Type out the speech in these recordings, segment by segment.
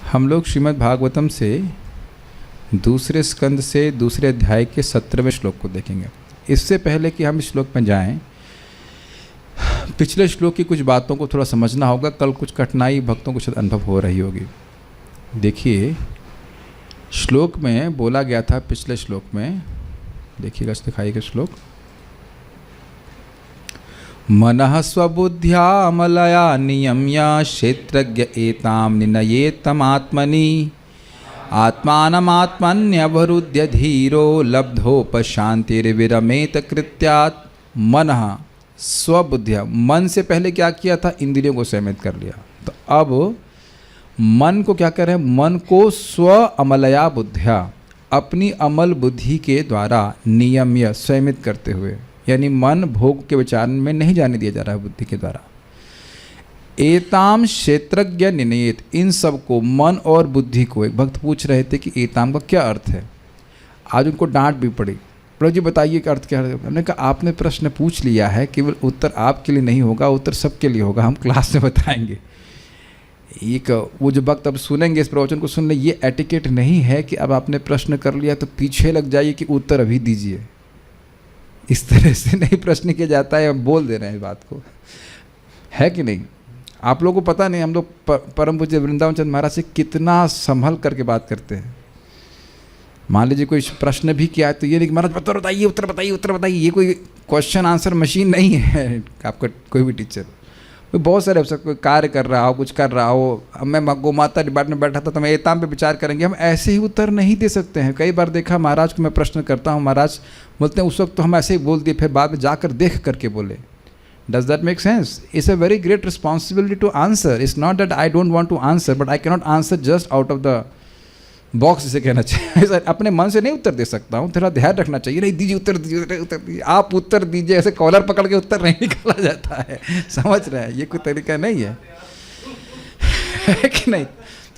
हम लोग श्रीमद् भागवतम से दूसरे स्कंद से दूसरे अध्याय के 17वें श्लोक को देखेंगे। इससे पहले कि हम इस श्लोक में जाएं, पिछले श्लोक की कुछ बातों को थोड़ा समझना होगा। कल कुछ कठिनाई भक्तों को शायद अनुभव हो रही होगी। देखिए, श्लोक में बोला गया था, पिछले श्लोक में देखिएगा, दिखाइएगा श्लोक। मनः स्वबुद्ध्या अमलया नियम्य क्षेत्रज्ञ एतां निनयेतमात्मनि आत्मानमात्मन्यवरुद्ध्य धीरो लब्धोपशान्तिर्विरमेत कृत्यात्। मनः स्वबुद्ध्या, मन से पहले क्या किया था? इंद्रियों को संयमित कर लिया। तो अब मन को क्या कर रहे हैं? मन को स्व अमलया बुद्ध्या, अपनी अमल बुद्धि के द्वारा नियम्य संयमित करते हुए, यानी मन भोग के विचार में नहीं जाने दिया जा रहा है बुद्धि के द्वारा। एताम क्षेत्रज्ञ निनयेत, इन सब को, मन और बुद्धि को। एक भक्त पूछ रहे थे कि एताम का क्या अर्थ है। आज उनको डांट भी पड़ी, प्रभु जी बताइए कि अर्थ क्या है। हमने कहा आपने प्रश्न पूछ लिया है, केवल उत्तर आपके लिए नहीं होगा, उत्तर सबके लिए होगा, हम क्लास में बताएंगे। एक वो जो भक्त अब सुनेंगे इस प्रवचन को, सुन ले, ये एटिकेट नहीं है कि अब आपने प्रश्न कर लिया तो पीछे लग जाइए कि उत्तर अभी दीजिए। इस तरह से नहीं प्रश्न किया जाता है। हम बोल दे रहे हैं बात को, है कि नहीं? आप लोगों को पता नहीं, हम लोग परम पूज्य वृंदावन चंद्र महाराज से कितना संभल करके बात करते हैं। मान लीजिए कोई प्रश्न भी किया है तो ये नहीं कि महाराज उत्तर बताइए, उत्तर बताइए, उत्तर बताइए। ये कोई क्वेश्चन आंसर मशीन नहीं है आपका कोई भी टीचर। बहुत सारे अवसर, कोई कार्य कर रहा हो, कुछ कर रहा हो, मैं गोमाता डिपार्टमेंट में बैठा था तो मैं एताम पे विचार करेंगे, हम ऐसे ही उत्तर नहीं दे सकते हैं। कई बार देखा महाराज को मैं प्रश्न करता हूँ, महाराज बोलते हैं उस वक्त तो हम ऐसे ही बोल दिए, फिर बाद में जाकर देख करके बोले। Does that make sense? It's a very great responsibility to answer. It's not that I don't want to answer, but I cannot answer just out of the box, इसे कहना चाहिए। अपने मन से नहीं उत्तर दे सकता हूँ, थोड़ा ध्यान रखना चाहिए। नहीं दीजिए, उत्तर दीजिए, उत्तर दीजिए, आप उत्तर दीजिए। ऐसे कॉलर पकड़ के उत्तर नहीं निकाला जाता है, समझ रहे हैं? ये कोई तरीका नहीं है, है कि नहीं?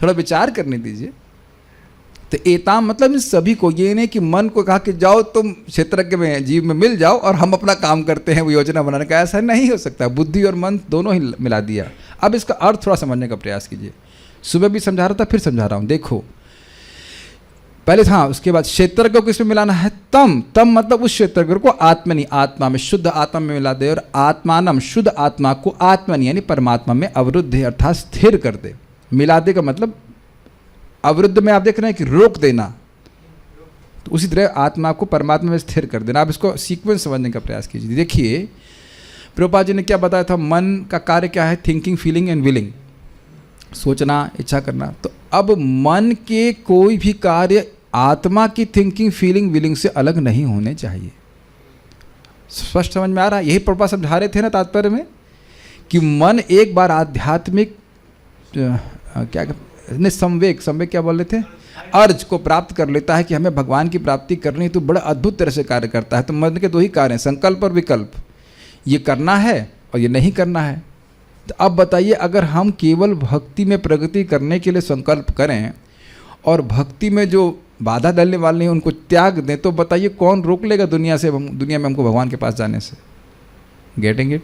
थोड़ा विचार करने दीजिए। तो एताम मतलब इन सभी को, ये नहीं कि मन को कहा कि जाओ तुम क्षेत्रज्ञ में, जीव में मिल जाओ और हम अपना काम करते हैं वो योजना बनाने का। ऐसा नहीं हो सकता। बुद्धि और मन दोनों ही मिला दिया। अब इसका अर्थ थोड़ा समझने का प्रयास कीजिए। सुबह भी समझा रहा था, फिर समझा रहा हूँ। देखो, पहले था, उसके बाद क्षेत्रज्ञ को किसमें मिलाना है? तम मतलब उस क्षेत्रज्ञ को आत्मनि, आत्मा में, शुद्ध आत्मा में मिला दे। और आत्मानम, शुद्ध आत्मा को आत्मनि यानी परमात्मा में अवरुद्ध अर्थात स्थिर कर दे। मिला दे का मतलब अवरुद्ध में आप देख रहे हैं कि रोक देना, तो उसी तरह आत्मा को परमात्मा में स्थिर कर देना। आप इसको सीक्वेंस समझने का प्रयास कीजिए। देखिए, प्रभुपाद जी ने क्या बताया था? मन का कार्य क्या है? थिंकिंग, फीलिंग एंड विलिंग, सोचना, इच्छा करना। तो अब मन के कोई भी कार्य आत्मा की थिंकिंग, फीलिंग, विलिंग से अलग नहीं होने चाहिए। स्पष्ट समझ में आ रहा है? यही प्रभुपाद समझा रहे थे ना तात्पर्य में, कि मन एक बार आध्यात्मिक क्या संवेग क्या बोल रहे थे, अर्ज को प्राप्त कर लेता है कि हमें भगवान की प्राप्ति करनी है, तो बड़ा अद्भुत तरह से कार्य करता है। तो मन के दो ही कार्य हैं, संकल्प और विकल्प। ये करना है और ये नहीं करना है। तो अब बताइए, अगर हम केवल भक्ति में प्रगति करने के लिए संकल्प करें और भक्ति में जो बाधा डालने वाले हैं उनको त्याग दें, तो बताइए कौन रोक लेगा दुनिया में हमको भगवान के पास जाने से? Getting it?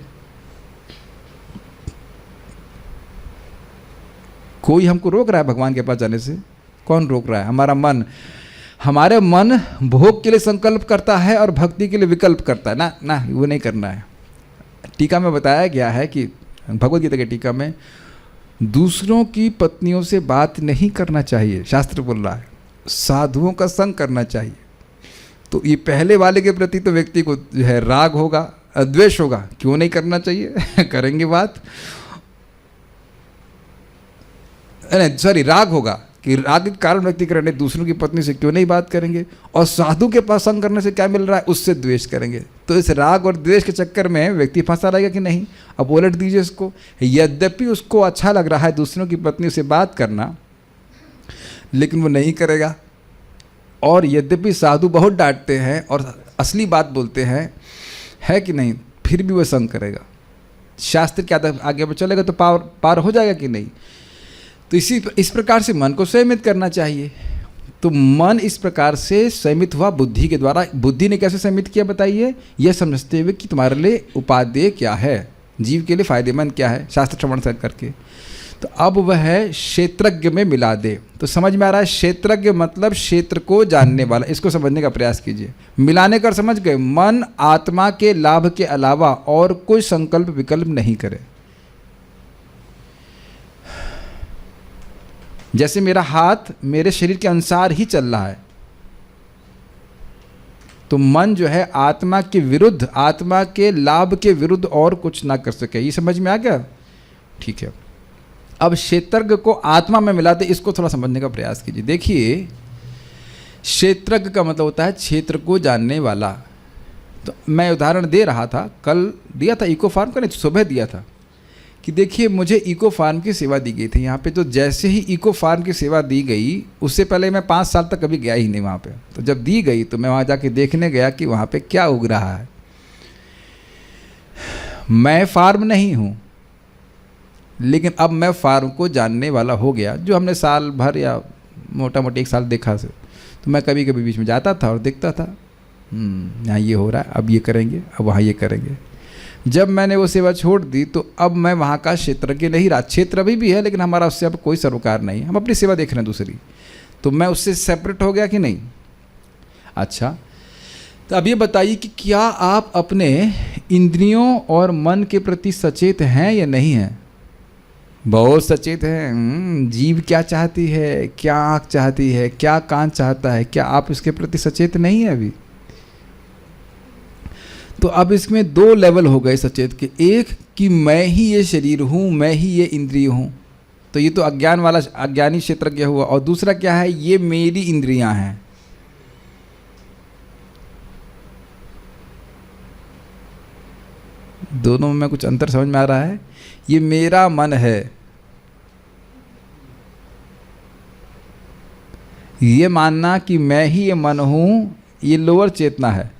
कोई हमको रोक रहा है भगवान के पास जाने से? कौन रोक रहा है? हमारा मन। हमारे मन भोग के लिए संकल्प करता है और भक्ति के लिए विकल्प करता है ना, वो नहीं करना है। टीका में बताया गया है कि भगवद गीता के टीका में, दूसरों की पत्नियों से बात नहीं करना चाहिए, शास्त्र बोल रहा है, साधुओं का संग करना चाहिए। तो ये पहले वाले के प्रति तो व्यक्ति को जो है राग होगा, द्वेष होगा, क्यों नहीं करना चाहिए? करेंगे बात, सॉरी, राग होगा कि राग के कारण व्यक्ति करने, दूसरों की पत्नी से क्यों नहीं बात करेंगे। और साधु के पास संग करने से क्या मिल रहा है? उससे द्वेष करेंगे। तो इस राग और द्वेष के चक्कर में व्यक्ति फंसा रहेगा कि नहीं? अब उलट दीजिए इसको। यद्यपि उसको अच्छा लग रहा है दूसरों की पत्नी से बात करना, लेकिन वो नहीं करेगा। और यद्यपि साधु बहुत डांटते हैं और असली बात बोलते हैं, है कि नहीं, फिर भी वह संग करेगा। शास्त्र क्या आगे चलेगा तो पार हो जाएगा कि नहीं? तो इस प्रकार से मन को संयमित करना चाहिए। तो मन इस प्रकार से संयमित हुआ बुद्धि के द्वारा। बुद्धि ने कैसे संयमित किया बताइए? यह समझते हुए कि तुम्हारे लिए उपादेय क्या है, जीव के लिए फायदेमंद क्या है, शास्त्र श्रवण करके। तो अब वह क्षेत्रज्ञ में मिला दे। तो समझ में आ रहा है, क्षेत्रज्ञ मतलब क्षेत्र को जानने वाला, इसको समझने का प्रयास कीजिए। मिलाने कर समझ गए, मन आत्मा के लाभ के अलावा और कोई संकल्प विकल्प नहीं करे। जैसे मेरा हाथ मेरे शरीर के अनुसार ही चल रहा है, तो मन जो है आत्मा के विरुद्ध, आत्मा के लाभ के विरुद्ध और कुछ ना कर सके। ये समझ में आ गया? ठीक है। अब क्षेत्रज्ञ को आत्मा में मिलाते, इसको थोड़ा समझने का प्रयास कीजिए। देखिए, क्षेत्रज्ञ का मतलब होता है क्षेत्र को जानने वाला। तो मैं उदाहरण दे रहा था, कल दिया था इको फार्म का, नहीं सुबह दिया था, कि देखिए मुझे इको फार्म की सेवा दी गई थी यहाँ पे। तो जैसे ही इको फार्म की सेवा दी गई, उससे पहले मैं 5 साल तक कभी गया ही नहीं वहाँ पे। तो जब दी गई तो मैं वहाँ जाके देखने गया कि वहाँ पे क्या उग रहा है। मैं फार्म नहीं हूँ, लेकिन अब मैं फार्म को जानने वाला हो गया। जो हमने साल भर या मोटा मोटी 1 साल देखा से, तो मैं कभी कभी बीच में जाता था और देखता था, यहाँ ये हो रहा है, अब ये करेंगे, अब वहाँ ये करेंगे। जब मैंने वो सेवा छोड़ दी तो अब मैं वहाँ का क्षेत्रज्ञ नहीं रहा। क्षेत्र अभी भी है, लेकिन हमारा उससे अब कोई सरोकार नहीं, हम अपनी सेवा देख रहे हैं दूसरी। तो मैं उससे सेपरेट हो गया कि नहीं? अच्छा, तो अब ये बताइए कि क्या आप अपने इंद्रियों और मन के प्रति सचेत हैं या नहीं हैं? बहुत सचेत हैं। जीव क्या चाहती है, क्या आँख चाहती है, क्या कान चाहता है, क्या आप इसके प्रति सचेत नहीं है अभी? तो अब इसमें 2 लेवल हो गए सचेत के। एक कि मैं ही ये शरीर हूँ, मैं ही ये इंद्रिय हूँ, तो ये तो अज्ञान वाला अज्ञानी क्षेत्रज्ञ हुआ। और दूसरा क्या है, ये मेरी इंद्रियां हैं। दोनों में कुछ अंतर समझ में आ रहा है? ये मेरा मन है, ये मानना कि मैं ही ये मन हूँ, ये लोअर चेतना है।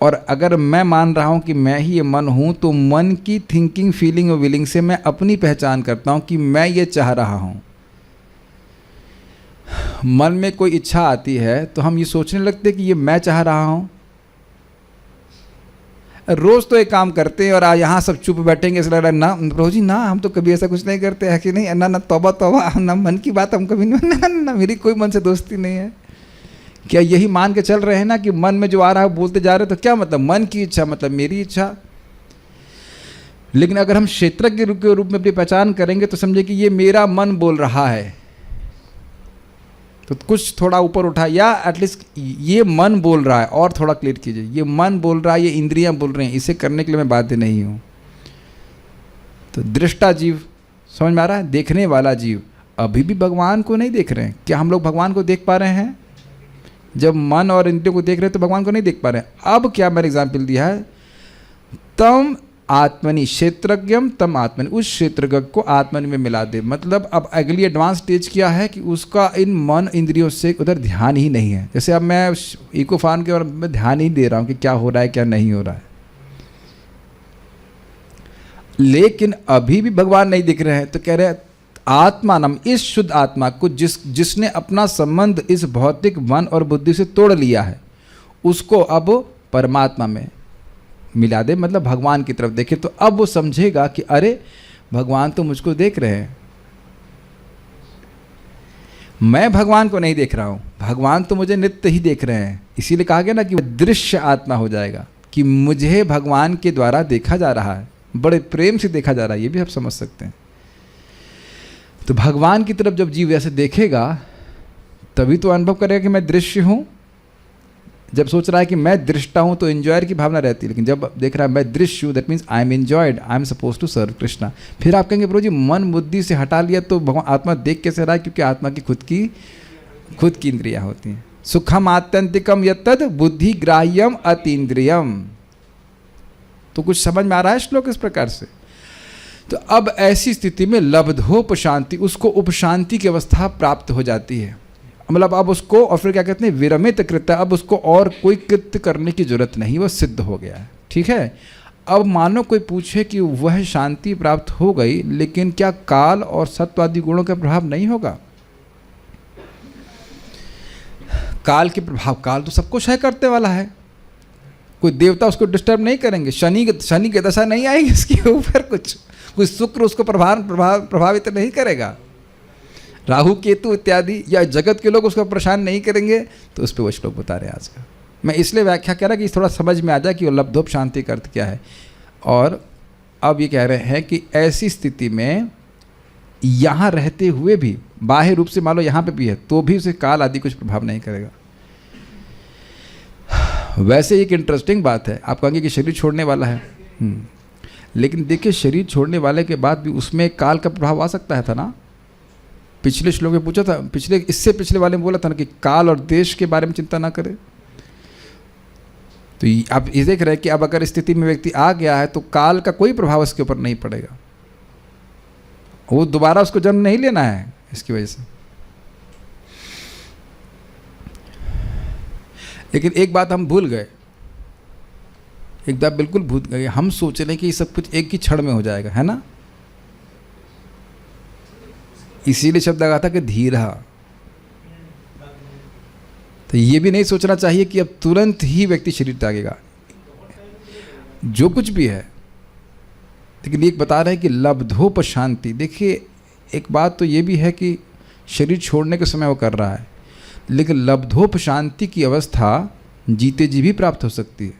और अगर मैं मान रहा हूँ कि मैं ही ये मन हूँ, तो मन की थिंकिंग, फीलिंग और विलिंग से मैं अपनी पहचान करता हूँ कि मैं ये चाह रहा हूँ। मन में कोई इच्छा आती है तो हम ये सोचने लगते कि ये मैं चाह रहा हूँ। रोज़ तो एक काम करते हैं और यहाँ सब चुप बैठेंगे, ऐसा लग रहा है ना प्रभु जी ना, हम तो कभी ऐसा कुछ नहीं करते हैं कि नहीं, ना ना तौबा तौबा, ना मन की बात हम कभी नहीं, ना मेरी कोई मन से दोस्ती नहीं है। क्या यही मान के चल रहे हैं ना कि मन में जो आ रहा है बोलते जा रहे हैं? तो क्या मतलब, मन की इच्छा मतलब मेरी इच्छा। लेकिन अगर हम क्षेत्रज्ञ के रूप में अपनी पहचान करेंगे तो समझे कि ये मेरा मन बोल रहा है, तो कुछ थोड़ा ऊपर उठा, या एटलीस्ट ये मन बोल रहा है, और थोड़ा क्लियर कीजिए, ये मन बोल रहा है, ये इंद्रियां बोल रही हैं, इसे करने के लिए मैं बाध्य नहीं हूँ। तो दृष्टा जीव समझ में आ रहा है, देखने वाला जीव अभी भी भगवान को नहीं देख रहे हैं। क्या हम लोग भगवान को देख पा रहे हैं? जब मन और इंद्रियों को देख रहे हैं तो भगवान को नहीं देख पा रहे हैं। अब क्या मैंने एग्जाम्पल दिया है, तम आत्मनि क्षेत्रज्ञम तम आत्मनि, उस क्षेत्रज्ञ को आत्मनि में मिला दे। मतलब अब अगली एडवांस स्टेज क्या है कि उसका इन मन इंद्रियों से उधर ध्यान ही नहीं है। जैसे अब मैं इको फार्म के और मैं ध्यान ही दे रहा हूँ कि क्या हो रहा है क्या नहीं हो रहा है, लेकिन अभी भी भगवान नहीं दिख रहे हैं। तो कह रहे हैं आत्मा नाम, इस शुद्ध आत्मा को जिसने अपना संबंध इस भौतिक मन और बुद्धि से तोड़ लिया है, उसको अब परमात्मा में मिला दे। मतलब भगवान की तरफ देखे तो अब वो समझेगा कि अरे भगवान तो मुझको देख रहे हैं, मैं भगवान को नहीं देख रहा हूँ, भगवान तो मुझे नित्य ही देख रहे हैं। इसीलिए कहा गया ना कि दृश्य आत्मा हो जाएगा, कि मुझे भगवान के द्वारा देखा जा रहा है, बड़े प्रेम से देखा जा रहा है। ये भी आप समझ सकते हैं। तो भगवान की तरफ जब जीव ऐसे देखेगा तभी तो अनुभव करेगा कि मैं दृश्य हूँ। जब सोच रहा है कि मैं दृष्टा हूँ तो एंजॉयर की भावना रहती है, लेकिन जब देख रहा है मैं दृश्य हूँ, that means I am enjoyed, I am suppose to serve Krishna. फिर आप कहेंगे प्रभु जी मन बुद्धि से हटा लिया तो भगवान आत्मा देख कैसे रहा है? क्योंकि आत्मा की खुद की इंद्रियाँ होती हैं। सुखम आत्यंतिकम यत्तद बुद्धि ग्राह्यम अतीन्द्रियम। तो कुछ समझ में आ रहा है श्लोक इस प्रकार से? तो अब ऐसी स्थिति में लब्धोपशांति, उसको उपशांति की अवस्था प्राप्त हो जाती है। मतलब अब उसको, और फिर क्या कहते हैं, विरमित कृत्य, अब उसको और कोई कृत्य करने की जरूरत नहीं, वह सिद्ध हो गया है। ठीक है। अब मानो कोई पूछे कि वह शांति प्राप्त हो गई, लेकिन क्या काल और सत्वादि गुणों का प्रभाव नहीं होगा? काल के प्रभाव, काल तो सबको क्षय करते वाला है, कोई देवता उसको डिस्टर्ब नहीं करेंगे, शनि की दशा नहीं आएगी इसके ऊपर कुछ, कोई शुक्र उसको प्रभावित नहीं करेगा। राहु केतु इत्यादि या जगत के लोग उसको परेशान नहीं करेंगे। तो उस पर वो श्लोक बता रहे हैं आज का। मैं इसलिए व्याख्या कह रहा कि थोड़ा समझ में आ जाए कि लब्धोप शांति का अर्थ क्या है। और अब ये कह रहे हैं कि ऐसी स्थिति में यहाँ रहते हुए भी, बाह्य रूप से मान लो यहाँ पे भी है, तो भी उसे काल आदि कुछ प्रभाव नहीं करेगा। वैसे एक इंटरेस्टिंग बात है, आप कहेंगे कि शरीर छोड़ने वाला है, लेकिन देखिए शरीर छोड़ने वाले के बाद भी उसमें काल का प्रभाव आ सकता है था ना। पिछले श्लोक में पूछा था, इससे पिछले वाले में बोला था ना कि काल और देश के बारे में चिंता ना करे। तो आप ये देख रहे हैं कि अब अगर स्थिति में व्यक्ति आ गया है तो काल का कोई प्रभाव उसके ऊपर नहीं पड़ेगा, वो दोबारा उसको जन्म नहीं लेना है इसकी वजह से। लेकिन एक बात हम भूल गए, एक बात बिल्कुल भूल गए, हम सोच रहे हैं कि ये सब कुछ एक ही क्षण में हो जाएगा, है ना। इसीलिए शब्द लगा था कि धीरा। तो ये भी नहीं सोचना चाहिए कि अब तुरंत ही व्यक्ति शरीर त्यागेगा, जो कुछ भी है। लेकिन एक बता रहे हैं कि लब्धोप शांति। देखिए एक बात तो ये भी है कि शरीर छोड़ने के समय वो कर रहा है, लेकिन लब्धोप शांति की अवस्था जीते जी भी प्राप्त हो सकती है।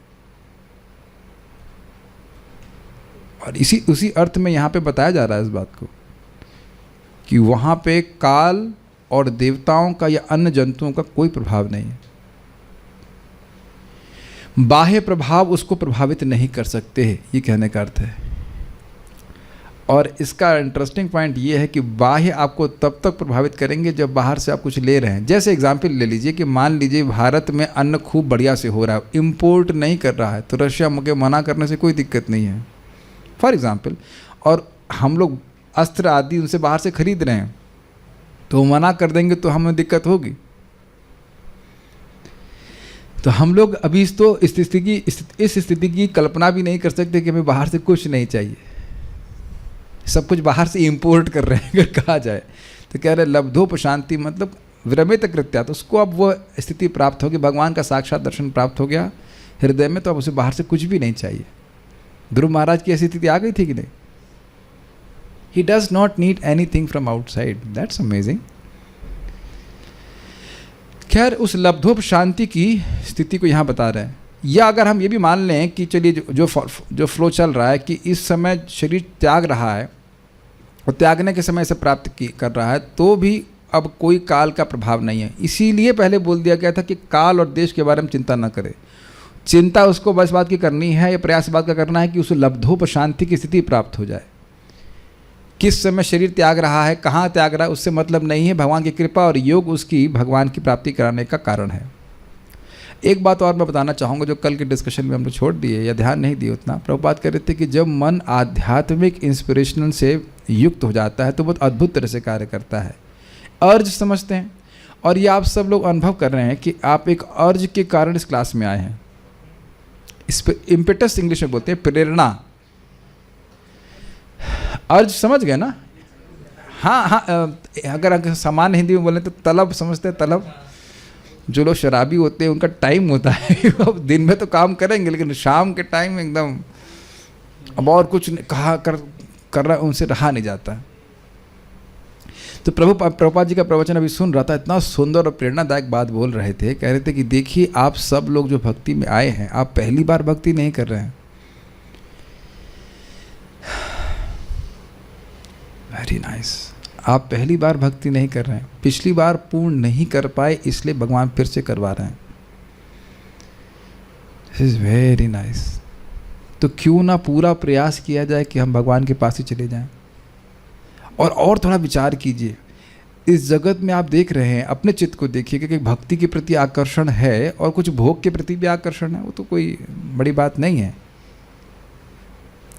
और उसी अर्थ में यहाँ पे बताया जा रहा है इस बात को कि वहाँ पे काल और देवताओं का या अन्य जंतुओं का कोई प्रभाव नहीं है। बाह्य प्रभाव उसको प्रभावित नहीं कर सकते हैं, ये कहने का अर्थ है। और इसका इंटरेस्टिंग पॉइंट ये है कि बाह्य आपको तब तक प्रभावित करेंगे जब बाहर से आप कुछ ले रहे हैं। जैसे एग्जाम्पल ले लीजिए कि मान लीजिए भारत में अन्न खूब बढ़िया से हो रहा है, इंपोर्ट नहीं कर रहा है, तो रशिया के मना करने से कोई दिक्कत नहीं है फॉर एग्जाम्पल। और हम लोग अस्त्र आदि उनसे बाहर से खरीद रहे हैं, तो मना कर देंगे तो हमें दिक्कत होगी। तो हम लोग अभी इस स्थिति की कल्पना भी नहीं कर सकते कि हमें बाहर से कुछ नहीं चाहिए, सब कुछ बाहर से इंपोर्ट कर रहे हैं अगर कहा जाए तो। कह रहे लब्धोप शांति मतलब विरमित कृत्या, तो उसको अब वो स्थिति प्राप्त होगी, भगवान का साक्षात दर्शन प्राप्त हो गया हृदय में, तो अब उसे बाहर से कुछ भी नहीं चाहिए। ध्रुव महाराज की ऐसी स्थिति आ गई थी कि नहीं। He does not need anything from outside. That's amazing. खैर उस लब्धोप शांति की स्थिति को यहाँ बता रहे हैं। या अगर हम ये भी मान लें कि चलिए जो फ्लो चल रहा है कि इस समय शरीर त्याग रहा है और त्यागने के समय इसे प्राप्त कर रहा है, तो भी अब कोई काल का प्रभाव नहीं है। इसीलिए पहले बोल दिया गया था कि काल और देश के बारे में चिंता न करे। चिंता उसको बस बात की करनी है, या प्रयास बात का करना है कि उसे लब्धोप शांति की स्थिति प्राप्त हो जाए। किस समय शरीर त्याग रहा है, कहाँ त्याग रहा है, उससे मतलब नहीं है। भगवान की कृपा और योग उसकी भगवान की प्राप्ति कराने का कारण है। एक बात और मैं बताना चाहूँगा जो कल के डिस्कशन में हम लोग छोड़ दिए या ध्यान नहीं दिए उतना। प्रभुपाद कह रहे थे कि जब मन आध्यात्मिक इंस्पिरेशनल से युक्त हो जाता है तो बहुत अद्भुत तरह से कार्य करता है। अर्ज समझते हैं, और ये आप सब लोग अनुभव कर रहे हैं कि आप एक अर्ज के कारण इस क्लास में आए हैं। इस पर इम्पेटस इंग्लिश में बोलते हैं, प्रेरणा। अर्ज समझ गए ना। हाँ, अगर सामान्य हिंदी में बोले तो तलब समझते हैं। तलब, जो लोग शराबी होते हैं उनका टाइम होता है अब दिन में तो काम करेंगे, लेकिन शाम के टाइम में एकदम अब और कुछ कहा कर रहा, उनसे रहा नहीं जाता। तो प्रभुपाद जी का प्रवचन अभी सुन रहा था, इतना सुंदर और प्रेरणादायक बात बोल रहे थे। कह रहे थे कि देखिए आप सब लोग जो भक्ति में आए हैं, आप पहली बार भक्ति नहीं कर रहे हैं। Very nice. आप पहली बार भक्ति नहीं कर रहे हैं, पिछली बार पूर्ण नहीं कर पाए इसलिए भगवान फिर से करवा रहे हैं। This is very nice. तो क्यों ना पूरा प्रयास किया जाए कि हम भगवान के पास ही चले जाएं। और थोड़ा विचार कीजिए, इस जगत में आप देख रहे हैं, अपने चित्त को देखिए कि भक्ति के प्रति आकर्षण है और कुछ भोग के प्रति भी आकर्षण है, वो तो कोई बड़ी बात नहीं है।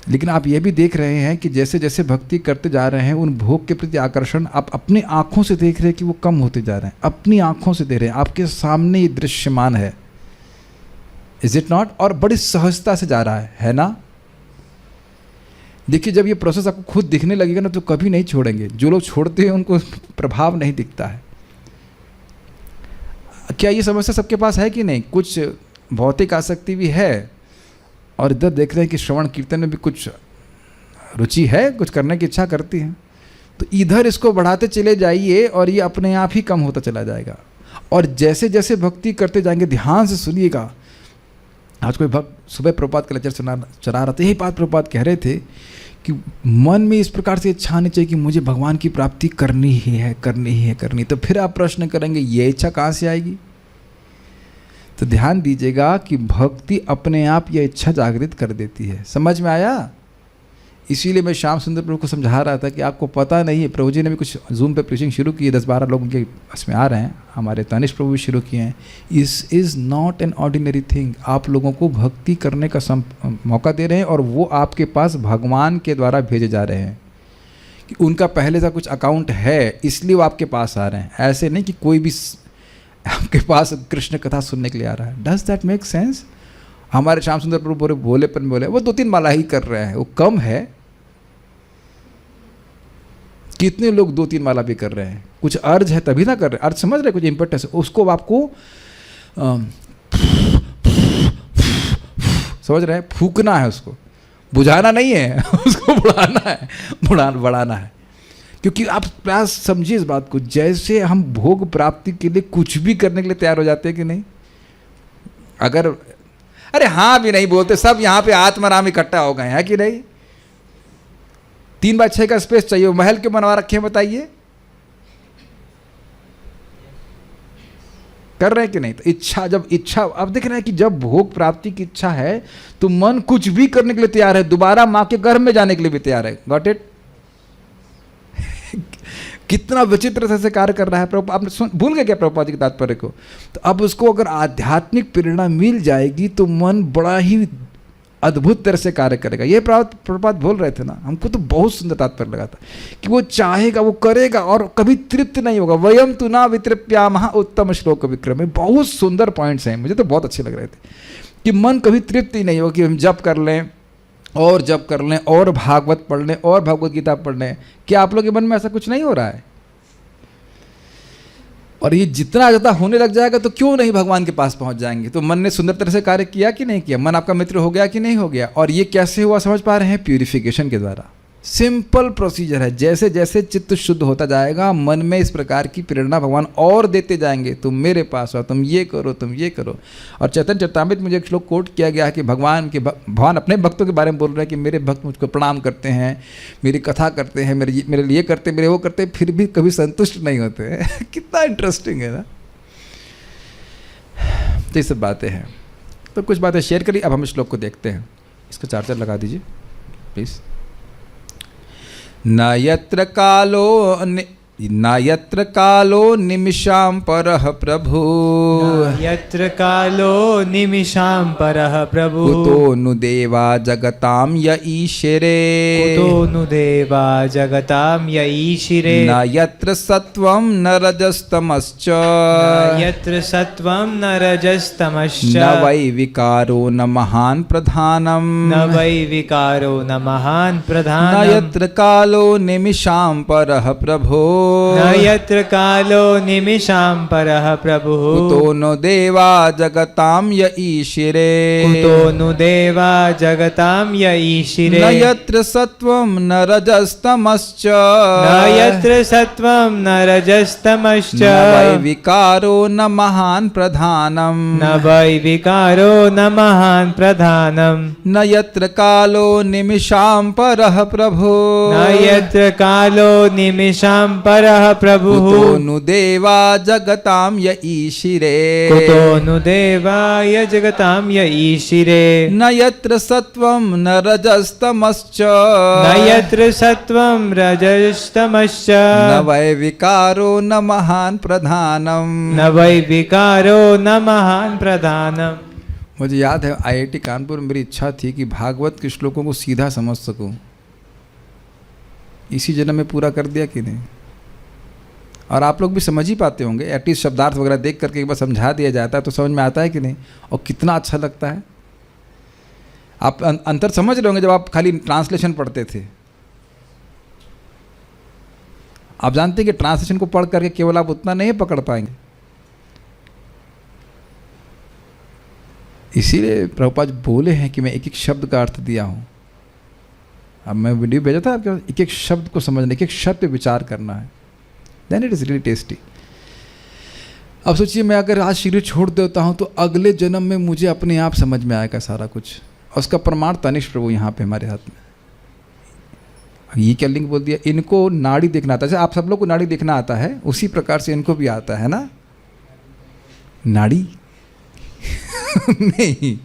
लेकिन आप ये भी देख रहे हैं कि जैसे जैसे भक्ति करते जा रहे हैं, उन भोग के प्रति आकर्षण आप अपनी आंखों से देख रहे हैं कि वो कम होते जा रहे हैं। अपनी आंखों से देख रहे हैं, आपके सामने ये दृश्यमान है। Is it not? और बड़ी सहजता से जा रहा है ना। देखिए जब ये प्रोसेस आपको खुद दिखने लगेगा ना तो कभी नहीं छोड़ेंगे। जो लोग छोड़ते हैं उनको प्रभाव नहीं दिखता है। क्या ये समस्या सबके पास है कि नहीं? कुछ भौतिक आसक्ति भी है, और इधर देख रहे हैं कि श्रवण कीर्तन में भी कुछ रुचि है, कुछ करने की इच्छा करती है, तो इधर इसको बढ़ाते चले जाइए और ये अपने आप ही कम होता चला जाएगा। और जैसे जैसे भक्ति करते जाएंगे, ध्यान से सुनिएगा। आज कोई भक्त सुबह प्रभुपाद का लेक्चर चला रहा था, यही बात प्रभुपाद कह रहे थे कि मन में इस प्रकार से इच्छा आनी चाहिए कि मुझे भगवान की प्राप्ति करनी ही है, करनी ही है, करनी। तो फिर आप प्रश्न करेंगे ये इच्छा कहाँ से आएगी? तो ध्यान दीजिएगा कि भक्ति अपने आप यह इच्छा जागृत कर देती है। समझ में आया? इसीलिए मैं श्याम सुंदर प्रभु को समझा रहा था कि आपको पता नहीं है, प्रभु जी ने भी कुछ जूम पे प्रीचिंग शुरू की है, 10-12 लोग उनके इसमें आ रहे हैं, हमारे तनिष्क प्रभु भी शुरू किए हैं। Is not an ordinary thing. आप लोगों को भक्ति करने का मौका दे रहे हैं और वो आपके पास भगवान के द्वारा भेजे जा रहे हैं कि उनका पहले से कुछ अकाउंट है, इसलिए वो आपके पास आ रहे हैं। ऐसे नहीं कि कोई भी आपके पास कृष्ण कथा सुनने के लिए आ रहा है। Does that make sense? हमारे श्याम सुंदर प्रभु भोलेपन बोले वो 2-3 माला ही कर रहे हैं, वो कम है। कितने लोग 2-3 माला भी कर रहे हैं? कुछ अर्ज है तभी ना कर रहे, अर्ज समझ रहे, कुछ इम्पोर्टेंस, उसको आपको समझ रहे हैं, फूकना है, उसको बुझाना नहीं है उसको बढ़ाना है। क्योंकि आप प्यास समझिए इस बात को, जैसे हम भोग प्राप्ति के लिए कुछ भी करने के लिए तैयार हो जाते हैं कि नहीं। अगर अरे हाँ भी नहीं बोलते, सब यहाँ पे आत्माराम इकट्ठा हो गए हैं कि नहीं। 3x6 का स्पेस चाहिए, महल क्यों बनवा रखे हैं बताइए? कर रहे हैं कि नहीं? तो इच्छा, जब इच्छा, अब देख रहे हैं कि जब भोग प्राप्ति की इच्छा है तो मन कुछ भी करने के लिए तैयार है, दोबारा मां के गर्भ में जाने के लिए भी तैयार है। Got it? कितना विचित्र से कार्य कर रहा है प्रभु। आपने भूल गए क्या प्रभुपाद जी के तात्पर्य को? तो अब उसको अगर आध्यात्मिक प्रेरणा मिल जाएगी तो मन बड़ा ही अद्भुत तरह से कार्य करेगा। ये प्रभुपाद बोल रहे थे ना, हमको तो बहुत सुंदर तात्पर्य लगा था कि वो चाहेगा, वो करेगा और कभी तृप्त नहीं होगा। वयम तु ना वितृप्यामः उत्तम श्लोक विक्रम में बहुत सुंदर पॉइंट्स हैं, मुझे तो बहुत अच्छे लग रहे थे कि मन कभी तृप्त ही नहीं होगा कि हम जप कर लें और जप कर लें और भागवत पढ़ लें और भगवत गीता पढ़ लें। क्या आप लोग के मन में ऐसा कुछ नहीं हो रहा है? और ये जितना ज़्यादा होने लग जाएगा तो क्यों नहीं भगवान के पास पहुंच जाएंगे। तो मन ने सुंदर तरह से कार्य किया कि नहीं किया? मन आपका मित्र हो गया कि नहीं हो गया? और ये कैसे हुआ समझ पा रहे हैं? प्यूरिफिकेशन के द्वारा। सिंपल प्रोसीजर है। जैसे जैसे चित्त शुद्ध होता जाएगा, मन में इस प्रकार की प्रेरणा भगवान और देते जाएंगे, तुम मेरे पास आओ, तुम ये करो, तुम ये करो। और चैतन्य चरितामृत में मुझे एक श्लोक कोट किया गया है कि भगवान अपने भक्तों के बारे में बोल रहे हैं कि मेरे भक्त मुझको प्रणाम करते हैं, मेरी कथा करते हैं, मेरे लिए करते, मेरे वो करते, फिर भी कभी संतुष्ट नहीं होते। कितना इंटरेस्टिंग है ना। तो ये सब बातें हैं, तो कुछ बातें शेयर करिए। अब हम इस श्लोक को देखते हैं। इसका चार्जर लगा दीजिए प्लीज़। न यत्र कालो निमिषां परः प्रभु, यत्र कालो निमिषां परः प्रभु, कुतो नु देवा जगतां य ईशिरे, कुतो नु देवा जगतां य ईशिरे, न यत्र सत्वं न रजस्तमश्च, न यत्र सत्वं न रजस्तमश्च, न वै विकारो न महान् प्रधानम्, न वै विकारो न महान् प्रधानम्, न यत्र कालो निमिषां परः प्रभु, न यत्र कालो निमिषां परः प्रभु, कुतो नु देवा जगतां य ईशिरे, कुतो नु देवा जगतां य ईशिरे, न यत्र सत्वं न रजस्तमश्च, न यत्र सत्वं न रजस्तमश्च, न वै विकारो न महान् प्रधानम्, न वै विकारो न महान् प्रधानम्, न यत्र कालो निमिषां परः प्रभु, न यत्र कालो निमिषां परः प्रभु, कुतो नु देवा जगतां य ईशिरे, कुतो नु देवाय जगतां य ईशिरे, न यत्र सत्वं न रजस्तमश्च, न यत्र सत्वं रजस्तमश्च, न वै विकारो न महान् प्रधानम्, न वै विकारो न महान् प्रधानम्। मुझे याद है IIT कानपुर में मेरी इच्छा थी कि भागवत के श्लोकों को सीधा समझ सकूं। इसी जन्म में पूरा कर दिया कि नहीं? और आप लोग भी समझ ही पाते होंगे, एटलीस्ट शब्दार्थ वगैरह देख करके एक बार समझा दिया जाता है तो समझ में आता है कि नहीं, और कितना अच्छा लगता है। आप अंतर समझ रहे होंगे जब आप खाली ट्रांसलेशन पढ़ते थे। आप जानते हैं कि ट्रांसलेशन को पढ़ करके केवल आप उतना नहीं पकड़ पाएंगे। इसीलिए प्रभुपाद बोले हैं कि मैं एक एक शब्द का अर्थ दिया हूँ। अब मैं वीडियो भेजा था आपके पास, एक एक शब्द को समझना, एक एक शब्द पे विचार करना है, then it is really tasty. अब सोचिए मैं अगर आज शरीर छोड़ देता हूँ तो अगले जन्म में मुझे अपने आप समझ में आएगा सारा कुछ, और उसका प्रमाण तनिष्ठ प्रभु यहाँ पे हमारे हाथ में। ये क्या लिंग बोल दिया, इनको नाड़ी देखना आता है, आप सब लोग को नाड़ी देखना आता है, उसी प्रकार से इनको भी आता है ना नाड़ी नहीं।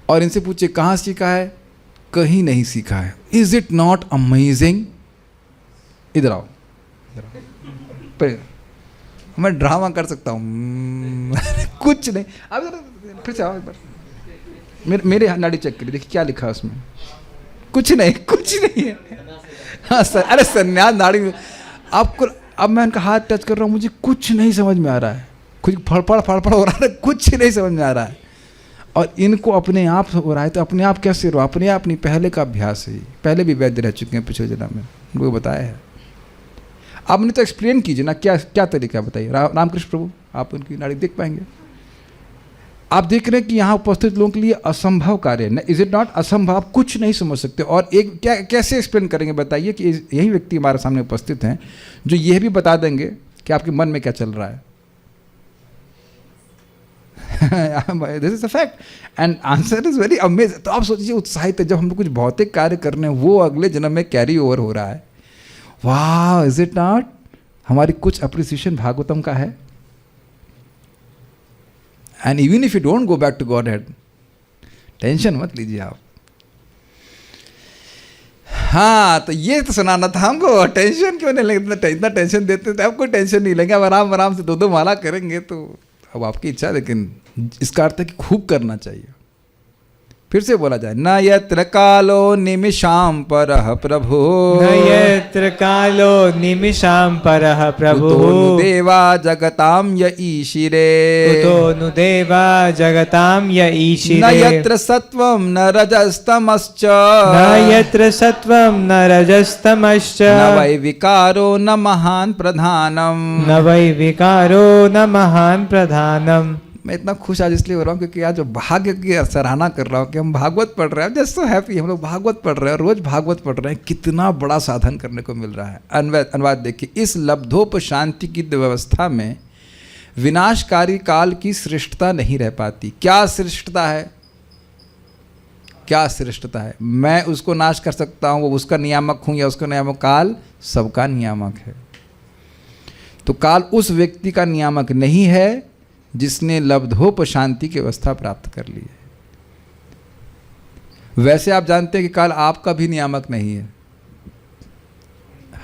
और इनसे पूछे कहाँ सीखा है, कहीं नहीं सीखा है। Is it not amazing? इधर आओ, मैं ड्रामा कर सकता हूँ कुछ नहीं। अब फिर से आओ एक बार, मेरे नाड़ी चेक करिए, देखिए क्या लिखा है उसमें। कुछ नहीं, कुछ नहीं है। हाँ सर, अरे सन्यास नाड़ी आपको, अब मैं उनका हाथ टच कर रहा हूँ, मुझे कुछ नहीं समझ में आ रहा है, कुछ फड़फड़ हो रहा है, कुछ नहीं समझ में आ रहा है। और इनको अपने आप हो रहा है, तो अपने आप कैसे रहो, अपने आप नहीं, पहले का अभ्यास है। पहले भी वैद्य रह चुके हैं पिछले जन्म में, उनको बताया है। आपने तो एक्सप्लेन कीजिए ना, क्या क्या तरीका है बताइए। रामकृष्ण प्रभु, आप उनकी नाड़ी देख पाएंगे? आप देख रहे हैं कि यहाँ उपस्थित लोगों के लिए असंभव कार्य है। इज इट नॉट असंभव? आप कुछ नहीं समझ सकते। और एक क्या कैसे एक्सप्लेन करेंगे बताइए कि यही व्यक्ति हमारे सामने उपस्थित हैं जो यह भी बता देंगे कि आपके मन में क्या चल रहा है। This is a fact and answer is very amazing. तो आप सोचिए उत्साहित है, जब हम कुछ भौतिक कार्य कर रहे हैं वो अगले जन्म में कैरी ओवर हो रहा है। वाह, इज इट नॉट? हमारी कुछ अप्रिसिएशन भागवतम का है। And even if you don't go back to Godhead, tension मत लीजिए आप। हाँ, तो ये तो सुनाना था हमको। टेंशन क्यों नहीं लेंगे, इतना टेंशन देते थे, अब कोई टेंशन नहीं लेंगे, अब आराम आराम से दो माला करेंगे। तो अब आपकी इच्छा, लेकिन इसका अर्थ है कि खूब करना चाहिए। फिर से बोला जाए, न यत्र कालो निमिषाम परः प्रभु, न यत्र कालो निमिषां परः प्रभु, कुतो नु देवा जगतां य ईशिरे, कुतो नु देवा जगतां य ईशिरे, न यत्र सत्वं न रजस्तमश्च, न यत्र सत्वं न रजस्तमश्च, न वै विकारो न महान् प्रधानम, न वै विकारो न महान् प्रधानम। मैं इतना खुश आज इसलिए हो रहा हूँ क्योंकि आज जो भाग्य की सराहना कर रहा हूँ कि हम भागवत पढ़ रहे हैं। जस्ट सो हैप्पी, हम लोग भागवत पढ़ रहे हैं, रोज भागवत पढ़ रहे हैं, कितना बड़ा साधन करने को मिल रहा है। अनुवाद देखिए, इस लब्धोप शांति की व्यवस्था में विनाशकारी काल की श्रेष्ठता नहीं रह पाती। क्या श्रेष्ठता है? क्या श्रेष्ठता है? मैं उसको नाश कर सकता हूँ, वो उसका नियामक हूँ या उसका नियामक? काल सबका नियामक है। तो काल उस व्यक्ति का नियामक नहीं है जिसने लब्धोप शांति की अवस्था प्राप्त कर ली है। वैसे आप जानते हैं कि काल आपका भी नियामक नहीं है।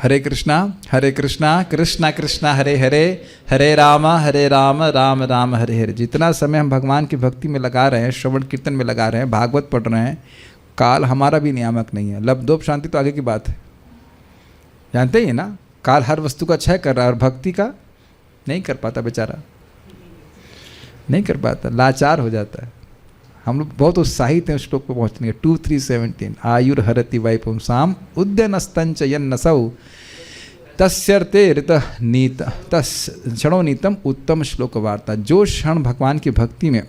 हरे कृष्णा कृष्णा कृष्णा हरे हरे, हरे राम राम राम हरे हरे। जितना समय हम भगवान की भक्ति में लगा रहे हैं, श्रवण कीर्तन में लगा रहे हैं, भागवत पढ़ रहे हैं, काल हमारा भी नियामक नहीं है। लब्धोप शांति तो आगे की बात है, जानते ही ना। काल हर वस्तु का क्षय कर रहा है और भक्ति का नहीं कर पाता, बेचारा नहीं कर पाता, लाचार हो जाता है। हम लोग बहुत उत्साहित हैं उस श्लोक पर पहुँचने के। 2317 आयुर हरति वै पुंसाम उद्यनस्तंच यन्नसौ तस्यर्ते ऋत नीत क्षणो नीतम उत्तम श्लोक वार्ता। जो क्षण भगवान की भक्ति में,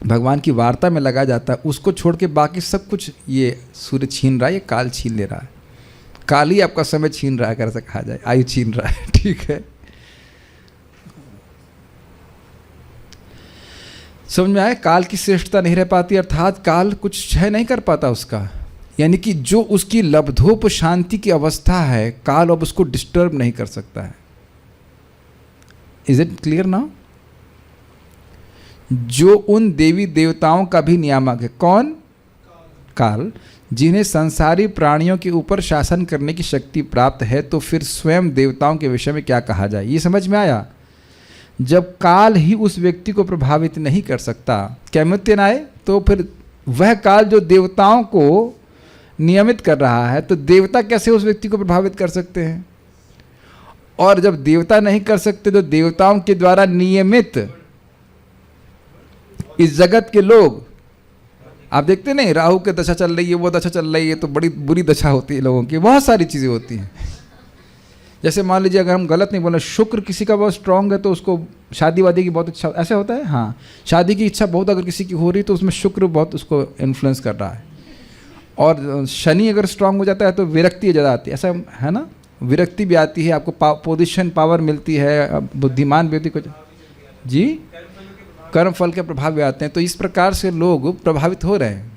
भगवान की वार्ता में लगा जाता है, उसको छोड़ के बाकी सब कुछ ये सूर्य छीन रहा है, ये काल छीन ले रहा है। काल ही आपका समय छीन रहा है, कैसे कहा जाए, आयु छीन रहा है। ठीक है, समझ में आए? काल की श्रेष्ठता नहीं रह पाती, अर्थात काल कुछ क्षय नहीं कर पाता उसका। यानी कि जो उसकी लब्धोप शांति की अवस्था है, काल अब उसको डिस्टर्ब नहीं कर सकता है। Is it clear now? जो उन देवी देवताओं का भी नियामक है, कौन? काल। जिन्हें संसारी प्राणियों के ऊपर शासन करने की शक्ति प्राप्त है, तो फिर स्वयं देवताओं के विषय में क्या कहा जाए? ये समझ में आया? जब काल ही उस व्यक्ति को प्रभावित नहीं कर सकता, कैमत्य न आए, तो फिर वह काल जो देवताओं को नियमित कर रहा है, तो देवता कैसे उस व्यक्ति को प्रभावित कर सकते हैं? और जब देवता नहीं कर सकते, तो देवताओं के द्वारा नियमित इस जगत के लोग, आप देखते नहीं, राहु की दशा चल रही है, वो दशा चल रही है, तो बड़ी बुरी दशा होती है लोगों की, बहुत सारी चीज़ें होती हैं। जैसे मान लीजिए, अगर हम गलत नहीं बोले, शुक्र किसी का बहुत स्ट्रांग है तो उसको शादी वादी की बहुत इच्छा, ऐसे होता है। हाँ, शादी की इच्छा बहुत अगर किसी की हो रही तो उसमें शुक्र बहुत उसको इन्फ्लुएंस कर रहा है। और शनि अगर स्ट्रांग हो जाता है तो विरक्ति ज़्यादा आती है, ऐसा है ना, विरक्ति भी आती है, आपको पोजीशन पावर मिलती है, बुद्धिमान व्यक्ति को जी कर्म फल के प्रभाव भी आते हैं। तो इस प्रकार से लोग प्रभावित हो रहे हैं।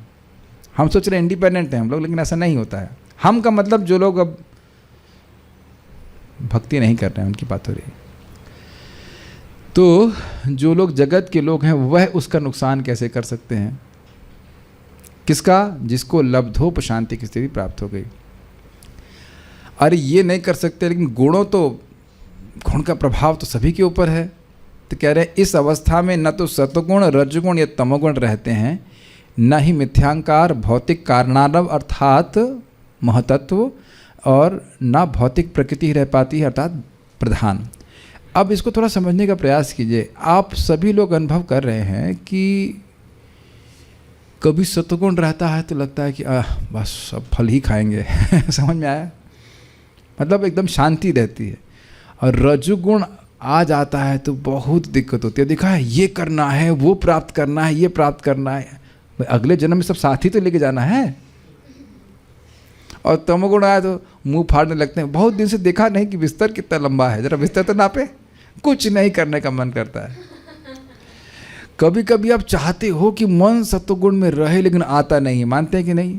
हम सोच रहे हैं इंडिपेंडेंट हैं हम लोग, लेकिन ऐसा नहीं होता है। हम का मतलब जो लोग अब भक्ति नहीं कर रहे हैं उनकी बात हो रही है। तो जो लोग जगत के लोग हैं वह उसका नुकसान कैसे कर सकते हैं? किसका? जिसको लब्धोप शांति की स्थिति प्राप्त हो गई। अरे ये नहीं कर सकते, लेकिन गुण का प्रभाव तो सभी के ऊपर है। तो कह रहे हैं इस अवस्था में न तो सतगुण रजगुण या तमोगुण रहते हैं, न ही मिथ्यांकार भौतिक कारणारव अर्थात महतत्व, और न भौतिक प्रकृति रह पाती है अर्थात प्रधान। अब इसको थोड़ा समझने का प्रयास कीजिए। आप सभी लोग अनुभव कर रहे हैं कि कभी सतगुण रहता है तो लगता है कि बस अब फल ही खाएंगे समझ में आया? मतलब एकदम शांति रहती है। और रजोगुण आ जाता है तो बहुत दिक्कत होती है। देखा है, ये करना है, वो प्राप्त करना है, ये प्राप्त करना है, अगले जन्म में सब साथी तो लेके जाना है। और तमोगुण आया तो मुंह फाड़ने लगते हैं। बहुत दिन से देखा नहीं कि बिस्तर कितना लंबा है, जरा बिस्तर तो नापे। कुछ नहीं करने का मन करता है। कभी कभी आप चाहते हो कि मन सत्वगुण में रहे, लेकिन आता नहीं है। मानते हैं कि नहीं?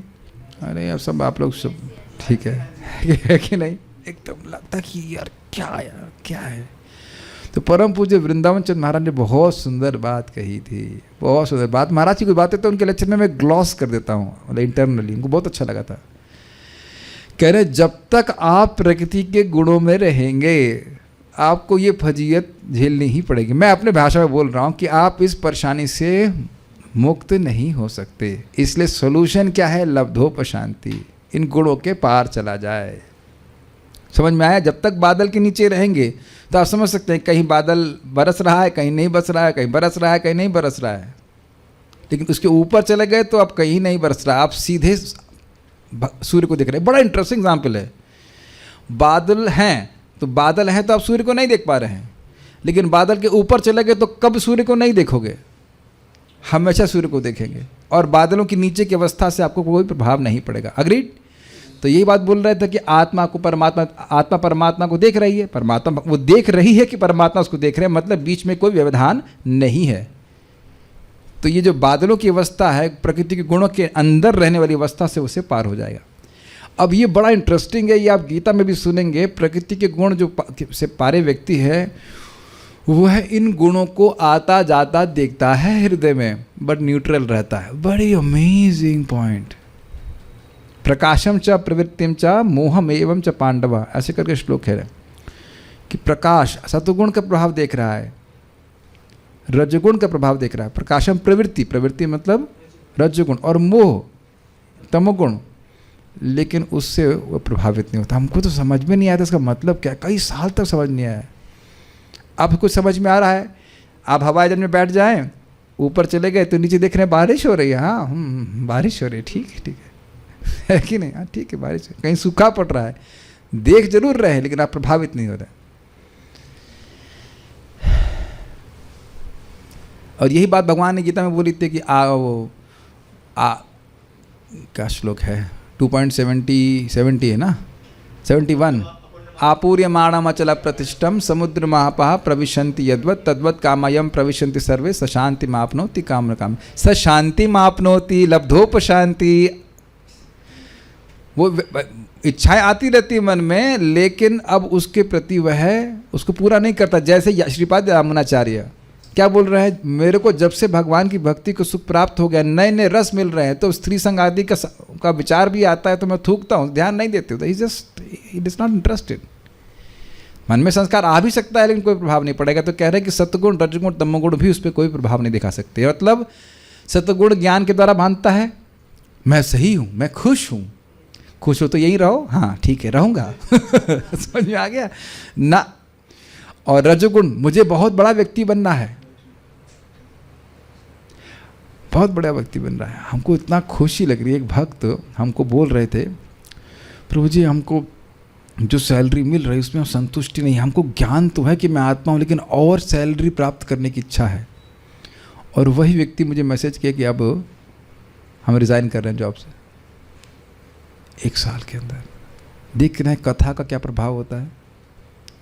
अरे यार सब आप लोग सब ठीक है कि नहीं? एकदम लगता कि यार क्या है। तो परम पूज्य वृंदावन चंद्र महाराज ने बहुत सुंदर बात कही थी, बहुत सुंदर बात। महाराज की कोई बातें तो उनके लेक्चर में मैं ग्लॉस कर देता हूँ, मतलब इंटरनली, उनको बहुत अच्छा लगा था। कह रहे जब तक आप प्रकृति के गुणों में रहेंगे आपको ये फजीयत झेलनी ही पड़ेगी। मैं अपने भाषा में बोल रहा हूँ कि आप इस परेशानी से मुक्त नहीं हो सकते। इसलिए सोल्यूशन क्या है? लब्धोप शांति, इन गुणों के पार चला जाए। समझ में आया? जब तक बादल के नीचे रहेंगे तो आप समझ सकते हैं कहीं बादल बरस रहा है, कहीं नहीं बरस रहा है, कहीं बरस रहा है, कहीं नहीं बरस रहा है। लेकिन उसके ऊपर चले गए तो अब कहीं नहीं बरस रहा, आप सीधे सूर्य को देख रहे हैं। बड़ा इंटरेस्टिंग एग्जाम्पल है। बादल हैं तो बादल हैं तो आप सूर्य को नहीं देख पा रहे हैं, लेकिन बादल के ऊपर चले गए तो कब सूर्य को नहीं देखोगे? हमेशा सूर्य को देखेंगे। और बादलों की नीचे की अवस्था से आपको कोई प्रभाव नहीं पड़ेगा। अग्रीड? तो यही बात बोल रहे थे कि आत्मा परमात्मा को देख रही है, परमात्मा वो देख रही है कि परमात्मा उसको देख रहे हैं, मतलब बीच में कोई व्यवधान नहीं है। तो ये जो बादलों की अवस्था है, प्रकृति के गुणों के अंदर रहने वाली अवस्था से उसे पार हो जाएगा। अब ये बड़ा इंटरेस्टिंग है, ये आप गीता में भी सुनेंगे। प्रकृति के गुण जो से पारे व्यक्ति है वह इन गुणों को आता जाता देखता है हृदय में, बट न्यूट्रल रहता है। बड़ी अमेजिंग पॉइंट। प्रकाशम च प्रवृत्तिम च मोहम एवं च पांडवा, ऐसे करके श्लोक है कि प्रकाश सत्वगुण का प्रभाव देख रहा है, रजगुण का प्रभाव देख रहा है। प्रकाशम प्रवृत्ति मतलब रजगुण, और मोह तमोगुण, लेकिन उससे वो प्रभावित नहीं होता। हमको तो समझ में नहीं आया था इसका मतलब क्या, कई साल तक समझ नहीं आया। अब कुछ समझ में आ रहा है। आप हवाई जहाज में बैठ जाएं, ऊपर चले गए तो नीचे देख रहे हैं बारिश हो रही है। हाँ बारिश हो रही है, ठीक है कि नहीं? हाँ ठीक है, बारिश कहीं सूखा पड़ रहा है, देख जरूर रहे हैं लेकिन आप प्रभावित नहीं हो रहे। और यही बात भगवान ने गीता में बोली थी कि क्या श्लोक है 2.70 है ना, 71, आपूर्यमाणम अचल प्रतिष्ठम समुद्र महापः प्रविशन्ति यद्वत् तद्वत् कामयम प्रविशन्ति सर्वे सशांति मापनोति काम काम। सशांति मापनोति लब्धोपशांति। वो इच्छाएं आती रहती है मन में, लेकिन अब उसके प्रति वह उसको पूरा नहीं करता। जैसे श्रीपाद रामानुजाचार्य क्या बोल रहे हैं, मेरे को जब से भगवान की भक्ति को सुख प्राप्त हो गया, नए नए रस मिल रहे हैं, तो स्त्री संग आदि का विचार भी आता है तो मैं थूकता हूँ, ध्यान नहीं देते हो। He is not interested. मन में संस्कार आ भी सकता है लेकिन कोई प्रभाव नहीं पड़ेगा। तो कह रहे हैं कि सत्गुण रजगुण तमोगुण भी उस पर कोई प्रभाव नहीं दिखा सकते। मतलब सत्गुण ज्ञान के द्वारा मानता है मैं सही हूँ, मैं खुश हूँ। खुश हो तो यही रहो, हाँ ठीक है रहूँगा समझ में आ गया ना। और रजोगुण मुझे बहुत बड़ा व्यक्ति बनना है, बहुत बड़ा व्यक्ति बन रहा है। हमको इतना खुशी लग रही है। एक भक्त हमको बोल रहे थे, प्रभु जी हमको जो सैलरी मिल रही है उसमें संतुष्टि नहीं है, हमको ज्ञान तो है कि मैं आत्मा हूँ लेकिन और सैलरी प्राप्त करने की इच्छा है। और वही व्यक्ति मुझे मैसेज किया कि अब हम रिज़ाइन कर रहे हैं जॉब से। 1 साल के अंदर। देख रहे हैं कथा का क्या प्रभाव होता है।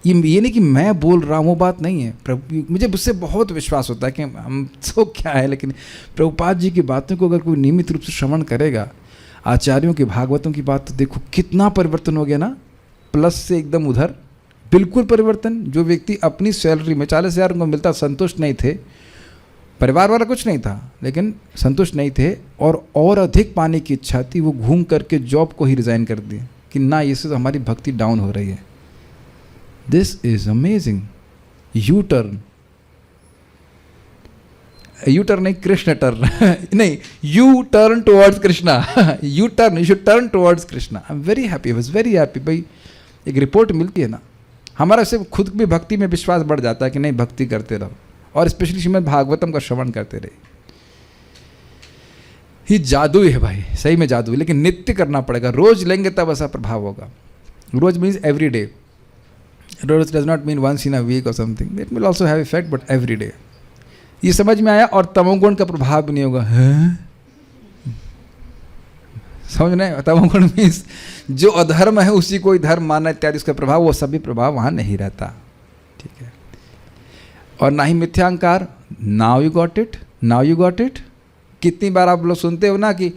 ये नहीं कि मैं बोल रहा हूँ, वो बात नहीं है। प्रभु, मुझे उससे बहुत विश्वास होता है कि हम तो क्या है, लेकिन प्रभुपाद जी की बातों को अगर कोई नियमित रूप से श्रवण करेगा, आचार्यों की, भागवतों की बात, तो देखो कितना परिवर्तन हो गया ना, प्लस से एकदम उधर बिल्कुल परिवर्तन। जो व्यक्ति अपनी सैलरी में 40,000 उनको मिलता, संतुष्ट नहीं थे, परिवार वाला कुछ नहीं था, लेकिन संतुष्ट नहीं थे और अधिक पाने की इच्छा थी, वो घूम करके जॉब को ही रिज़ाइन कर दिए कि ना, इससे तो हमारी भक्ति डाउन हो रही है। This is amazing. U turn नहीं, कृष्ण टर्न नहीं, U turn towards Krishna. You should turn towards Krishna. I am very happy, was very happy. भाई एक रिपोर्ट मिलती है ना, हमारा से खुद भी भक्ति में विश्वास बढ़ जाता है कि नहीं, भक्ति करते रहो, और स्पेशली श्रीमद् भागवतम का श्रवण करते रहे। ये जादू है भाई, सही में जादू है, लेकिन नित्य करना पड़ेगा। रोज लेंगे तब ऐसा प्रभाव होगा। रोज मीन्स एवरी डे। रोज does not mean once in a week or something, it will also have effect, but every day. ये समझ में आया। और तमोगुण का प्रभाव भी नहीं होगा। समझ रहे? तमोगुण मीन्स जो अधर्म है उसी को ही धर्म मानना इत्यादि, उसका प्रभाव, वो सभी प्रभाव वहाँ नहीं रहता। ठीक है। और ना ही मिथ्यांकार। Now you got it, now you got it. कितनी बार आप लोग सुनते हो ना कि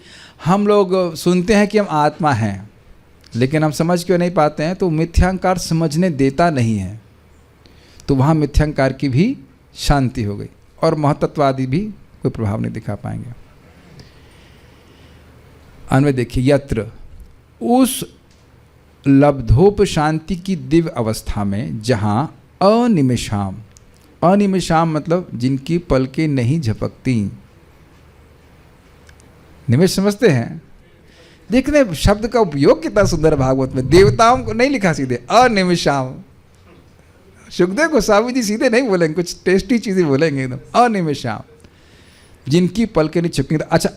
हम लोग सुनते हैं कि हम आत्मा हैं, लेकिन हम समझ क्यों नहीं पाते हैं? तो मिथ्यांकार समझने देता नहीं है, तो वहाँ मिथ्यांकार की भी शांति हो गई, और महतत्वादि भी कोई प्रभाव नहीं दिखा पाएंगे। अन्वय देखिए, यत्र, उस लब्धोप शांति की दिव्य अवस्था में जहाँ अनिमिषाम, अनिमिषाम मतलब जिनकी पलकें नहीं झपकती। निमिष समझते हैं? देखने शब्द का उपयोग कितना सुंदर भागवत में। देवताओं को नहीं लिखा सीधे, अनिमिषाम। सुखदेव गोस्वामी जी सीधे नहीं बोलेंगे, कुछ टेस्टी चीजें बोलेंगे एकदम। अनिमिषाम, जिनकी पलकें नहीं झपकती। अच्छा,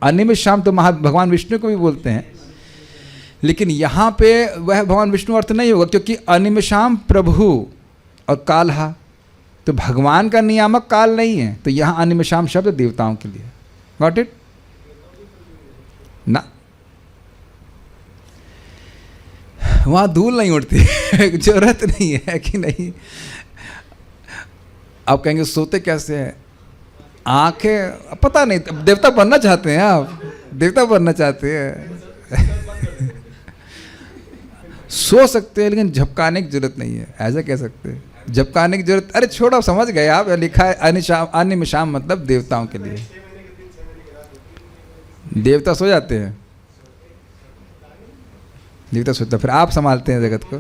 अनिमिषाम तो भगवान विष्णु को भी बोलते हैं, लेकिन यहाँ पे वह भगवान विष्णु अर्थ नहीं होगा, क्योंकि अनिमिषाम प्रभु और काल्हा, तो भगवान का नियामक काल नहीं है, तो यहाँ अनिमिषाम शब्द देवताओं के लिए। गॉट इट ना? वहाँ धूल नहीं उड़ती, जरूरत नहीं है कि नहीं। आप कहेंगे सोते कैसे हैं? आंखें, पता नहीं, देवता बनना चाहते हैं आप, देवता बनना चाहते हैं। सो सकते हैं, लेकिन झपकाने की जरूरत नहीं है, ऐसा कह सकते हैं। झपकाने की जरूरत, अरे छोड़ो, समझ गए आप। लिखा है अनिमिषाम मतलब देवताओं के लिए। देवता सो जाते हैं, देवता सोता, फिर आप संभालते हैं जगत को।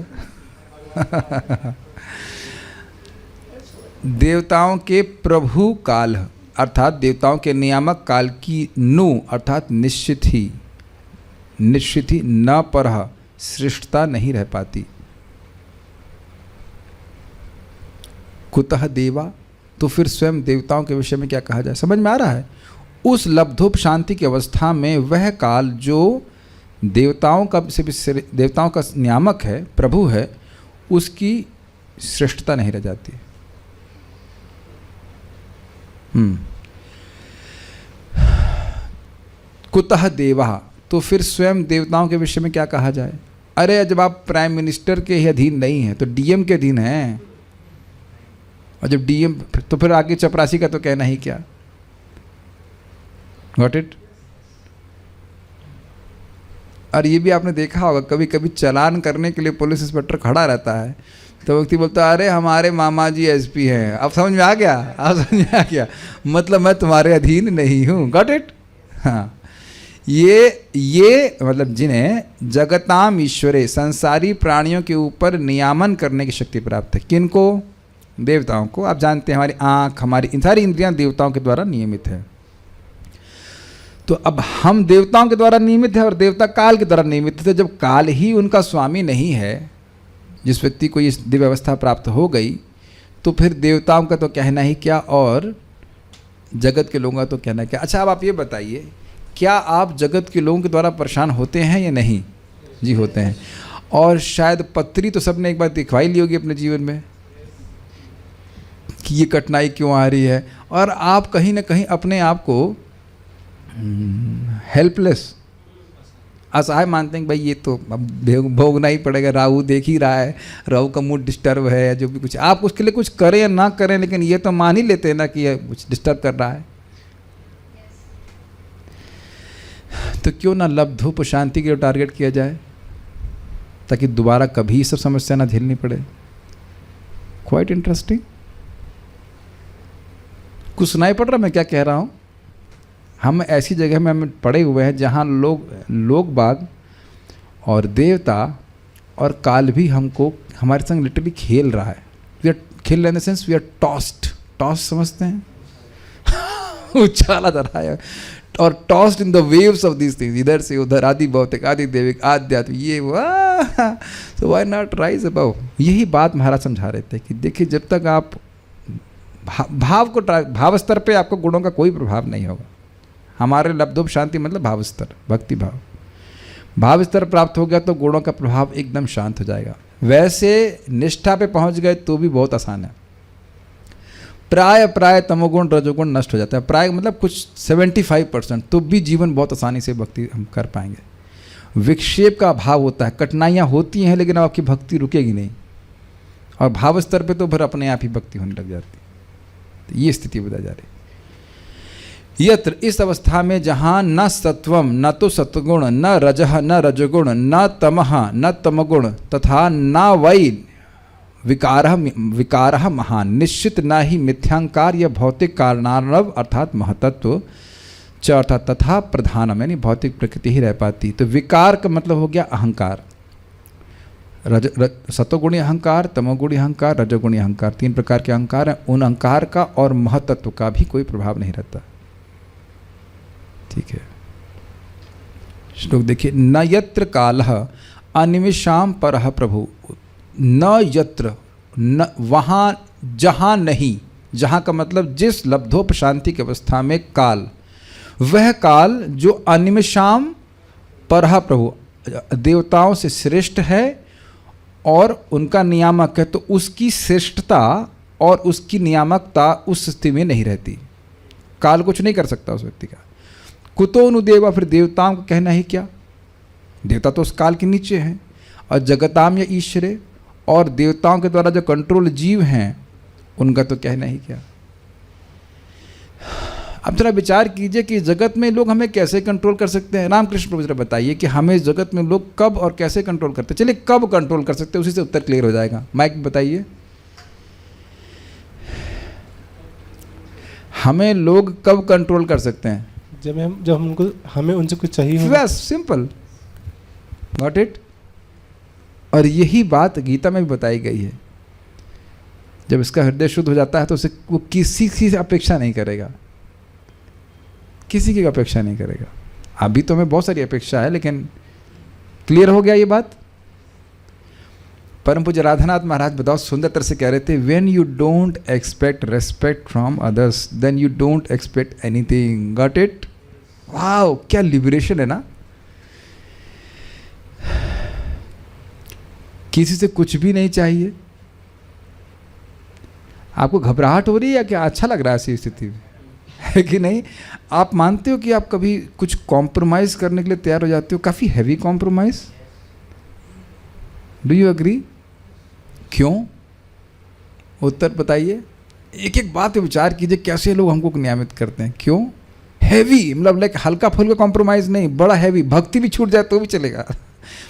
देवताओं के प्रभु काल, अर्थात देवताओं के नियामक काल की नु, अर्थात निश्चित ही न परह श्रेष्ठता नहीं रह पाती। कुतः देवा, तो फिर स्वयं देवताओं के विषय में क्या कहा जाए? समझ में आ रहा है? उस लब्धोप शांति की अवस्था में वह काल जो देवताओं का देवताओं का नियामक है, प्रभु है, उसकी श्रेष्ठता नहीं रह जाती। कुतः देवा, तो फिर स्वयं देवताओं के विषय में क्या कहा जाए? अरे जब आप प्राइम मिनिस्टर के ही अधीन नहीं हैं तो डीएम के अधीन हैं, और जब डीएम, तो फिर आगे चपरासी का तो कहना ही क्या। Got it? और ये भी आपने देखा होगा, कभी कभी चालान करने के लिए पुलिस इंस्पेक्टर खड़ा रहता है, तो व्यक्ति बोलता है अरे हमारे मामा जी एसपी हैं। अब समझ में आ गया? आप समझ में आ गया? मतलब मैं तुम्हारे अधीन नहीं हूँ। Got it? हाँ, ये मतलब जिन्हें जगताम ईश्वरे, संसारी प्राणियों के ऊपर नियामन करने की शक्ति प्राप्त है। किनको? देवताओं को। आप जानते हैं हमारी आँख, हमारी सारी इंद्रियां देवताओं के द्वारा नियमित है। तो अब हम देवताओं के द्वारा नियमित है और देवता काल के द्वारा नियमित थे। जब काल ही उनका स्वामी नहीं है, जिस व्यक्ति को ये दिव्य अवस्था प्राप्त हो गई, तो फिर देवताओं का तो कहना ही क्या और जगत के लोगों का तो कहना क्या। अच्छा, अब आप ये बताइए, क्या आप जगत के लोगों के द्वारा परेशान होते हैं या नहीं? जी होते हैं। और शायद पत्री तो सबने एक बार दिखवाई ली होगी अपने जीवन में कि ये कठिनाई क्यों आ रही है, और आप कहीं ना कहीं अपने आप को हेल्पलेस, असहाय मानते हैं कि भाई ये तो अब भोगना ही पड़ेगा, राहु देख ही रहा है, राहु का मूड डिस्टर्ब है या जो भी कुछ, आप उसके लिए कुछ करें या ना करें, लेकिन ये तो मान ही लेते हैं ना कि ये कुछ डिस्टर्ब कर रहा है। तो क्यों ना लभ धूप शांति के टारगेट किया जाए, ताकि दोबारा कभी सब समस्या ना झेलनी पड़े। Quite interesting. कुछ सुनाई पड़ रहा मैं क्या कह रहा हूँ? हम ऐसी जगह में हम पड़े हुए हैं जहाँ लोग बाग और देवता और काल भी हमको हमारे संग लिटरली खेल रहा है। वी आर खेल in the sense we are tossed समझते हैं उछाला जा रहा है और tossed in the waves of these things, इधर से उधर, आदि भौतिक, आदि देविक, आध्यात्म, ये वाह, so why not rise above. यही बात महाराज समझा रहे थे कि देखिए, जब तक आप भाव स्तर पे आपको गुणों का कोई प्रभाव नहीं होगा। हमारे लब्धोप शांति मतलब भाव स्तर, भक्ति भाव स्तर प्राप्त हो गया तो गुणों का प्रभाव एकदम शांत हो जाएगा। वैसे निष्ठा पे पहुंच गए तो भी बहुत आसान है। प्राय तमोगुण रजोगुण नष्ट हो जाता है, प्राय मतलब कुछ 75%, तो भी जीवन बहुत आसानी से भक्ति हम कर पाएंगे। विक्षेप का अभाव होता है, कठिनाइयाँ होती हैं लेकिन आपकी भक्ति रुकेगी नहीं, और भाव स्तर पे तो फिर अपने आप ही भक्ति होने लग जाती है। तो ये स्थिति बताई जा रही है। यत्र, इस अवस्था में जहाँ न सत्वम न तो सत्वगुण, न रजह न रजोगुण, न तमह न तमगुण, तथा न वै विकारः महान, निश्चित न ही मिथ्यांकार या भौतिक कारणार्णव अर्थात महतत्व च अर्थात तथा प्रधानम, यानी भौतिक प्रकृति ही रह पाती। तो विकार का मतलब हो गया अहंकार, सतोगुणी अहंकार, तमोगुणी अहंकार, रजोगुणी अहंकार, 3 प्रकार के अहंकार हैं। उन अहंकार का और महतत्व का भी कोई प्रभाव नहीं रहता। ठीक है, श्लोक देखिए। न यत्र कालः अनिमिषाम परः प्रभु, न यत्र, न वहाँ जहाँ नहीं, जहाँ का मतलब जिस लब्धोप शांति की अवस्था में काल, वह काल जो अनिमिषाम परः प्रभु, देवताओं से श्रेष्ठ है और उनका नियामक है, तो उसकी श्रेष्ठता और उसकी नियामकता उस स्थिति में नहीं रहती। काल कुछ नहीं कर सकता उस व्यक्ति का। कुतो अनुदेवा, फिर देवताओं को कहना ही क्या, देवता तो उस काल के नीचे हैं। और जगताम या ईश्वरे, और देवताओं के द्वारा जो कंट्रोल जीव हैं उनका तो कहना ही क्या। अब जरा विचार कीजिए कि जगत में लोग हमें कैसे कंट्रोल कर सकते हैं। रामकृष्ण प्रभु जरा बताइए कि हमें जगत में लोग कब और कैसे कंट्रोल करते हैं। चलिए कब कंट्रोल कर सकते हैं, उसी से उत्तर क्लियर हो जाएगा। माइक बताइए, हमें लोग कब कंट्रोल कर सकते हैं? जब हमें उनसे कुछ चाहिए। बस सिंपल, गॉट इट। और यही बात गीता में भी बताई गई है। जब इसका हृदय शुद्ध हो जाता है तो उसे वो किसी से अपेक्षा नहीं करेगा, किसी की अपेक्षा नहीं करेगा। अभी तो हमें बहुत सारी अपेक्षा है, लेकिन क्लियर हो गया ये बात। परम पूज्य राधानाथ महाराज बताओ सुंदर तरह से कह रहे थे, when you don't expect respect from others then you don't expect anything. Got it? Wow, क्या लिबरेशन है ना। किसी से कुछ भी नहीं चाहिए। आपको घबराहट हो रही है या क्या अच्छा लग रहा है ऐसी स्थिति में, है कि नहीं? आप मानते हो कि आप कभी कुछ कॉम्प्रोमाइज करने के लिए तैयार हो जाते हो, काफी heavy compromise? Do you agree? क्यों? उत्तर बताइए। एक एक बात पे विचार कीजिए, कैसे लोग हमको नियमित करते हैं। क्यों हैवी? मतलब लाइक हल्का फुल्का कॉम्प्रोमाइज नहीं, बड़ा हैवी। भक्ति भी छूट जाए तो भी चलेगा,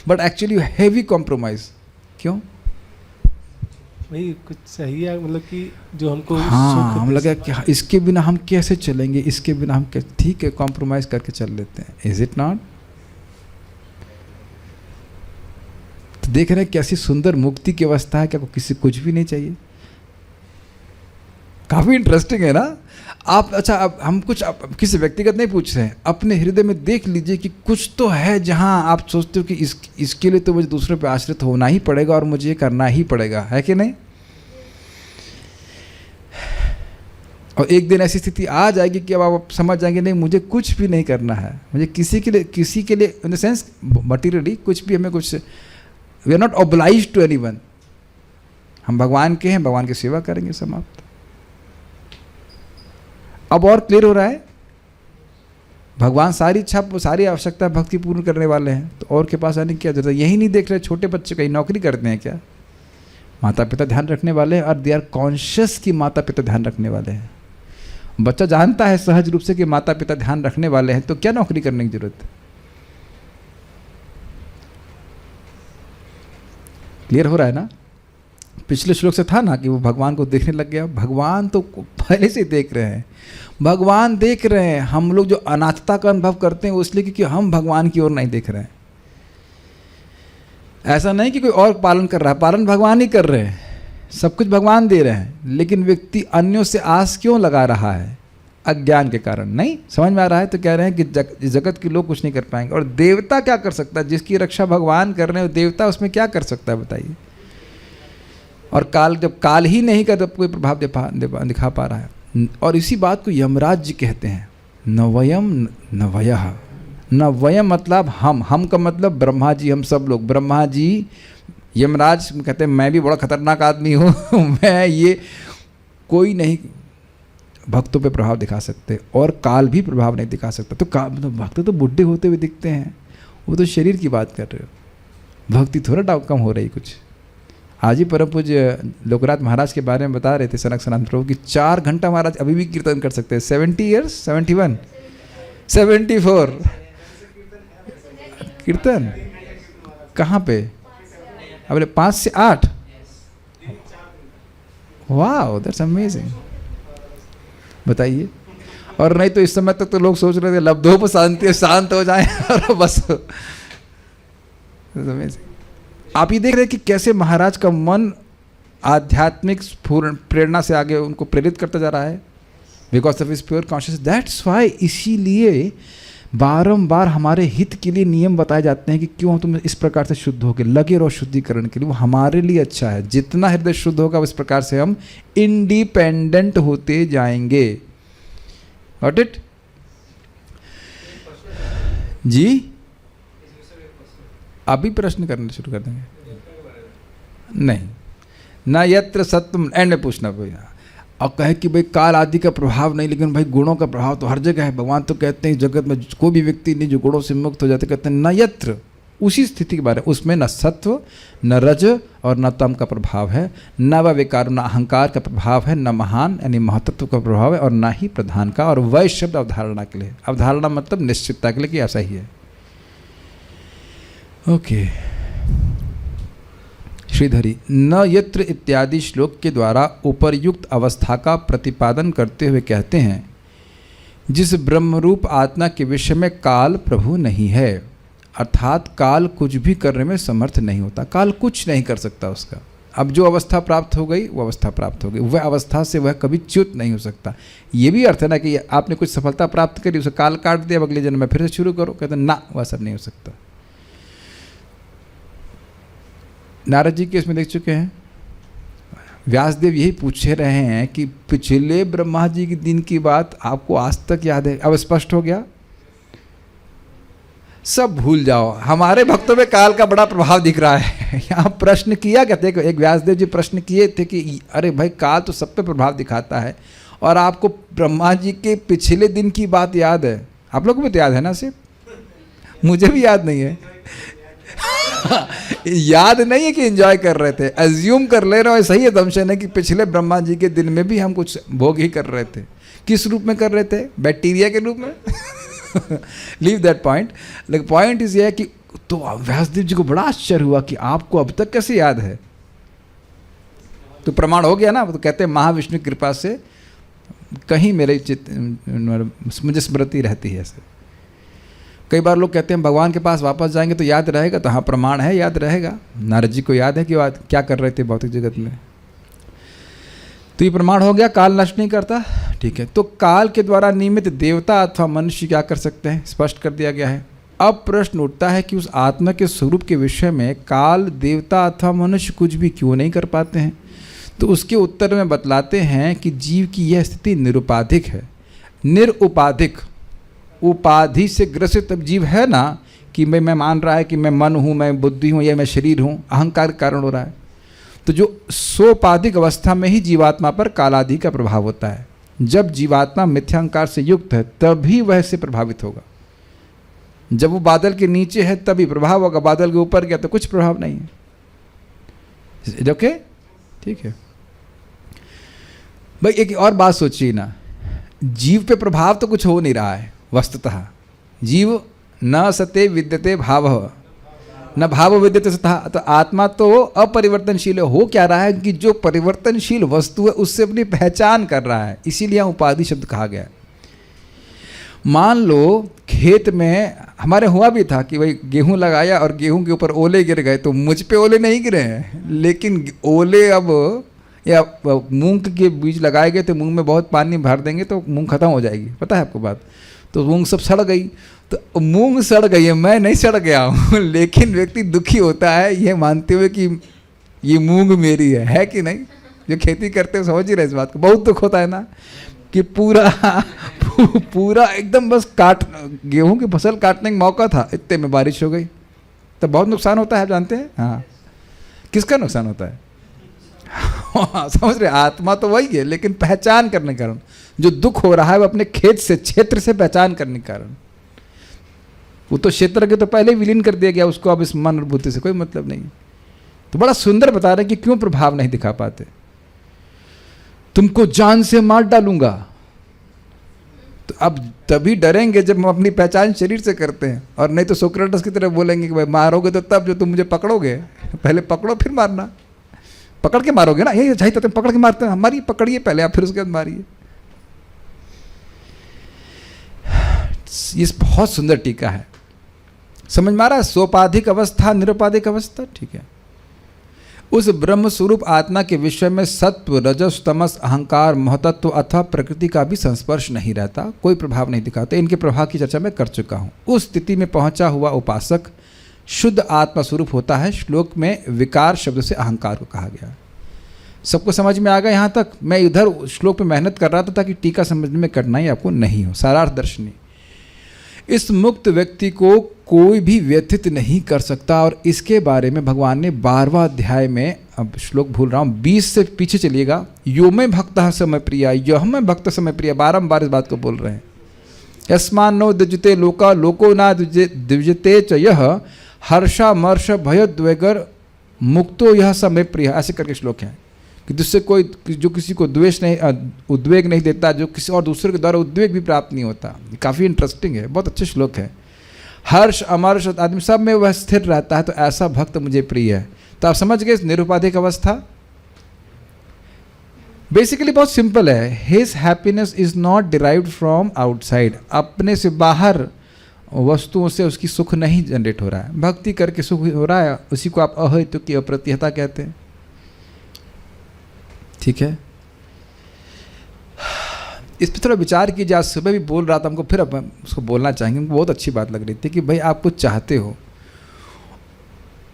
बट एक्चुअली हैवी कॉम्प्रोमाइज। क्यों? वही कुछ चाहिए, मतलब कि जो हमको हाँ, हम लगा कि इसके बिना हम कैसे चलेंगे, इसके बिना हम कैसे, ठीक है कॉम्प्रोमाइज करके चल लेते हैं। Is it not? तो देख रहे हैं कैसी सुंदर मुक्ति की अवस्था है, क्या किसी कुछ भी नहीं चाहिए। काफी इंटरेस्टिंग है ना। आप अच्छा, अब हम कुछ किसी व्यक्तिगत नहीं पूछ रहे हैं, अपने हृदय में देख लीजिए कि कुछ तो है जहां आप सोचते हो कि इसके लिए तो मुझे दूसरे पे आश्रित होना ही पड़ेगा और मुझे ये करना ही पड़ेगा, है कि नहीं? और एक दिन ऐसी स्थिति आ जाएगी कि अब आप समझ जाएंगे नहीं, मुझे कुछ भी नहीं करना है, मुझे किसी के लिए इन द सेंस मटीरियली कुछ भी, हमें कुछ, we are not obliged to anyone. हम भगवान के हैं, भगवान की सेवा करेंगे, समाप्त। अब और क्लियर हो रहा है? भगवान सारी इच्छा सारी आवश्यकता भक्ति पूर्ण करने वाले हैं, तो और के पास आने की क्या जरूरत है? यही नहीं देख रहे छोटे बच्चे कहीं नौकरी करते हैं क्या? माता पिता ध्यान रखने वाले हैं और दे आर कॉन्शियस कि माता पिता ध्यान रखने वाले हैं। बच्चा जानता है सहज रूप से कि माता पिता ध्यान रखने वाले हैं, तो क्या नौकरी करने की जरूरत है? क्लियर हो रहा है ना? पिछले श्लोक से था ना कि वो भगवान को देखने लग गया। भगवान तो पहले से देख रहे हैं, भगवान देख रहे हैं। हम लोग जो अनाथता का अनुभव करते हैं वो इसलिए क्योंकि हम भगवान की ओर नहीं देख रहे हैं। ऐसा नहीं कि कोई और पालन कर रहा है, पालन भगवान ही कर रहे हैं, सब कुछ भगवान दे रहे हैं, लेकिन व्यक्ति अन्यों से आस क्यों लगा रहा है? अज्ञान के कारण। नहीं समझ में आ रहा है तो कह रहे हैं कि जगत के लोग कुछ नहीं कर पाएंगे। और देवता क्या कर सकता है? जिसकी रक्षा भगवान कर रहे हैं, देवता उसमें क्या कर सकता है बताइए? और काल, जब काल ही नहीं कर तब कोई प्रभाव दिखा पा रहा है। और इसी बात को यमराज जी कहते हैं, नवयम नवयः। नवयम मतलब हम का मतलब ब्रह्मा जी, हम सब लोग। ब्रह्मा जी, यमराज कहते हैं मैं भी बड़ा खतरनाक आदमी हूँ मैं ये कोई नहीं भक्तों पे प्रभाव दिखा सकते, और काल भी प्रभाव नहीं दिखा सकता। तो भक्त तो बुढ़े होते हुए दिखते हैं, वो तो शरीर की बात कर रहे हो, भक्ति थोड़ा कम हो रही कुछ। आज ही परम पूज्य लोकनाथ महाराज के बारे में बता रहे थे सनक सनातन प्रभु कि 4 घंटा महाराज अभी भी कीर्तन कर सकते हैं। 70 ईयर्स, 71, 74 कीर्तन। कहाँ पे? अबले 5 से 8। वाह, दैट्स अमेजिंग। बताइए। और नहीं तो इस समय तक तो लोग सोच रहे थे लब्धोप शांति, शांत हो जाए और बस। आप ये देख रहे हैं कि कैसे महाराज का मन आध्यात्मिक प्रेरणा से आगे उनको प्रेरित करता जा रहा है, because of his pure conscious. That's why, इसीलिए बारंबार हमारे हित के लिए नियम बताए जाते हैं कि क्यों तुम इस प्रकार से शुद्ध होकर लगे रहो शुद्धिकरण के लिए, वो हमारे लिए अच्छा है। जितना हृदय शुद्ध होगा उस प्रकार से हम इंडिपेंडेंट होते जाएंगे। गॉट इट जी? अभी प्रश्न करना शुरू कर देंगे? नहीं ना, यत्र सत्यम एंड में पूछना पड़ेगा। और कहे कि भाई काल आदि का प्रभाव नहीं, लेकिन भाई गुणों का प्रभाव तो हर जगह है। भगवान तो कहते हैं जगत में कोई भी व्यक्ति नहीं जो गुणों से मुक्त हो जाते, कहते हैं न यत्र, उसी स्थिति के बारे में, उसमें न सत्व न रज और न तम का प्रभाव है, न वह विकार न अहंकार का प्रभाव है, न महान यानी महत्व का प्रभाव है, और न ही प्रधान का। और वह शब्द अवधारणा के लिए, अवधारणा मतलब निश्चितता के लिए कि ऐसा ही है। ओके श्रीधरी, न यत्र इत्यादि श्लोक के द्वारा उपर्युक्त अवस्था का प्रतिपादन करते हुए कहते हैं जिस ब्रह्मरूप आत्मा के विषय में काल प्रभु नहीं है, अर्थात काल कुछ भी करने में समर्थ नहीं होता, काल कुछ नहीं कर सकता उसका। अब जो अवस्था प्राप्त हो गई वो अवस्था प्राप्त हो गई, वह अवस्था से वह कभी च्युत नहीं हो सकता। ये भी अर्थ है ना कि आपने कुछ सफलता प्राप्त करी, उसे काल काट दिया, अगले जन्म में फिर से शुरू करो, कहते हैं ना, वह सब नहीं हो सकता। नारद जी के इसमें देख चुके हैं, व्यासदेव यही पूछे रहे हैं कि पिछले ब्रह्मा जी के दिन की बात आपको आज तक याद है? अब स्पष्ट हो गया, सब भूल जाओ। हमारे भक्तों में काल का बड़ा प्रभाव दिख रहा है। यहाँ प्रश्न किया, कहते हैं एक व्यासदेव जी प्रश्न किए थे कि अरे भाई काल तो सब पे प्रभाव दिखाता है, और आपको ब्रह्मा जी के पिछले दिन की बात याद है? आप लोगों को भी तो याद है ना? सिर्फ मुझे भी याद नहीं है। याद नहीं है कि एंजॉय कर रहे थे, अज्यूम कर ले रहे हो, सही है दमशन है कि पिछले ब्रह्मा जी के दिन में भी हम कुछ भोग ही कर रहे थे। किस रूप में कर रहे थे? बैक्टीरिया के रूप में। Leave that point. लेकिन पॉइंट इज ये कि तो व्यासदेव जी को बड़ा आश्चर्य हुआ कि आपको अब तक कैसे याद है? तो प्रमाण हो गया ना। तो कहते हैं महाविष्णु की कृपा से कहीं मेरे मुझे स्मृति रहती है ऐसे। कई बार लोग कहते हैं भगवान के पास वापस जाएंगे तो याद रहेगा, तो हाँ प्रमाण है, याद रहेगा। नारद जी को याद है कि क्या कर रहे थे भौतिक जगत में, तो ये प्रमाण हो गया काल नष्ट नहीं करता। ठीक है, तो काल के द्वारा निमित्त देवता अथवा मनुष्य क्या कर सकते हैं, स्पष्ट कर दिया गया है। अब प्रश्न उठता है कि उस आत्मा के स्वरूप के विषय में काल, देवता अथवा मनुष्य कुछ भी क्यों नहीं कर पाते हैं? तो उसके उत्तर में बतलाते हैं कि जीव की यह स्थिति निरुपाधिक है। निरुपाधिक, उपाधि से ग्रसित जीव है ना, कि मैं मान रहा है कि मैं मन हूँ, मैं बुद्धि हूँ, या मैं शरीर हूँ, अहंकार के कारण हो रहा है। तो जो सोपाधिक अवस्था में ही जीवात्मा पर कालादि का प्रभाव होता है। जब जीवात्मा मिथ्यांकार से युक्त है तभी वह इससे प्रभावित होगा। जब वो बादल के नीचे है तभी प्रभाव होगा, बादल के ऊपर गया तो कुछ प्रभाव नहीं है। ओके, ठीक है भाई। एक और बात सोचिए ना, जीव पे प्रभाव तो कुछ हो नहीं रहा है वस्तुतः। जीव न सते विद्यते भाव न भाव विद्यते सतः, तो आत्मा तो अपरिवर्तनशील है। हो क्या रहा है कि जो परिवर्तनशील वस्तु है उससे अपनी पहचान कर रहा है, इसीलिए यहाँ उपाधि शब्द कहा गया है। मान लो खेत में हमारे हुआ भी था कि भाई गेहूं लगाया और गेहूं के ऊपर ओले गिर गए, तो मुझ पे ओले नहीं गिरे हैं, लेकिन ओले अब या मूंग के बीज लगाए गए थे, मूंग में बहुत पानी भर देंगे तो मूंग खत्म हो जाएगी, पता है आपको बात। तो मूंग सब सड़ गई, तो मूंग सड़ गई है, मैं नहीं सड़ गया हूँ लेकिन व्यक्ति दुखी होता है ये मानते हुए कि ये मूंग मेरी है कि नहीं। जो खेती करते हैं समझ ही रहे इस बात को। बहुत दुख होता है ना कि पूरा एकदम बस गेहूं की फसल काटने का मौका था, इतने में बारिश हो गई, तो बहुत नुकसान होता है, आप जानते हैं। हाँ, किसका नुकसान होता है? समझ रहे, आत्मा तो वही है, लेकिन पहचान करने के कारण जो दुख हो रहा है वो अपने खेत से, क्षेत्र से पहचान करने के कारण। वो तो क्षेत्र के तो पहले विलीन कर दिया गया उसको, अब इस मन और बुद्धि से कोई मतलब नहीं। तो बड़ा सुंदर बता रहे कि क्यों प्रभाव नहीं दिखा पाते। तुमको जान से मार डालूंगा, तो अब तभी डरेंगे जब हम अपनी पहचान शरीर से करते हैं, और नहीं तो सोक्रेटिस की तरह बोलेंगे कि भाई मारोगे तो तब जो तुम मुझे पकड़ोगे, पहले पकड़ो फिर मारना। पकड़ के मारोगे ना, ये चाहिए तो तुम पकड़ के मारते हैं, हमारी पकड़िए पहले आप, फिर उसके बाद मारिए। ये बहुत सुंदर टीका है, समझ में आ रहा है? सोपाधिक अवस्था, निरुपाधिक अवस्था, ठीक है। उस ब्रह्म स्वरूप आत्मा के विषय में सत्व, रजस, तमस, अहंकार, महतत्व अथवा प्रकृति का भी संस्पर्श नहीं रहता, कोई प्रभाव नहीं दिखाते। इनके प्रभाव की चर्चा मैं कर चुका हूँ। उस स्थिति में पहुंचा हुआ उपासक शुद्ध आत्मा स्वरूप होता है। श्लोक में विकार शब्द से अहंकार को कहा गया। सबको समझ में आ गया यहाँ तक? मैं इधर श्लोक पे मेहनत कर रहा था ताकि टीका समझने में कठिनाई आपको नहीं हो। सारार्थ दर्शनी, इस मुक्त व्यक्ति को कोई भी व्यथित नहीं कर सकता, और इसके बारे में भगवान ने 12वां अध्याय में, अब श्लोक भूल रहा हूँ, 20 से पीछे चलिएगा, यो में भक्त समय प्रिया, यह में भक्त समय प्रिया, बारंबार इस बात को बोल रहे हैं। यस्मान नो द्विजते लोका लोको ना द्विजते च यह हर्षा मर्ष भयोद्वेगर मुक्तो यह समय प्रिय, ऐसे करके श्लोक है कि जिससे कोई, जो किसी को द्वेष नहीं, उद्वेग नहीं देता, जो किसी और दूसरे के द्वारा उद्वेग भी प्राप्त नहीं होता। काफ़ी इंटरेस्टिंग है, बहुत अच्छे श्लोक है। हर्ष अमर्ष आदमी सब में वह स्थिर रहता है, तो ऐसा भक्त मुझे प्रिय है। तो आप समझ गए निरुपाधिक अवस्था बेसिकली बहुत सिंपल है। His happiness is not derived from outside, अपने से बाहर वस्तुओं से उसकी सुख नहीं जनरेट हो रहा है, भक्ति करके सुख हो रहा है, उसी को आप अहेतु की अप्रतिहता कहते हैं। ठीक है, इस पर थोड़ा विचार कीजिए। आज सुबह भी बोल रहा था, हमको फिर अब उसको बोलना चाहेंगे, हमको बहुत अच्छी बात लग रही थी कि भाई आप कुछ चाहते हो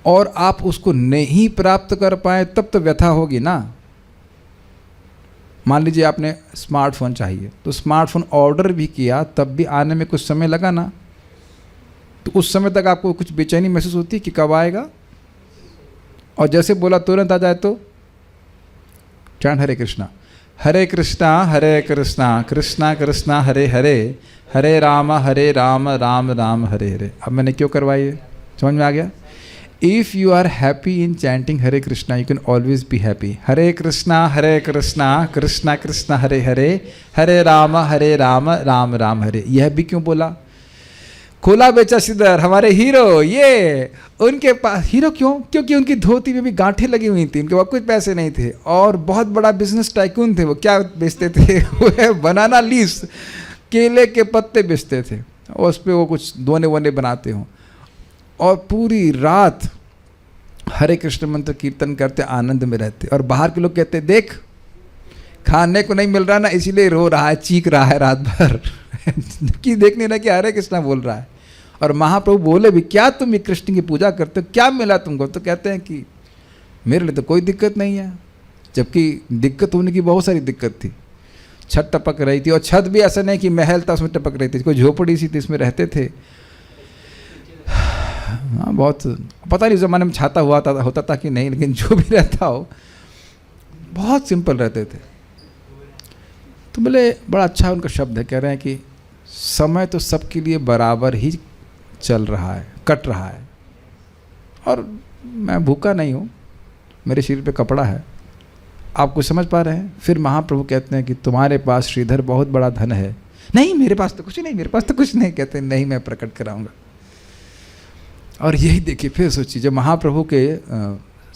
और आप उसको नहीं प्राप्त कर पाए, तब तो व्यथा होगी ना। मान लीजिए आपने स्मार्टफोन चाहिए, तो स्मार्टफोन ऑर्डर भी किया, तब भी आने में कुछ समय लगा ना, तो उस समय तक आपको कुछ बेचैनी महसूस होती है कि कब आएगा, और जैसे बोला तुरंत आ जाए तो चरण हरे कृष्णा कृष्णा कृष्णा कृष्णा हरे हरे, हरे राम राम राम हरे हरे। अब मैंने क्यों करवाई है, समझ में आ गया? If you are happy in chanting Hare Krishna, you can always be happy. Hare Krishna Krishna Krishna Hare Hare, Hare Ram Ram Ram Hare. यह भी क्यों बोला? खोला बेचा सिद्धर हमारे हीरो, ये उनके पास हीरो क्यों? क्योंकि उनकी धोती में भी गांठें लगी हुई थी, उनके पास कुछ पैसे नहीं थे, और बहुत बड़ा बिजनेस टाइकून थे। वो क्या बेचते थे? वो बनाना लीव्स, केले के पत्ते बेचते थे, और उस पर वो कुछ दोने वोने बनाते हों, और पूरी रात हरे कृष्ण मंत्र कीर्तन करते आनंद में रहते। और बाहर के लोग कहते देख खाने को नहीं मिल रहा ना, इसीलिए रो रहा है, चीख रहा है रात भर कि देख नहीं रहा कि हरे कृष्णा बोल रहा है। और महाप्रभु बोले भी, क्या तुम ये कृष्ण की पूजा करते हो, क्या मिला तुमको? तो कहते हैं कि मेरे लिए तो कोई दिक्कत नहीं है, जबकि दिक्कत होने की बहुत सारी दिक्कत थी। छत टपक रही थी, और छत भी ऐसा नहीं कि महल था उसमें टपक रही थी, कोई झोपड़ी सी थी, इसमें रहते थे। हाँ, बहुत पता नहीं ज़माने में छाता हुआ था, होता था कि नहीं, लेकिन जो भी रहता हो बहुत सिंपल रहते थे। तो बोले बड़ा अच्छा उनका शब्द है, कह रहे हैं कि समय तो सबके लिए बराबर ही चल रहा है, कट रहा है, और मैं भूखा नहीं हूँ, मेरे शरीर पे कपड़ा है। आप कुछ समझ पा रहे हैं? फिर महाप्रभु कहते हैं कि तुम्हारे पास श्रीधर बहुत बड़ा धन है। नहीं मेरे पास तो कुछ नहीं, मेरे पास तो कुछ नहीं। कहते हैं नहीं, मैं प्रकट कराऊंगा। और यही देखिए, फिर सोचिए, जब महाप्रभु के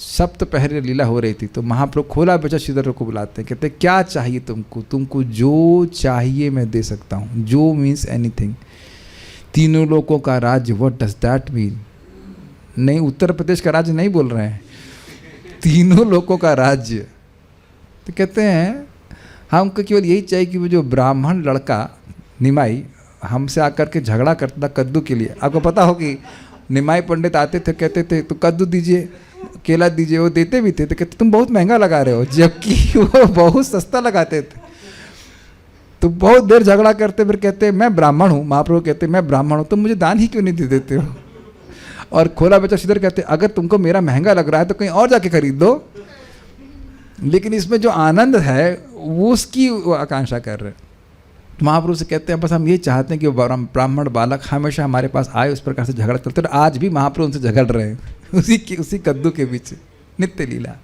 सप्तपहर लीला हो रही थी तो महाप्रभु खोला बेचा श्रीधर को बुलाते हैं, कहते हैं क्या चाहिए तुमको? तुमको जो चाहिए मैं दे सकता हूँ। जो मीन्स एनीथिंग। तीनों लोगों का राज्य, व्हाट डज दैट मीन? नहीं, उत्तर प्रदेश का राज्य नहीं बोल रहे हैं, तीनों लोगों का राज्य। तो कहते हैं हमको केवल यही चाहिए कि वो जो ब्राह्मण लड़का निमाई हमसे आकर के झगड़ा करता था कद्दू के लिए। आपको पता हो कि निमाई पंडित आते थे, कहते थे तो कद्दू दीजिए, केला दीजिए, वो देते भी थे। तो कहते तुम बहुत महंगा लगा रहे हो, जबकि वो बहुत सस्ता लगाते थे। तो बहुत देर झगड़ा करते, फिर कहते मैं ब्राह्मण हूँ। महाप्रभु कहते मैं ब्राह्मण हूँ, तुम मुझे दान ही क्यों नहीं दे देते हो? और खोला बेचा श्रीधर कहते अगर तुमको मेरा महंगा लग रहा है तो कहीं और जाके खरीद दो, लेकिन इसमें जो आनंद है वो उसकी आकांक्षा कर रहे। महाप्रभु से कहते हैं बस हम ये चाहते हैं कि वो ब्राह्मण बालक हमेशा हमारे पास आए, उस प्रकार से झगड़ा करते। और आज भी महाप्रभु उनसे झगड़ रहे हैं उसी कद्दू के बीच, नित्य लीला।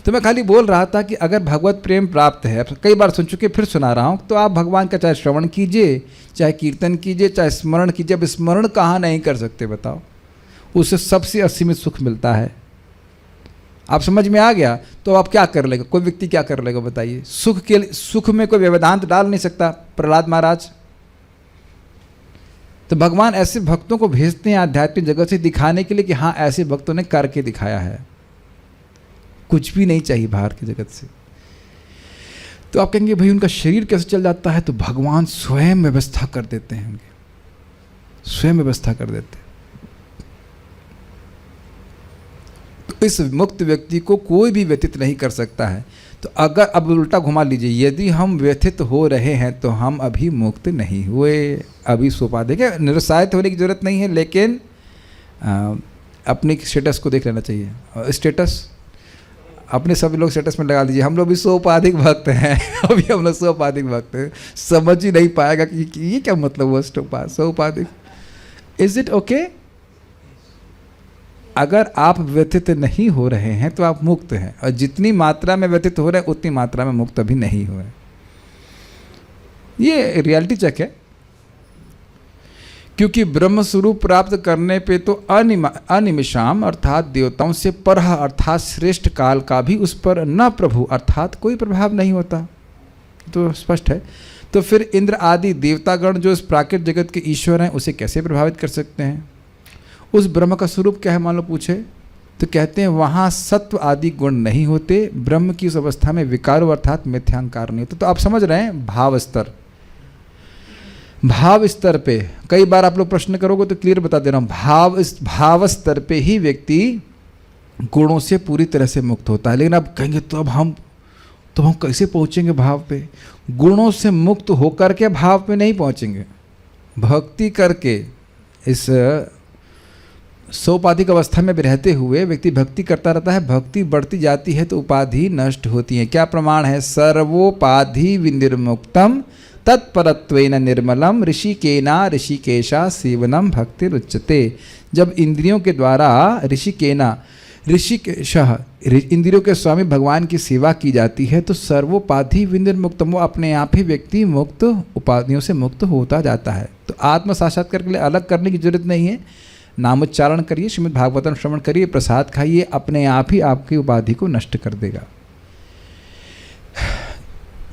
तो मैं खाली बोल रहा था कि अगर भगवत प्रेम प्राप्त है, कई बार सुन चुके फिर सुना रहा हूँ, तो आप भगवान का चाहे श्रवण कीजिए, चाहे कीर्तन कीजिए, चाहे स्मरण कीजिए। अब स्मरण कहाँ नहीं कर सकते बताओ? उससे सबसे असीमित सुख मिलता है। आप समझ में आ गया? तो आप क्या कर लेगा? कोई व्यक्ति क्या कर लेगा बताइए? सुख के लिए, सुख में कोई व्यवधान डाल नहीं सकता प्रहलाद महाराज। तो भगवान ऐसे भक्तों को भेजते हैं आध्यात्मिक जगत से दिखाने के लिए कि हाँ ऐसे भक्तों ने करके दिखाया है, कुछ भी नहीं चाहिए बाहर की जगत से। तो आप कहेंगे भाई उनका शरीर कैसे चल जाता है? तो भगवान स्वयं व्यवस्था कर देते हैं, उनके स्वयं व्यवस्था कर देते हैं। तो इस मुक्त व्यक्ति को कोई भी व्यतीत नहीं कर सकता है। तो अगर अब उल्टा घुमा लीजिए, यदि हम व्यथित हो रहे हैं तो हम अभी मुक्त नहीं हुए, अभी सोपाधिक है। निरुत्साहित होने की जरूरत नहीं है, लेकिन अपने स्टेटस को देख लेना चाहिए। स्टेटस अपने सभी लोग स्टेटस में लगा दीजिए, हम लोग भी सोपाधिक भक्त हैं। अभी हम लोग सोपाधिक भक्त हैं। समझ ही नहीं पाएगा कि ये क्या मतलब हुआ सोपाधिक। Is it okay? अगर आप व्यथित नहीं हो रहे हैं तो आप मुक्त हैं, और जितनी मात्रा में व्यथित हो रहे हैं उतनी मात्रा में मुक्त अभी नहीं हुए। ये रियलिटी चेक है। क्योंकि ब्रह्म स्वरूप प्राप्त करने पे तो अनिमिषाम अर्थात देवताओं से परह अर्थात श्रेष्ठ काल का भी उस पर न प्रभु अर्थात कोई प्रभाव नहीं होता। तो स्पष्ट है। तो फिर इंद्र आदि देवतागण जो इस प्राकृतिक जगत के ईश्वर हैं उसे कैसे प्रभावित कर सकते हैं? उस ब्रह्म का स्वरूप क्या है मान लो पूछे, तो कहते हैं वहाँ सत्व आदि गुण नहीं होते, ब्रह्म की उस अवस्था में विकारो अर्थात मिथ्यांकार नहीं होता। तो आप समझ रहे हैं भाव स्तर पे कई बार आप लोग प्रश्न करोगे तो क्लियर बता दे रहा हूँ, भाव स्तर पे ही व्यक्ति गुणों से पूरी तरह से मुक्त होता है। लेकिन आप कहेंगे तो अब हम कैसे पहुँचेंगे भाव पे? गुणों से मुक्त होकर के भाव पे नहीं पहुँचेंगे, भक्ति करके इस सोपाधिक अवस्था में भी रहते हुए व्यक्ति भक्ति करता रहता है। भक्ति बढ़ती जाती है तो उपाधि नष्ट होती है। क्या प्रमाण है? सर्वोपाधि विनिर्मुक्तम तत्परत्वेन निर्मलम ऋषिकेना ऋषिकेशा सेवनम भक्ति रुच्यते। जब इंद्रियों के द्वारा ऋषिकेश इंद्रियों के स्वामी भगवान की सेवा की जाती है तो सर्वोपाधि विनिर्मुक्तम, वो अपने आप ही व्यक्ति मुक्त, उपाधियों से मुक्त होता जाता है। तो आत्म साक्षात्कार के लिए अलग करने की जरूरत नहीं है। नामोच्चारण करिए, श्रीमद् भागवतम श्रवण करिए, प्रसाद खाइए, अपने आप ही आपकी उपाधि को नष्ट कर देगा।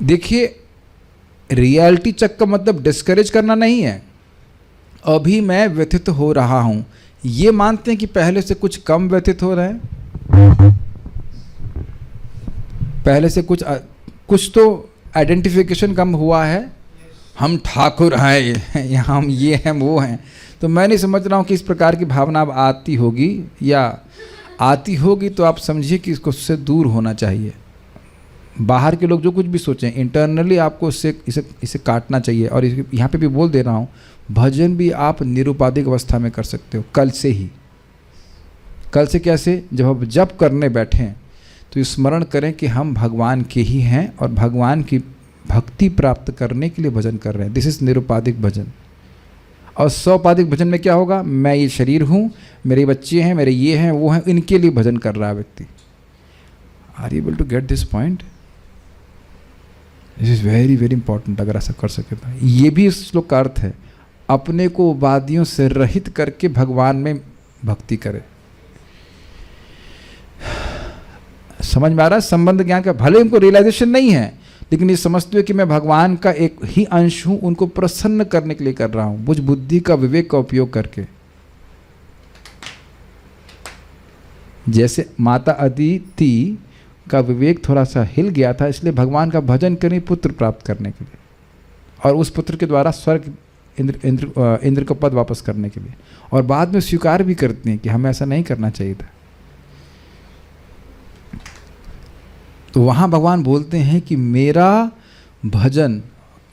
देखिए रियलिटी चेक का मतलब डिस्करेज करना नहीं है। अभी मैं व्यथित हो रहा हूं, ये मानते हैं कि पहले से कुछ कम व्यथित हो रहे हैं, पहले से कुछ तो आइडेंटिफिकेशन कम हुआ है। हम ठाकुर हैं, यहाँ हम ये हैं वो हैं। तो मैं नहीं समझ रहा हूँ कि इस प्रकार की भावना अब आती होगी, या आती होगी तो आप समझिए कि इसको उससे दूर होना चाहिए। बाहर के लोग जो कुछ भी सोचें, इंटरनली आपको इसे काटना चाहिए। और यहाँ पे भी बोल दे रहा हूँ, भजन भी आप निरुपाधिक अवस्था में कर सकते हो कल से ही। कल से कैसे? जब आप जप करने बैठें तो स्मरण करें कि हम भगवान के ही हैं और भगवान की भक्ति प्राप्त करने के लिए भजन कर रहे हैं। दिस इज निरुपाधिक भजन। और सौपाधिक भजन में क्या होगा, मैं ये शरीर हूँ, मेरे बच्चे हैं, मेरे ये हैं, वो हैं, इनके लिए भजन कर रहा है व्यक्ति। Are you able to get this point? This is very very important. अगर ऐसा कर सके तो ये भी इस श्लोक का अर्थ है, अपने को उपाधियों से रहित करके भगवान में भक्ति करे। समझ में आ रहा है? संबंध ज्ञान का भले उनको रियलाइजेशन नहीं है, लेकिन ये समझते हो कि मैं भगवान का एक ही अंश हूं, उनको प्रसन्न करने के लिए कर रहा हूं, बुझ बुद्धि का विवेक का उपयोग करके। जैसे माता अदिति का विवेक थोड़ा सा हिल गया था, इसलिए भगवान का भजन करें पुत्र प्राप्त करने के लिए, और उस पुत्र के द्वारा स्वर्ग इंद्र का पद वापस करने के लिए। और बाद में स्वीकार भी करती हैं कि हमें ऐसा नहीं करना चाहिए था। तो वहाँ भगवान बोलते हैं कि मेरा भजन,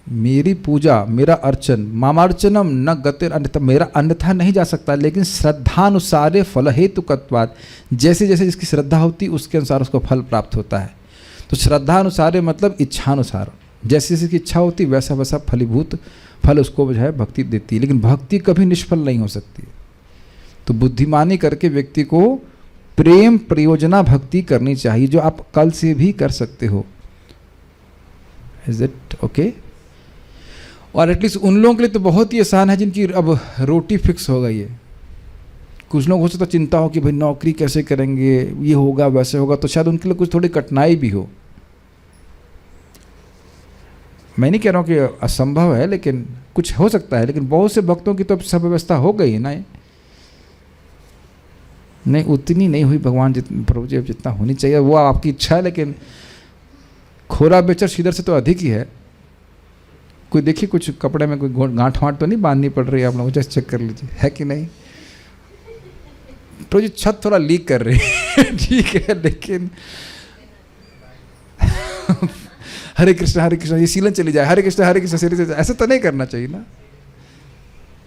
मेरी पूजा, मेरा अर्चन, मामार्चनम न गतिर अन्यथा, मेरा अन्यथा नहीं जा सकता, लेकिन श्रद्धानुसारे फल हेतुकत्वात्, जैसे जैसे जिसकी श्रद्धा होती उसके अनुसार उसको फल प्राप्त होता है। तो श्रद्धानुसारे मतलब इच्छानुसार, जैसे जैसे की इच्छा होती वैसा वैसा फलीभूत फल उसको जो है भक्ति देती है। लेकिन भक्ति कभी निष्फल नहीं हो सकती। तो बुद्धिमानी करके व्यक्ति को प्रेम प्रयोजना भक्ति करनी चाहिए, जो आप कल से भी कर सकते हो। Is it okay? और एटलीस्ट उन लोगों के लिए तो बहुत ही आसान है जिनकी अब रोटी फिक्स हो गई है। कुछ लोग हो सकता तो चिंता हो कि भाई नौकरी कैसे करेंगे, ये होगा वैसे होगा, तो शायद उनके लिए कुछ थोड़ी कठिनाई भी हो। मैं नहीं कह रहा हूँ कि असंभव है, लेकिन कुछ हो सकता है। लेकिन बहुत से भक्तों की तो अब सब व्यवस्था हो गई है ना। नहीं, उतनी नहीं हुई भगवान प्रभु जी जितना होनी चाहिए, वो आपकी इच्छा है। लेकिन खोरा बेचर सीधर से तो अधिक ही है। कोई देखिए कुछ कपड़े में कोई गांठ वाँठ तो नहीं बांधनी पड़ रही है आप लोगों को, जस्ट चेक कर लीजिए है कि नहीं। प्रभु जी छत थोड़ा लीक कर रही है ठीक है, लेकिन हरे कृष्ण ये सीलन चली जाए, हरे कृष्ण सीलन, ऐसा तो नहीं करना चाहिए ना।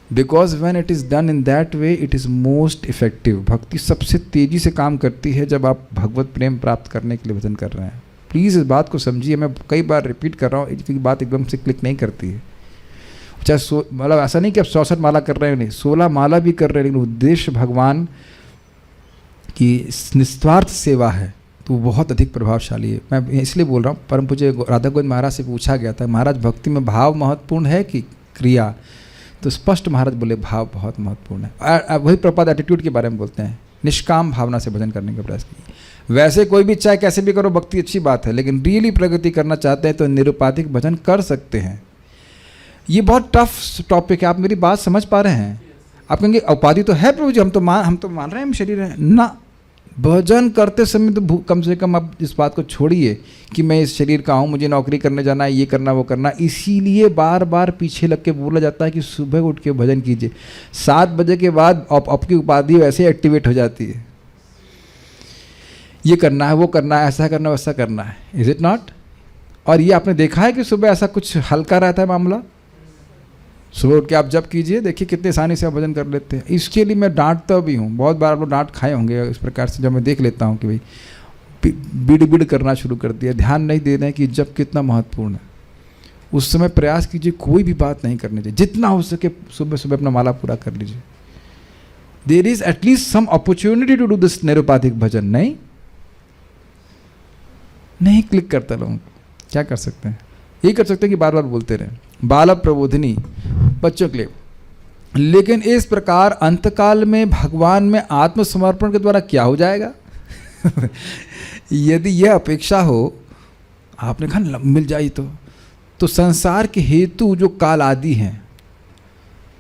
Because when it is done in that way it is most effective. भक्ति सबसे तेजी से काम करती है जब आप भगवत प्रेम प्राप्त करने के लिए भजन कर रहे हैं। प्लीज़ इस बात को समझिए, मैं कई बार रिपीट कर रहा हूँ, क्योंकि बात एकदम से क्लिक नहीं करती है। चाहे मतलब ऐसा नहीं कि आप 64 माला कर रहे हैं, नहीं 16 माला भी कर रहे हैं, लेकिन उद्देश्य भगवान की निस्वार्थ सेवा है, तो वो बहुत अधिक प्रभावशाली है। मैं इसलिए बोल रहा हूँ, परम पूज्य राधा गोविंद महाराज से पूछा गया था, महाराज भक्ति में भाव महत्वपूर्ण है कि क्रिया? तो स्पष्ट महाराज बोले भाव बहुत महत्वपूर्ण है। वही प्रपाद एटीट्यूड के बारे में बोलते हैं, निष्काम भावना से भजन करने का प्रयास कीजिए। वैसे कोई भी चाहे कैसे भी करो, भक्ति अच्छी बात है, लेकिन रियली प्रगति करना चाहते हैं तो निरुपाधिक भजन कर सकते हैं। ये बहुत टफ टॉपिक है, आप मेरी बात समझ पा रहे हैं? आप कहेंगे उपाधि तो है प्रभु जी, हम तो मान रहे हैं हम शरीर है ना। भजन करते समय तो कम से कम आप इस बात को छोड़िए कि मैं इस शरीर का हूँ, मुझे नौकरी करने जाना है, ये करना वो करना। इसीलिए बार बार पीछे लग के बोला जाता है कि सुबह उठ के भजन कीजिए। 7 बजे के बाद आपकी उपाधि वैसे एक्टिवेट हो जाती है, ये करना है, वो करना है, ऐसा करना है, वैसा करना है। Is it not? और ये आपने देखा है कि सुबह ऐसा कुछ हल्का रहता है मामला। सुबह उठ के आप जब कीजिए, देखिए कितने आसानी से आप भजन कर लेते हैं। इसके लिए मैं डांटता भी हूँ, बहुत बार आप लोग डांट खाए होंगे इस प्रकार से, जब मैं देख लेता हूँ कि भाई बिड़ करना शुरू कर दिया, ध्यान नहीं दे रहे हैं कि जब कितना महत्वपूर्ण है। उस समय प्रयास कीजिए कोई भी बात नहीं करनी चाहिए, जितना हो सके सुबह सुबह अपना माला पूरा कर लीजिए। There is at least some opportunity to do this निरुपाधिक भजन। नहीं क्लिक करता लोगों को, क्या कर सकते हैं? यही कर सकते हैं कि बार बार बोलते रहें बाल प्रबोधिनी बच्चों के लिए। लेकिन इस प्रकार अंतकाल में भगवान में आत्मसमर्पण के द्वारा क्या हो जाएगा? यदि यह अपेक्षा हो, आपने कहा मिल जाए तो संसार के हेतु जो काल आदि हैं,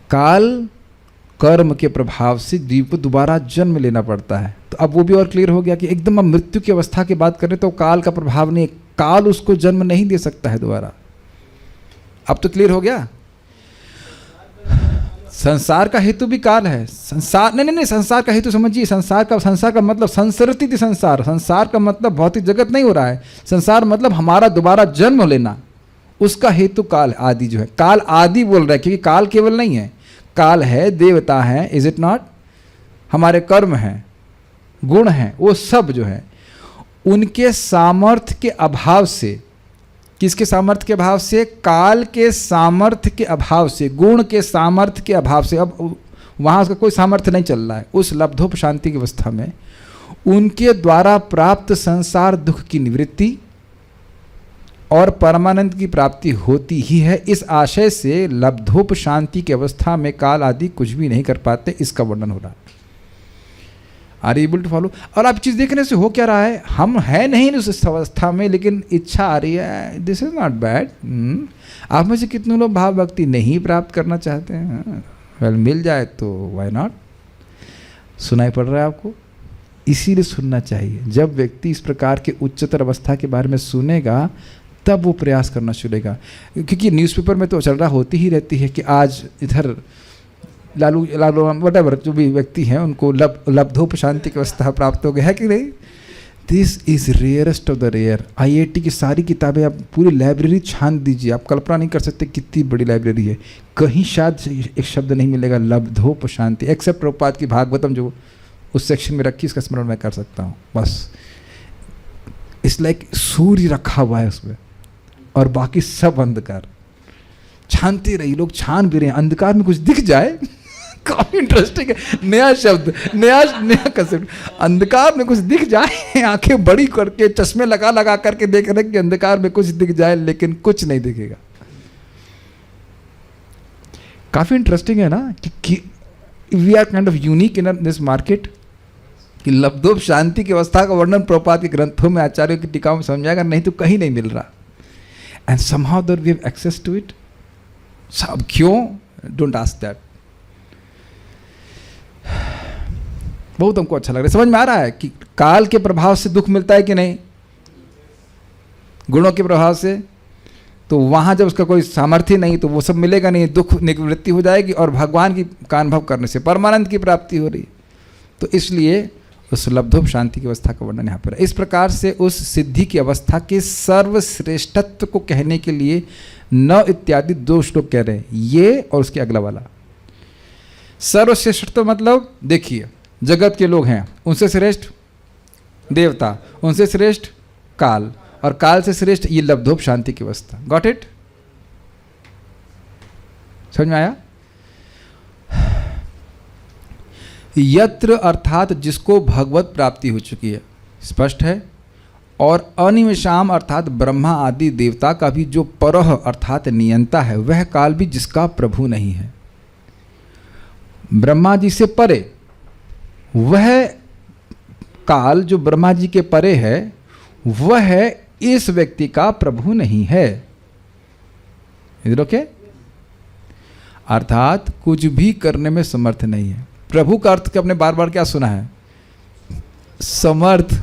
काल कर्म के प्रभाव से जीव को दोबारा जन्म लेना पड़ता है। तो अब वो भी और क्लियर हो गया कि एकदम अब मृत्यु की अवस्था की बात करें तो काल का प्रभाव नहीं, काल उसको जन्म नहीं दे सकता है दोबारा। अब तो क्लियर हो गया। संसार का हेतु भी काल है। संसार नहीं, संसार का हेतु समझिए। संसार का मतलब संसरती थी संसार। संसार का मतलब भौतिक जगत नहीं हो रहा है। संसार मतलब हमारा दोबारा जन्म लेना, उसका हेतु काल आदि जो है। काल आदि बोल रहा है क्योंकि काल केवल नहीं है, काल है, देवता है, इज इट नॉट? हमारे कर्म हैं, गुण हैं, वो सब जो है उनके सामर्थ्य के अभाव से किसके सामर्थ्य के अभाव से? काल के सामर्थ्य के अभाव से, गुण के सामर्थ्य के अभाव से। अब वहाँ उसका कोई सामर्थ्य नहीं चल रहा है। उस लब्धोप शांति की अवस्था में उनके द्वारा प्राप्त संसार दुख की निवृत्ति और परमानंद की प्राप्ति होती ही है। इस आशय से लब्धोप शांति की अवस्था में काल आदि कुछ भी नहीं कर पाते, इसका वर्णन हो रहा है। Are able to follow? और आप चीज़ देखने से हो क्या रहा है, हम है नहीं उस अवस्था में, लेकिन इच्छा आ रही है। This is not bad. आप में से कितने लोग भाव भक्ति नहीं प्राप्त करना चाहते हैं? वेल, मिल जाए तो व्हाई नॉट। सुनाई पड़ रहा है आपको? इसीलिए सुनना चाहिए। जब व्यक्ति इस प्रकार के उच्चतर अवस्था के बारे में सुनेगा तब वो प्रयास करना शुरुएगा। क्योंकि न्यूज़पेपर में तो चल रहा होती ही रहती है कि आज इधर लालू वटेवर जो भी व्यक्ति हैं उनको लब्धोप शांति की अवस्था प्राप्त हो गया है कि नहीं। This is rarest of the rare. IIT की सारी किताबें आप पूरी लाइब्रेरी छान दीजिए, आप कल्पना नहीं कर सकते कितनी बड़ी लाइब्रेरी है। कहीं शायद एक शब्द नहीं मिलेगा लब्धोप शांति, एक्सेप्ट प्रभुपाद की भागवतम जो उस सेक्शन में रखी, इसका स्मरण मैं कर सकता हूँ बस। इट्स लाइक सूर्य रखा हुआ है उसमें और बाकी सब अंधकार। छानते रही, लोग छान भी रहे हैं, अंधकार में कुछ दिख जाए। काफी इंटरेस्टिंग है, नया शब्द, नया कंसेप्ट। अंधकार में कुछ दिख जाए, आंखें बड़ी करके चश्मे लगा लगा करके देख रहे कि अंधकार में कुछ दिख जाए, लेकिन कुछ नहीं दिखेगा। काफी इंटरेस्टिंग है ना कि we are kind of unique in this market. कि लब्धोप शांति की अवस्था का वर्णन प्रभुपाद के ग्रंथों में, आचार्यों की टीकाओं में समझाएगा, नहीं तो कहीं नहीं मिल रहा। And somehow that we have access to it. सब क्यों? Don't ask that. बहुत हमको अच्छा लग रहा है। समझ में आ रहा है कि काल के प्रभाव से दुख मिलता है कि नहीं, गुणों के प्रभाव से। तो वहां जब उसका कोई सामर्थ्य नहीं तो वो सब मिलेगा नहीं, दुख निवृत्ति हो जाएगी और भगवान की का अनुभव करने से परमानंद की प्राप्ति हो रही। तो इसलिए उस लब्धोप शांति की अवस्था का वर्णन यहाँ पर है। इस प्रकार से उस सिद्धि की अवस्था के सर्वश्रेष्ठत्व को कहने के लिए न इत्यादि 2 श्लोक कह रहे हैं, ये और उसके अगला वाला। सर्वश्रेष्ठत्व मतलब देखिए, जगत के लोग हैं, उनसे श्रेष्ठ देवता, उनसे श्रेष्ठ काल, और काल से श्रेष्ठ ये लब्धोप शांति की अवस्था। Got it? समझ में आया? यत्र अर्थात जिसको भगवत प्राप्ति हो चुकी है, स्पष्ट है। और अनिमेषाम अर्थात ब्रह्मा आदि देवता का भी जो परह अर्थात नियंता है, वह काल भी जिसका प्रभु नहीं है। ब्रह्मा जी से परे वह काल जो ब्रह्मा जी के परे है, वह इस व्यक्ति का प्रभु नहीं है। इधर ओके? अर्थात कुछ भी करने में समर्थ नहीं है। प्रभु का अर्थ आपने बार बार क्या सुना है? समर्थ,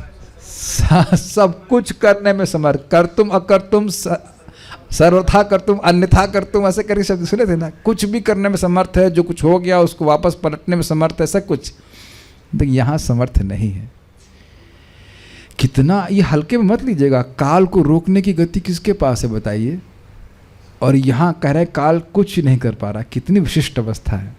सब कुछ करने में समर्थ। कर्तुम अकर्तुम, सर्वथा कर्तुम अन्यथा कर्तुम, ऐसे करके शब्द सुने थे ना। कुछ भी करने में समर्थ है, जो कुछ हो गया उसको वापस पलटने में समर्थ है, सब कुछ। तो यहाँ समर्थ नहीं है। कितना ये हल्के में मत लीजिएगा। काल को रोकने की गति किसके पास है बताइए? और यहाँ कह रहे काल कुछ नहीं कर पा रहा। कितनी विशिष्ट अवस्था है।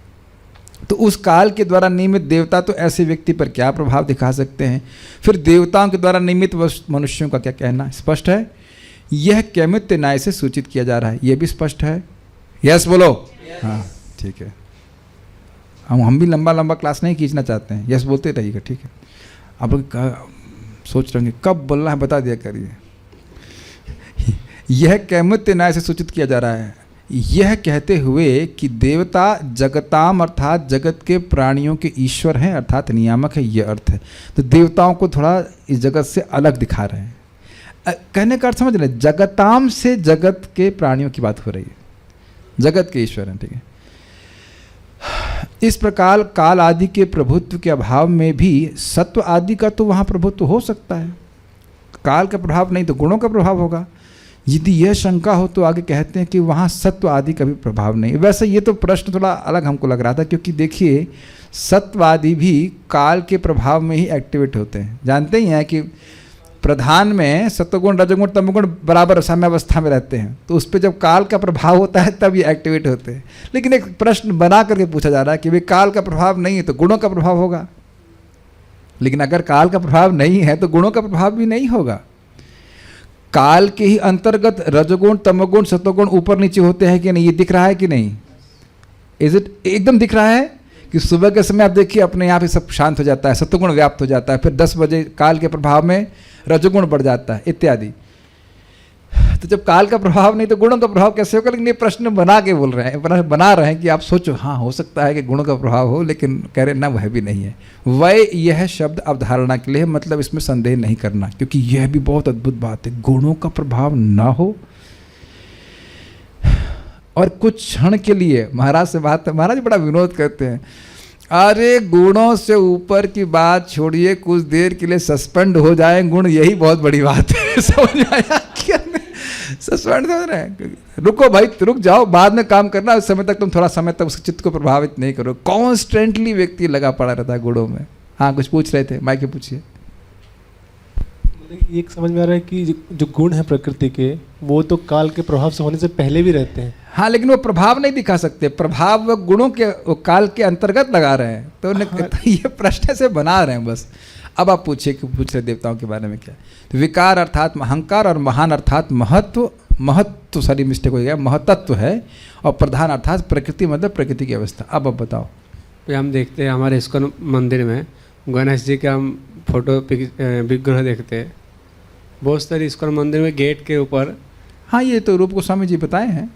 तो उस काल के द्वारा नियमित देवता तो ऐसे व्यक्ति पर क्या प्रभाव दिखा सकते हैं? फिर देवताओं के द्वारा नियमित मनुष्यों का क्या कहना? स्पष्ट है। यह कैमित्य न्याय से सूचित किया जा रहा है, यह भी स्पष्ट है। यस बोलो। हाँ ठीक है। हम भी लंबा लंबा क्लास नहीं खींचना चाहते हैं, यस बोलते रहिएगा, ठीक है। आप लोग सोच रहे हैं कब बोलना है, बता दिया करिए। यह कैमित्य न्याय से सूचित किया जा रहा है, यह कहते हुए कि देवता जगताम अर्थात जगत के प्राणियों के ईश्वर हैं अर्थात नियामक है, यह अर्थ है। तो देवताओं को थोड़ा इस जगत से अलग दिखा रहे हैं। कहने का अर्थ समझ रहे हैं, जगताम से जगत के प्राणियों की बात हो रही है, जगत के ईश्वर हैं, ठीक है। इस प्रकार काल आदि के प्रभुत्व के अभाव में भी सत्व आदि का तो वहाँ प्रभुत्व हो सकता है। काल का प्रभाव नहीं तो गुणों का प्रभाव होगा। यदि यह शंका हो तो आगे कहते हैं कि वहाँ सत्व आदि का भी प्रभाव नहीं। वैसे ये तो प्रश्न थोड़ा अलग हमको लग रहा था, क्योंकि देखिए सत्व आदि भी काल के प्रभाव में ही एक्टिवेट होते हैं। जानते ही हैं कि प्रधान में सत्वगुण रजोगुण तमोगुण बराबर साम्यावस्था में रहते हैं, तो उस पर जब काल का प्रभाव होता है तब ये एक्टिवेट होते हैं। लेकिन एक प्रश्न बना करके पूछा जा रहा है कि भाई काल का प्रभाव नहीं है तो गुणों का प्रभाव होगा, लेकिन अगर काल का प्रभाव नहीं है तो गुणों का प्रभाव भी नहीं होगा। काल के ही अंतर्गत रजोगुण तमोगुण सतोगुण ऊपर नीचे होते हैं कि नहीं, ये दिख रहा है कि नहीं? इज इट एकदम दिख रहा है कि सुबह के समय आप देखिए अपने यहाँ पे सब शांत हो जाता है, सतोगुण व्याप्त हो जाता है, फिर 10 बजे काल के प्रभाव में रजोगुण बढ़ जाता है इत्यादि। तो जब काल का प्रभाव नहीं तो गुणों का प्रभाव कैसे होगा? लेकिन ये प्रश्न बना के बोल रहे हैं, बना रहे हैं कि आप सोचो हाँ हो सकता है कि गुणों का प्रभाव हो, लेकिन कह रहे ना वह भी नहीं है। वह यह शब्द अवधारणा के लिए, मतलब इसमें संदेह नहीं करना, क्योंकि यह भी बहुत अद्भुत बात है, गुणों का प्रभाव ना हो। और कुछ क्षण के लिए महाराज से बात, महाराज बड़ा विनोद करते हैं, अरे गुणों से ऊपर की बात छोड़िए, कुछ देर के लिए सस्पेंड हो जाए गुण, यही बहुत बड़ी बात है। समझ आया क्या? सस्पेंड हो रहे हैं, रुको भाई रुक जाओ, बाद में काम करना, उस समय तक तुम थोड़ा समय तक उस चित्त को प्रभावित नहीं करो। कॉन्स्टेंटली व्यक्ति लगा पड़ा रहता है गुणों में। हाँ कुछ पूछ रहे थे, माइक पूछिए। एक समझ में आ रहा है कि जो गुण है प्रकृति के, वो तो काल के प्रभाव से होने से पहले भी रहते हैं। हाँ लेकिन वो प्रभाव नहीं दिखा सकते, प्रभाव वो गुणों के वो काल के अंतर्गत लगा रहे हैं। तो हाँ। ये प्रश्न से बना रहे हैं बस। अब आप पूछिए कि पूछ रहे देवताओं के बारे में क्या। तो विकार अर्थात अहंकार और महान अर्थात महत्व सारी मिस्टेक हो गया, महतत्व है, और प्रधान अर्थात प्रकृति, मतलब प्रकृति की अवस्था। अब आप बताओ। हम देखते हैं हमारे इस्कॉन मंदिर में गणेश जी का हम फोटो विग्रह देखते हैं, बहुत सारी इस्कॉन मंदिर में गेट के ऊपर। हाँ ये तो रूप गोस्वामी जी बताए हैं,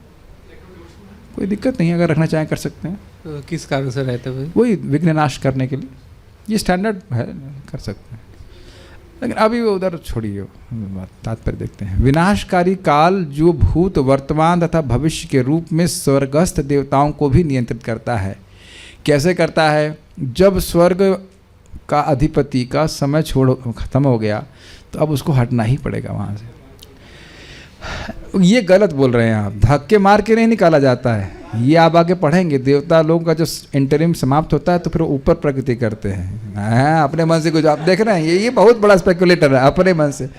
कोई दिक्कत नहीं, अगर रखना चाहें कर सकते हैं। तो किस कारण से रहते हैं? वही विघ्न नाश करने के लिए, ये स्टैंडर्ड है, कर सकते हैं। लेकिन अभी वो उधर छोड़िए, तात्पर्य देखते हैं। विनाशकारी काल जो भूत वर्तमान तथा भविष्य के रूप में स्वर्गस्थ देवताओं को भी नियंत्रित करता है। कैसे करता है? जब स्वर्ग का अधिपति का समय खत्म हो गया तो अब उसको हटना ही पड़ेगा वहाँ से। ये गलत बोल रहे हैं आप, धक्के मार के नहीं निकाला जाता है। ये आप आगे पढ़ेंगे, देवता लोगों का जो इंटरिम समाप्त होता है तो फिर ऊपर प्रकृति करते हैं। हाँ अपने मन से कुछ आप देख रहे हैं, ये बहुत बड़ा स्पेकुलेटर है, अपने मन से।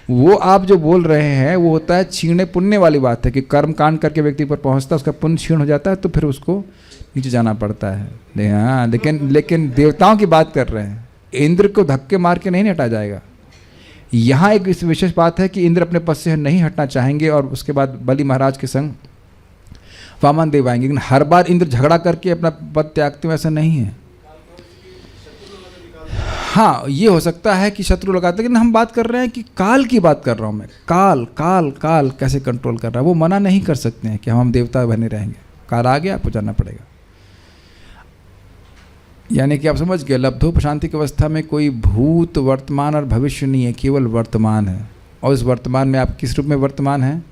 वो आप जो बोल रहे हैं वो होता है छीने पुण्य वाली बात है, कि कर्म कांड करके व्यक्ति पर पहुंचता है, उसका पुण्य क्षीण हो जाता है तो फिर उसको नीचे जाना पड़ता है। हाँ लेकिन देवताओं की बात कर रहे हैं, इंद्र को धक्के मार के नहीं हटा जाएगा। यहाँ एक इस विशेष बात है कि इंद्र अपने पद से नहीं हटना चाहेंगे और उसके बाद बलि महाराज के संग वामन देव आएंगे, लेकिन हर बार इंद्र झगड़ा करके अपना पद त्यागते हुए ऐसा नहीं है। हाँ ये हो सकता है कि शत्रु लगाते, लेकिन हम बात कर रहे हैं कि काल की बात कर रहा हूँ मैं। काल काल काल कैसे कंट्रोल कर रहा है, वो मना नहीं कर सकते हैं कि हम देवता बने रहेंगे। काल आ गया, आपको जाना पड़ेगा। यानी कि आप समझ गए, लब्धोपशांति की अवस्था में कोई भूत वर्तमान और भविष्य नहीं है, केवल वर्तमान है। और इस वर्तमान में आप किस रूप में वर्तमान हैं?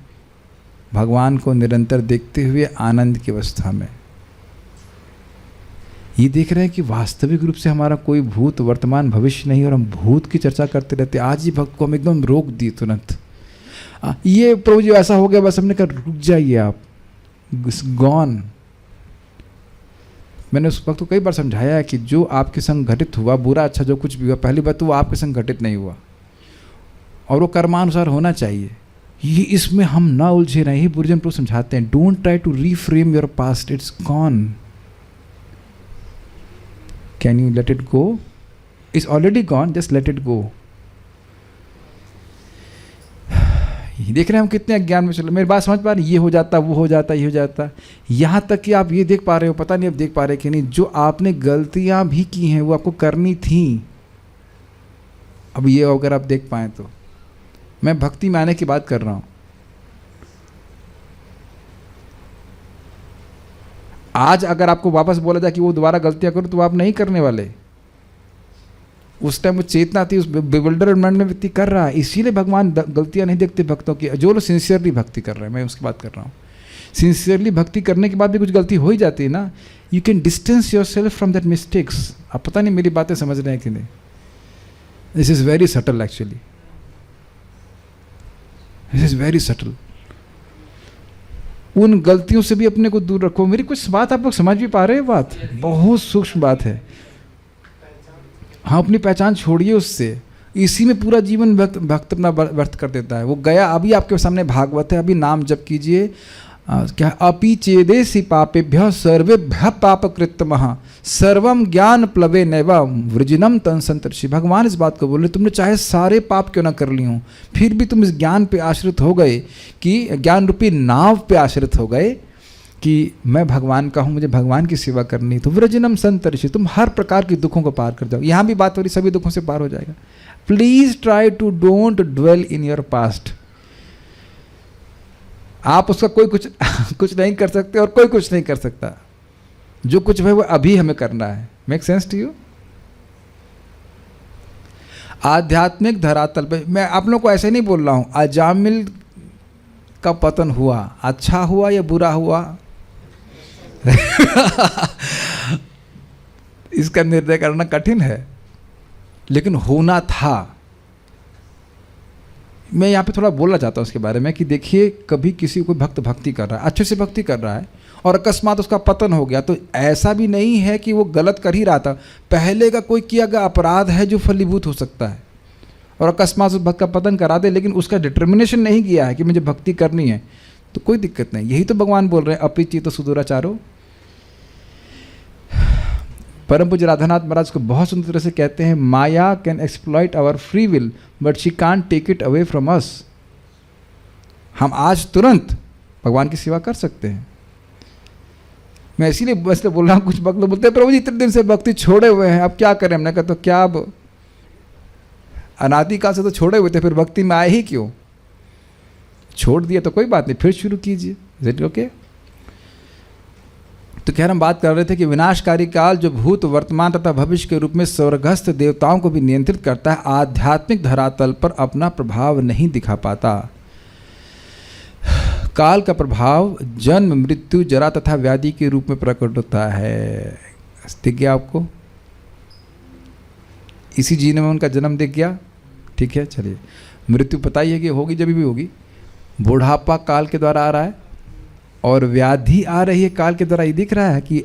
भगवान को निरंतर देखते हुए आनंद की अवस्था में। ये देख रहे हैं कि वास्तविक रूप से हमारा कोई भूत वर्तमान भविष्य नहीं, और हम भूत की चर्चा करते रहते। आज ही भक्त को हम एकदम रोक दिए तुरंत। ये प्रभु जी ऐसा हो गया, बस हमने कहा रुक जाइए आप, गॉन। मैंने उस वक्त को कई बार समझाया है कि जो आपके संग घटित हुआ, बुरा अच्छा जो कुछ भी हुआ, पहली बात तो वो आपके संग घटित नहीं हुआ, और वो कर्मानुसार होना चाहिए। ये इसमें हम ना उलझे रहे। ही बुर्जन प्रभु समझाते हैं, don't try to reframe your past, it's gone. Can you let it go? It's already gone, just let it go. देख रहे हैं हम कितने अज्ञान में चले। मेरी बात समझ पा रहे? ये हो जाता, वो हो जाता, ये हो जाता, यहाँ तक कि आप ये देख पा रहे हो, पता नहीं अब देख पा रहे कि नहीं, जो आपने गलतियाँ भी की हैं वो आपको करनी थी। अब ये अगर आप देख पाएँ तो, मैं भक्ति में आने की बात कर रहा हूँ। आज अगर आपको वापस बोला जाए कि वो दोबारा गलतियाँ करो तो आप नहीं करने वाले। उस टाइम वो चेतना थी, उस बिवल्डरमेंट में व्यक्ति कर रहा है, इसीलिए भगवान गलतियां नहीं देखते भक्तों की। जो लोग सिंसियरली भक्ति कर रहे हैं, मैं उसकी बात कर रहा हूँ। सिंसियरली भक्ति करने के बाद भी कुछ गलती हो ही जाती है ना, you can distance your self from that mistakes. आप पता नहीं मेरी बातें समझ रहे हैं कि नहीं? This is very subtle actually, this is very subtle. उन गलतियों से भी अपने को दूर रखो। मेरी कुछ बात आप लोग समझ भी पा रहे हैं? बात बहुत सूक्ष्म बात है। हाँ अपनी पहचान छोड़िए उससे, इसी में पूरा जीवन भक्त अपना व्यर्थ कर देता है। वो गया, अभी आपके सामने भागवत है, अभी नाम जप कीजिए, क्या अपि चेदेसी पापेभ्य सर्वेभ्य पापकृतमः सर्वम ज्ञान प्लवे नैव वृजिनम तनसंतर्षि। भगवान इस बात को बोल रहे, तुमने चाहे सारे पाप क्यों ना कर ली हूँ, फिर भी तुम इस ज्ञान पे आश्रित हो गए कि ज्ञान रूपी नाव पे आश्रित हो गए कि मैं भगवान का हूँ, मुझे भगवान की सेवा करनी, तो वृजिनम संतर्षि, तुम हर प्रकार के दुखों को पार कर जाओ। यहाँ भी बात हो रही सभी दुखों से पार हो जाएगा। Please try to don't dwell in your past. आप उसका कोई कुछ नहीं कर सकते और कोई कुछ नहीं कर सकता। जो कुछ है वो अभी हमें करना है। Make sense to you? आध्यात्मिक धरातल पे मैं आप लोगों को ऐसे नहीं बोल रहा हूं अजामिल का पतन हुआ, अच्छा हुआ या बुरा हुआ इसका निर्णय करना कठिन है, लेकिन होना था। मैं यहाँ पे थोड़ा बोलना चाहता हूँ उसके बारे में कि देखिए, कभी किसी को भक्त भक्ति कर रहा है, अच्छे से भक्ति कर रहा है, और अकस्मात उसका पतन हो गया, तो ऐसा भी नहीं है कि वो गलत कर ही रहा था, पहले का कोई किया गया अपराध है जो फलीभूत हो सकता है, और अकस्मात उस भक्त का पतन करा दे, लेकिन उसका डिटर्मिनेशन नहीं किया है कि मुझे भक्ति करनी है, तो कोई दिक्कत नहीं। यही तो भगवान बोल रहे हैं, अपिचित सुदूराचारो। परम पूज्य राधानाथ महाराज को बहुत सुंदर तरह से कहते हैं, Maya can exploit our free will but she can't take it away from us. हम आज तुरंत भगवान की सेवा कर सकते हैं। मैं इसीलिए बस बोल रहा हूँ, कुछ भक्त बोलते हैं प्रभु जी इतने दिन से भक्ति छोड़े हुए हैं, अब क्या करें। हमने कहा तो क्या, अब अनादिकाल से तो छोड़े हुए थे, फिर भक्ति में आए ही क्यों? छोड़ दिया तो कोई बात नहीं, फिर शुरू कीजिए। Is it okay? तो खैर हम बात कर रहे थे कि विनाशकारी काल जो भूत वर्तमान तथा भविष्य के रूप में स्वर्गस्थ देवताओं को भी नियंत्रित करता है, आध्यात्मिक धरातल पर अपना प्रभाव नहीं दिखा पाता। काल का प्रभाव जन्म मृत्यु जरा तथा व्याधि के रूप में प्रकट होता है। दिख गया आपको? इसी जीवन में उनका जन्म दिख गया। ठीक है, चलिए। मृत्यु पता ही है कि होगी, जब भी होगी। बुढ़ापा काल के द्वारा आ रहा है, और व्याधि आ रही है काल के द्वारा। ये दिख रहा है कि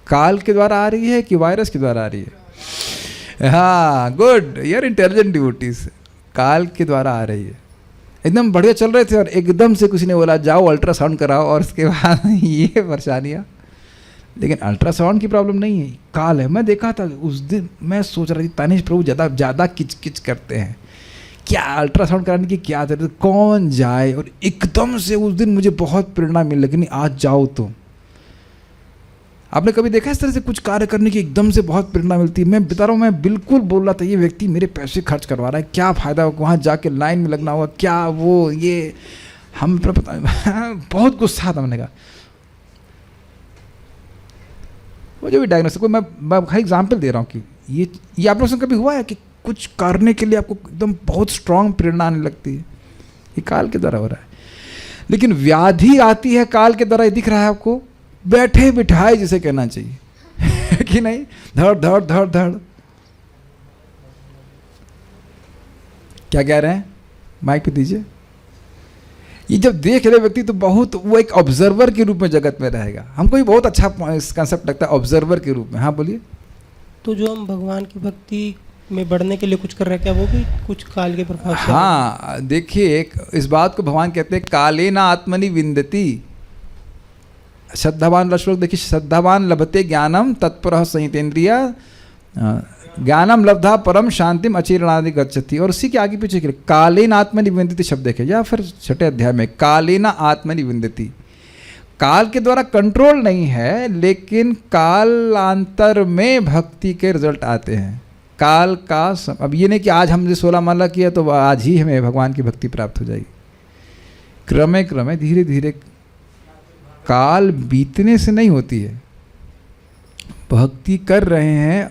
काल के द्वारा आ रही है कि वायरस के द्वारा आ रही है? हाँ, गुड, यार इंटेलिजेंट डिवोटीज। काल के द्वारा आ रही है। एकदम बढ़िया चल रहे थे और एकदम से किसी ने बोला जाओ अल्ट्रासाउंड कराओ, और उसके बाद ये परेशानियाँ। लेकिन अल्ट्रासाउंड की प्रॉब्लम नहीं है, काल है। मैं देखा था उस दिन, मैं सोच रहा था तानिश प्रभु ज़्यादा किच करते हैं, क्या अल्ट्रासाउंड कराने की क्या जरूरत, कौन जाए। और एकदम से उस दिन मुझे बहुत प्रेरणा मिली, लेकिन आज जाओ तो। आपने कभी देखा इस तरह से कुछ कार्य करने की एकदम से बहुत प्रेरणा मिलती है? मैं बता रहा हूँ, मैं बिल्कुल बोल रहा था ये व्यक्ति मेरे पैसे खर्च करवा रहा है, क्या फ़ायदा होगा, वहाँ जाके लाइन में लगना होगा, क्या वो ये हम पता बहुत गुस्सा था। मैंने कहा वो जो भी डायग्नोसिस को मैं हर एग्जाम्पल दे रहा हूँ कि ये आप लोगों से कभी हुआ है कि कुछ करने के लिए आपको एकदम बहुत स्ट्रांग प्रेरणा आने लगती है? ये काल के द्वारा हो रहा है। लेकिन व्याधि आती है काल के द्वारा, ये दिख रहा है आपको, बैठे बिठाए जिसे कहना चाहिए कि नहीं, धड़ धड़ धड़ धड़। क्या कह रहे हैं? माइक पे दीजिए। ये जब देख रहे व्यक्ति तो बहुत, वो एक ऑब्जर्वर के रूप में जगत में रहेगा। हमको भी बहुत अच्छा कंसेप्ट लगता है ऑब्जर्वर के रूप में। हाँ बोलिए। तो जो हम भगवान की भक्ति में बढ़ने के लिए कुछ कर रहे हैं, क्या वो भी कुछ काल के प्रभाव से? हाँ, देखिए, इस बात को भगवान कहते हैं काले ना आत्मनि विंदति। श्रद्धावान श्लोक देखिए, श्रद्धावान लभते ज्ञानम तत्परः संयतेन्द्रिय ज्ञानम लब्धा परम शांतिम अचिरणादि गच्छति। और उसी के आगे पीछे के कालेन आत्मनि विंदति शब्द देखे, या फिर छठे अध्याय में कालेन आत्मनि विंदति। काल के द्वारा कंट्रोल नहीं है, लेकिन कालांतर में भक्ति के रिजल्ट आते हैं। काल का अब ये नहीं कि आज हमने 16 माला किया तो आज ही हमें भगवान की भक्ति प्राप्त हो जाएगी। क्रमे क्रमे धीरे धीरे, काल बीतने से नहीं होती है। भक्ति कर रहे हैं,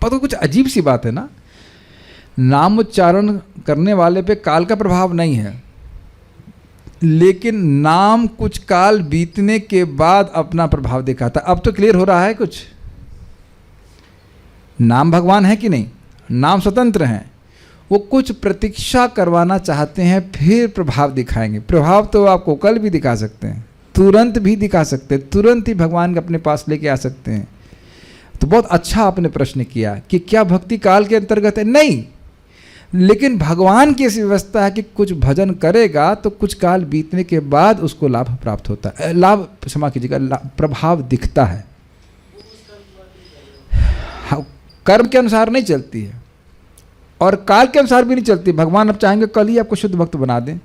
पता कुछ अजीब सी बात है ना, नाम उच्चारण करने वाले पे काल का प्रभाव नहीं है, लेकिन नाम कुछ काल बीतने के बाद अपना प्रभाव दिखाता। अब तो क्लियर हो रहा है कुछ? नाम भगवान है कि नहीं? नाम स्वतंत्र हैं, वो कुछ प्रतीक्षा करवाना चाहते हैं, फिर प्रभाव दिखाएंगे। प्रभाव तो आपको कल भी दिखा सकते हैं, तुरंत भी दिखा सकते हैं, तुरंत ही भगवान के अपने पास लेके आ सकते हैं। तो बहुत अच्छा आपने प्रश्न किया कि क्या भक्ति काल के अंतर्गत है? नहीं, लेकिन भगवान की ऐसी व्यवस्था है कि कुछ भजन करेगा तो कुछ काल बीतने के बाद उसको लाभ प्राप्त होता है, लाभ क्षमा कीजिएगा, प्रभाव दिखता है। कर्म के अनुसार नहीं चलती है और काल के अनुसार भी नहीं चलती। भगवान अब चाहेंगे कल ही आपको शुद्ध भक्त बना दें,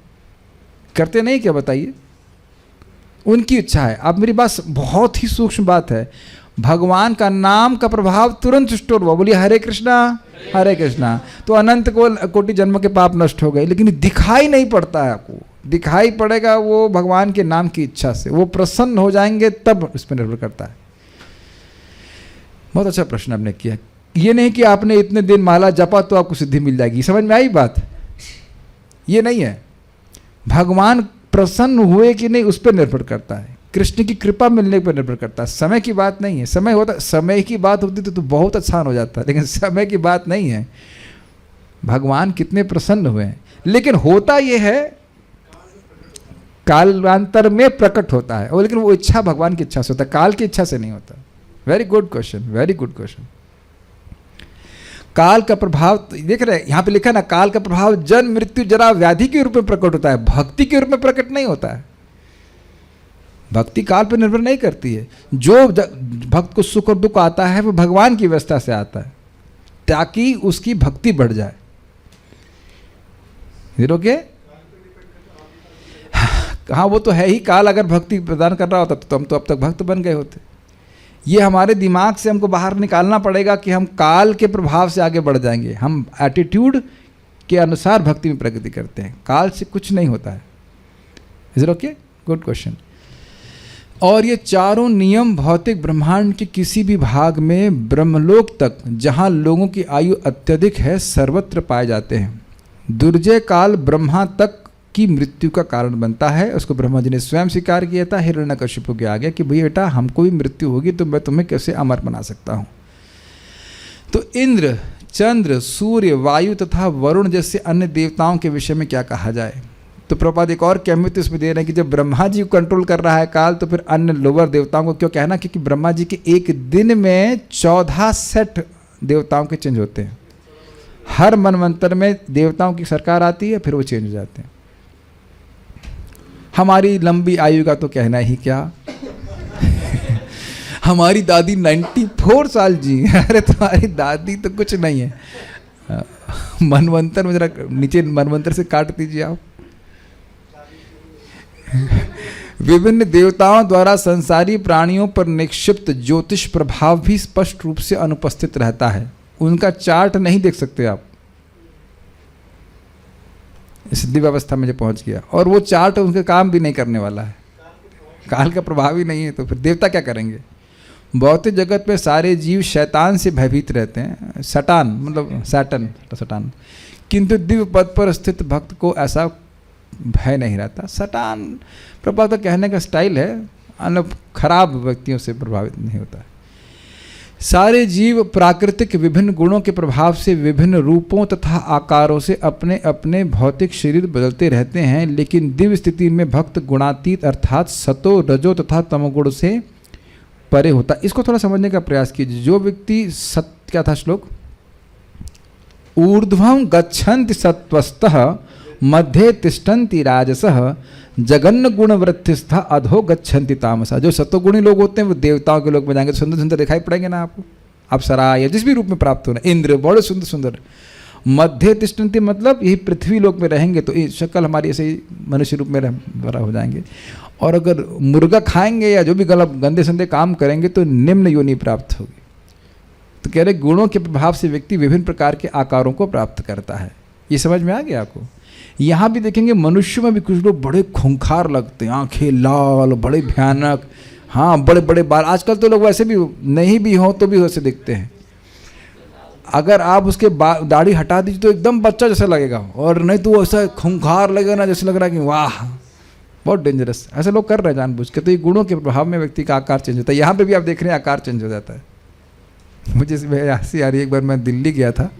करते नहीं क्या बताइए? उनकी इच्छा है। अब मेरी बात बहुत ही सूक्ष्म बात है, भगवान का नाम का प्रभाव तुरंत स्टोर हुआ, बोलिए हरे कृष्णा हरे कृष्णा, तो अनंत कोटि जन्म के पाप नष्ट हो गए। लेकिन दिखाई नहीं पड़ता है आपको, दिखाई पड़ेगा वो भगवान के नाम की इच्छा से, वो प्रसन्न हो जाएंगे तब इस पर निर्भर करता है। बहुत अच्छा प्रश्न आपने किया। ये नहीं कि आपने इतने दिन माला जपा तो आपको सिद्धि मिल जाएगी, समझ में आई बात? ये नहीं है। भगवान प्रसन्न हुए कि नहीं उस पर निर्भर करता है, कृष्ण की कृपा मिलने पर निर्भर करता है। समय की बात नहीं है। समय होता, समय की बात होती तो बहुत आसान हो जाता है, लेकिन समय की बात नहीं है। भगवान कितने प्रसन्न हुए हैं, लेकिन होता यह है कालांतर में प्रकट होता है, और लेकिन वो इच्छा भगवान की इच्छा से होता है, काल की इच्छा से नहीं होता। Very good question, very good question. काल का प्रभाव देख रहे हैं, यहाँ पे लिखा ना, काल का प्रभाव जन्म मृत्यु जरा व्याधि के रूप में प्रकट होता है, भक्ति के रूप में प्रकट नहीं होता है। भक्ति काल पर निर्भर नहीं करती है। जो भक्त को सुख और दुख आता है वो भगवान की व्यवस्था से आता है, ताकि उसकी भक्ति बढ़ जाए। ओके, हाँ वो तो है ही। काल अगर भक्ति प्रदान कर रहा होता तो हम तो अब तक भक्त बन गए होते। ये हमारे दिमाग से हमको बाहर निकालना पड़ेगा कि हम काल के प्रभाव से आगे बढ़ जाएंगे। हम एटीट्यूड के अनुसार भक्ति में प्रगति करते हैं, काल से कुछ नहीं होता है। Is it okay? Good question. और ये चारों नियम भौतिक ब्रह्मांड के किसी भी भाग में ब्रह्मलोक तक, जहाँ लोगों की आयु अत्यधिक है, सर्वत्र पाए जाते हैं। दुर्जय काल ब्रह्मा तक की मृत्यु का कारण बनता है। उसको ब्रह्मा जी ने स्वयं स्वीकार किया था हिरण्यकशिपु के आगे कि भैया बेटा हमको भी मृत्यु होगी तो मैं तुम्हें कैसे अमर बना सकता हूँ। तो इंद्र, चंद्र, सूर्य, वायु तथा वरुण जैसे अन्य देवताओं के विषय में क्या कहा जाए? तो प्रपाद एक और कैमित इसमें दे रहे हैं कि जब ब्रह्मा जी को कंट्रोल कर रहा है काल, तो फिर अन्य लोअर देवताओं को क्यों कहना? क्योंकि ब्रह्मा जी के एक दिन में 14 सेट देवताओं के चेंज होते हैं। हर मनवंतर में देवताओं की सरकार आती है, फिर वो चेंज हो जाते हैं। हमारी लंबी आयु का तो कहना ही क्या। हमारी दादी 94 साल जी। अरे तुम्हारी दादी तो कुछ नहीं है। मनवंतर में जरा नीचे मनवंतर से काट दीजिए आप। विभिन्न देवताओं द्वारा संसारी प्राणियों पर निक्षिप्त ज्योतिष प्रभाव भी स्पष्ट रूप से अनुपस्थित रहता है। उनका चार्ट नहीं देख सकते आप। सिद्धि व्यवस्था में जो पहुंच गया, और वो चार्ट उनके काम भी नहीं करने वाला है, काल का प्रभाव ही नहीं है, तो फिर देवता क्या करेंगे? भौतिक जगत में सारे जीव शैतान से भयभीत रहते हैं। सटान मतलब सैटन, सटान। किंतु दिव्य पद पर स्थित भक्त को ऐसा भय नहीं रहता। सटान प्रभाव तो कहने का स्टाइल है, मतलब खराब व्यक्तियों से प्रभावित नहीं होता है। सारे जीव प्राकृतिक विभिन्न गुणों के प्रभाव से विभिन्न रूपों तथा आकारों से अपने अपने भौतिक शरीर बदलते रहते हैं, लेकिन दिव्य स्थिति में भक्त गुणातीत अर्थात सतो, रजो तथा तमोगुण से परे होता। इसको थोड़ा समझने का प्रयास कीजिए। जो व्यक्ति क्या था श्लोक? ऊर्ध्वं गच्छन्ति सत्त्वस्तः मध्य तिष्ठन्ति राजसः जगन्न गुण वृत्तिस्था अधो गच्छन्ति तामसा। जो सत्वगुणी लोग होते हैं वो देवताओं के लोग में जाएंगे तो सुंदर सुंदर दिखाई पड़ेंगे ना आपको, अप्सरा या जिस भी रूप में प्राप्त होना। इंद्र बड़े सुंदर सुंदर। मध्य तिष्ठन्ति मतलब यही पृथ्वी लोक में रहेंगे तो ये शक्ल हमारी ऐसे ही मनुष्य रूप में बड़ा हो जाएंगे। और अगर मुर्गा खाएंगे या जो भी गलत गंदे संदे काम करेंगे तो निम्न योनि प्राप्त होगी। तो कह रहे गुणों के प्रभाव से व्यक्ति विभिन्न प्रकार के आकारों को प्राप्त करता है। ये समझ में आ गया आपको? यहाँ भी देखेंगे मनुष्य में भी कुछ लोग बड़े खूंखार लगते हैं, आंखें लाल, बड़े भयानक, हाँ बड़े बड़े बाल। आजकल तो लोग वैसे भी नहीं भी हों तो भी वैसे दिखते हैं। अगर आप उसके दाढ़ी हटा दीजिए तो एकदम बच्चा जैसा लगेगा, और नहीं तो वो ऐसा खूंखार लगेगा ना, जैसे लग रहा है कि वाह बहुत डेंजरस। ऐसे लोग कर रहे हैं जानबूझ के। तो ये गुणों के प्रभाव में व्यक्ति का आकार चेंज होता है। यहाँ पे भी आप देख रहे हैं आकार चेंज हो जाता है। मुझे हंसी आ रही है, एक बार मैं दिल्ली गया था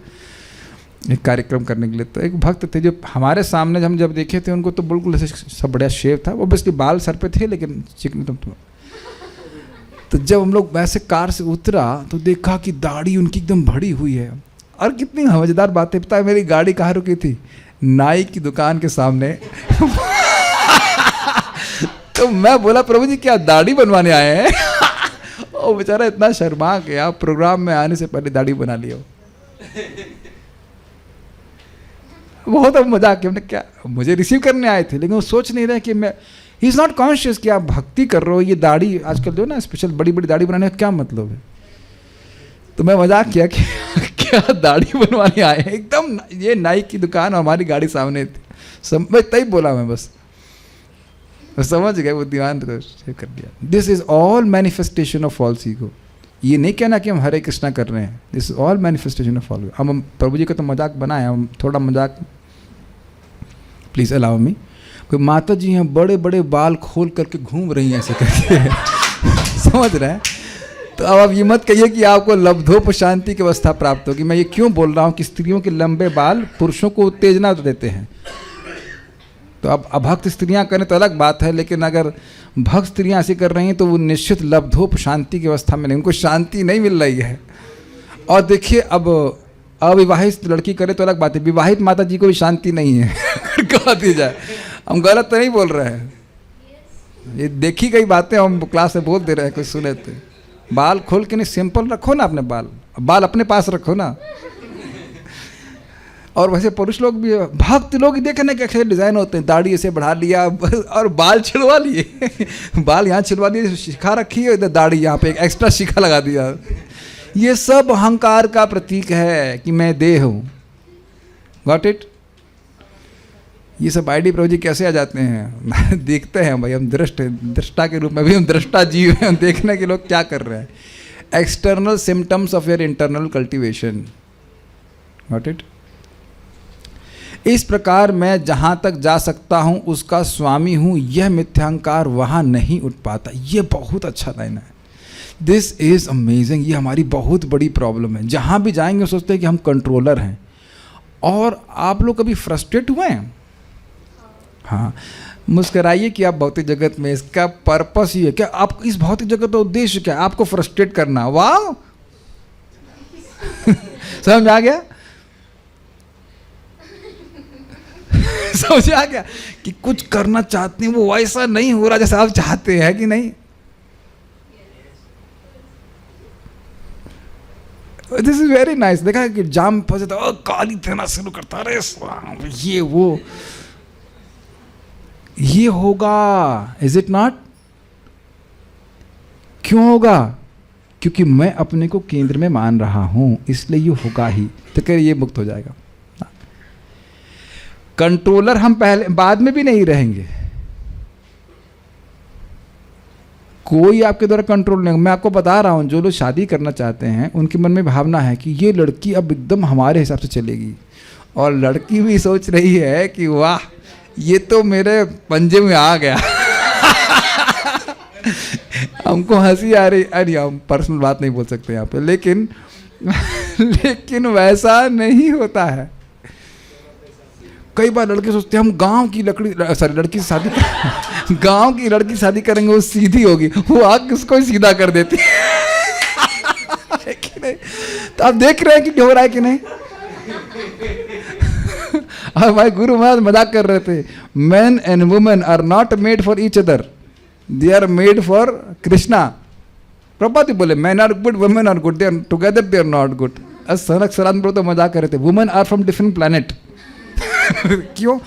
एक कार्यक्रम करने के लिए, तो एक भक्त थे जो हमारे सामने हम जब देखे थे उनको तो बिल्कुल ऐसे सब बढ़िया शेव था। वो ऑब्वियसली बाल सर पे थे लेकिन चिकने तो जब हम लोग वैसे कार से उतरा तो देखा कि दाढ़ी उनकी एकदम बड़ी हुई है, और कितनी मजेदार बातें, पता है मेरी गाड़ी कहाँ रुकी थी? नाई की दुकान के सामने। तो मैं बोला प्रभु जी क्या दाढ़ी बनवाने आए हैं? और बेचारा इतना शर्मा गया, प्रोग्राम में आने से पहले दाढ़ी बना लिया। बहुत अब मजाक किया, हमने क्या, मुझे रिसीव करने आए थे लेकिन वो सोच नहीं रहे कि मैं, ही इज़ नॉट कॉन्शियस कि आप भक्ति कर रहे हो। ये दाढ़ी आजकल जो ना स्पेशल बड़ी बड़ी दाढ़ी बनाने का क्या मतलब है? तो मैं मजाक किया कि क्या दाढ़ी बनवाने आए हैं? एकदम ये नाई की दुकान हमारी गाड़ी सामने थी। मैं तभी बोला, मैं बस समझ गए, वो दीवान तो सेव कर दिया। This is all manifestation of false ego. ये नहीं कहना कि हम हरे कृष्णा कर रहे हैं, this is all manifestation of false. हम प्रभु जी का तो मजाक बनाए, हम थोड़ा मजाक, प्लीज अलाउ मी। कोई माता जी हैं बड़े बड़े बाल खोल करके घूम रही हैं ऐसे करके, समझ रहे हैं? तो अब आप ये मत कहिए कि आपको लब्धोप शांति की अवस्था प्राप्त होगी। मैं ये क्यों बोल रहा हूँ कि स्त्रियों के लंबे बाल पुरुषों को उत्तेजना देते हैं। तो अब अभक्त स्त्रियां करें तो अलग बात है, लेकिन अगर भक्त स्त्रियां ऐसे कर रही हैं तो वो निश्चित लब्धोप शांति की अवस्था में नहीं, उनको शांति नहीं मिल रही है। और देखिए अब अविवाहित लड़की करे तो अलग बात है, विवाहित माता जी को भी शांति नहीं है। कहा दी जाए, हम गलत तो नहीं बोल रहे हैं, ये देखी गई बातें हम क्लास में बोल दे रहे हैं, कुछ सुने थे। बाल खोल के नहीं, सिंपल रखो ना अपने बाल अपने पास रखो ना। और वैसे पुरुष लोग भी, भक्त लोग देखे ना कैसे डिज़ाइन होते हैं, दाढ़ी ऐसे बढ़ा लिया और बाल छिड़वा लिए। बाल यहाँ छिड़वा लिए, शिखा रखी है, इधर दाढ़ी यहाँ पे एक एक्स्ट्रा शिखा लगा दिया। ये सब अहंकार का प्रतीक है कि मैं देह हूँ। Got it? ये सब आईडी प्रभु जी कैसे आ जाते हैं? देखते हैं भाई, हम दृष्टा के रूप में भी हम दृष्टा जीव हैं, हम देखने के लोग क्या कर रहे हैं। External symptoms of your internal cultivation. Got it? इस प्रकार मैं जहाँ तक जा सकता हूँ उसका स्वामी हूँ, यह मिथ्यांकार वहाँ नहीं उठ पाता। ये बहुत अच्छा लाइन है। This is amazing. ये हमारी बहुत बड़ी प्रॉब्लम है। जहाँ भी जाएंगे सोचते हैं कि हम कंट्रोलर हैं। और आप लोग कभी फ्रस्ट्रेट हुए हैं? हाँ, मुस्कराइए कि आप भौतिक जगत में, इसका पर्पस ही है क्या? आप इस भौतिक जगत का उद्देश्य क्या है? आपको फ्रस्ट्रेट करना। वाह, समझ आ गया? समझ आ गया कि कुछ करना चाहते हैं, वो वैसा नहीं हो रहा जैसा आप चाहते हैं, कि नहीं? This is very nice. देखा है कि जाम फंसे तो गाली देना शुरू करता, अरे ये वो ये होगा। Is it not? क्यों होगा? क्योंकि मैं अपने को केंद्र में मान रहा हूं, इसलिए ये होगा ही। तो कह ये मुक्त हो जाएगा। कंट्रोलर हम पहले बाद में भी नहीं रहेंगे। कोई आपके द्वारा कंट्रोल नहीं। मैं आपको बता रहा हूं, जो लोग शादी करना चाहते हैं उनके मन में भावना है कि ये लड़की अब एकदम हमारे हिसाब से चलेगी, और लड़की भी सोच रही है कि वाह ये तो मेरे पंजे में आ गया। हमको हंसी आ रही, अरे हम पर्सनल बात नहीं बोल सकते यहाँ पे, लेकिन वैसा नहीं होता है। कई बार लड़के सोचते हैं हम गांव की लड़की से शादी गांव की लड़की से शादी करेंगे, वो सीधी होगी, वो आग किसको ही सीधा कर देती है कि नहीं? तो आप देख रहे हैं कि हो रहा है कि नहीं? हमारे गुरु महाराज मजाक कर रहे थे, man and women are not made for each other, they are made for Krishna. प्रभाती बोले man are good, women are good, they are together, they are not good. सनक सरान तो मजाक कर रहे थे, women are from different planet. क्यों?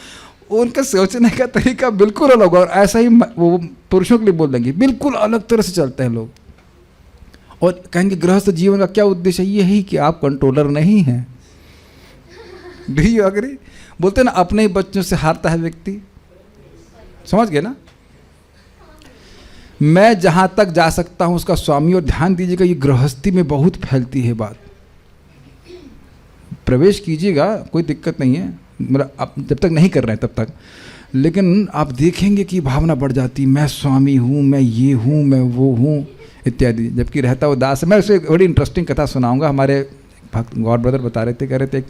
उनका सोचने का तरीका बिल्कुल अलग, और ऐसा ही वो पुरुषों के लिए बोल देंगे, बिल्कुल अलग तरह से चलते हैं लोग। और कहेंगे गृहस्थ जीवन का क्या उद्देश्य है? यही कि आप कंट्रोलर नहीं हैं। Do you agree? बोलते हैं ना, अपने ही बच्चों से हारता है व्यक्ति। समझ गए ना? मैं जहां तक जा सकता हूं उसका स्वामी। और ध्यान दीजिएगा, ये गृहस्थी में बहुत फैलती है बात। प्रवेश कीजिएगा, कोई दिक्कत नहीं है, मतलब आप जब तक नहीं कर रहे हैं तब तक, लेकिन आप देखेंगे कि भावना बढ़ जाती, मैं स्वामी हूँ, मैं ये हूँ, मैं वो हूँ इत्यादि। जबकि रहता वो दास है। मैं उसे बड़ी इंटरेस्टिंग कथा सुनाऊंगा। हमारे भक्त गॉड ब्रदर बता रहे थे, कह रहे थे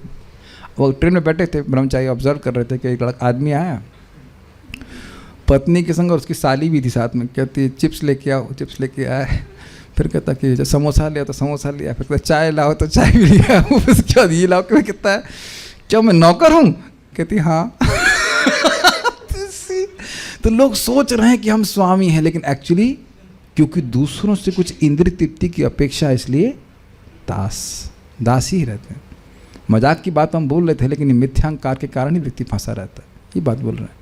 वो ट्रेन में बैठे थे, ब्रह्मचारी ऑब्जर्व कर रहे थे कि एक लड़का आदमी आया पत्नी के संग, और उसकी साली भी थी साथ में। कहती चिप्स लेके आओ, चिप्स लेके आए। फिर कहता कि जब समोसा लिया तो समोसा लिया, फिर कहता चाय लाओ तो चाय भी लिया, उसके बाद ये लाओ, कहता है क्या मैं नौकर हूँ? कहती हाँ। तो लोग सोच रहे हैं कि हम स्वामी हैं, लेकिन एक्चुअली क्योंकि दूसरों से कुछ इंद्रिय तृप्ति की अपेक्षा, इसलिए दास ही रहते हैं। मजाक की बात हम बोल रहे थे, लेकिन ये मिथ्यांकार के कारण ही व्यक्ति फंसा रहता है, ये बात बोल रहे हैं।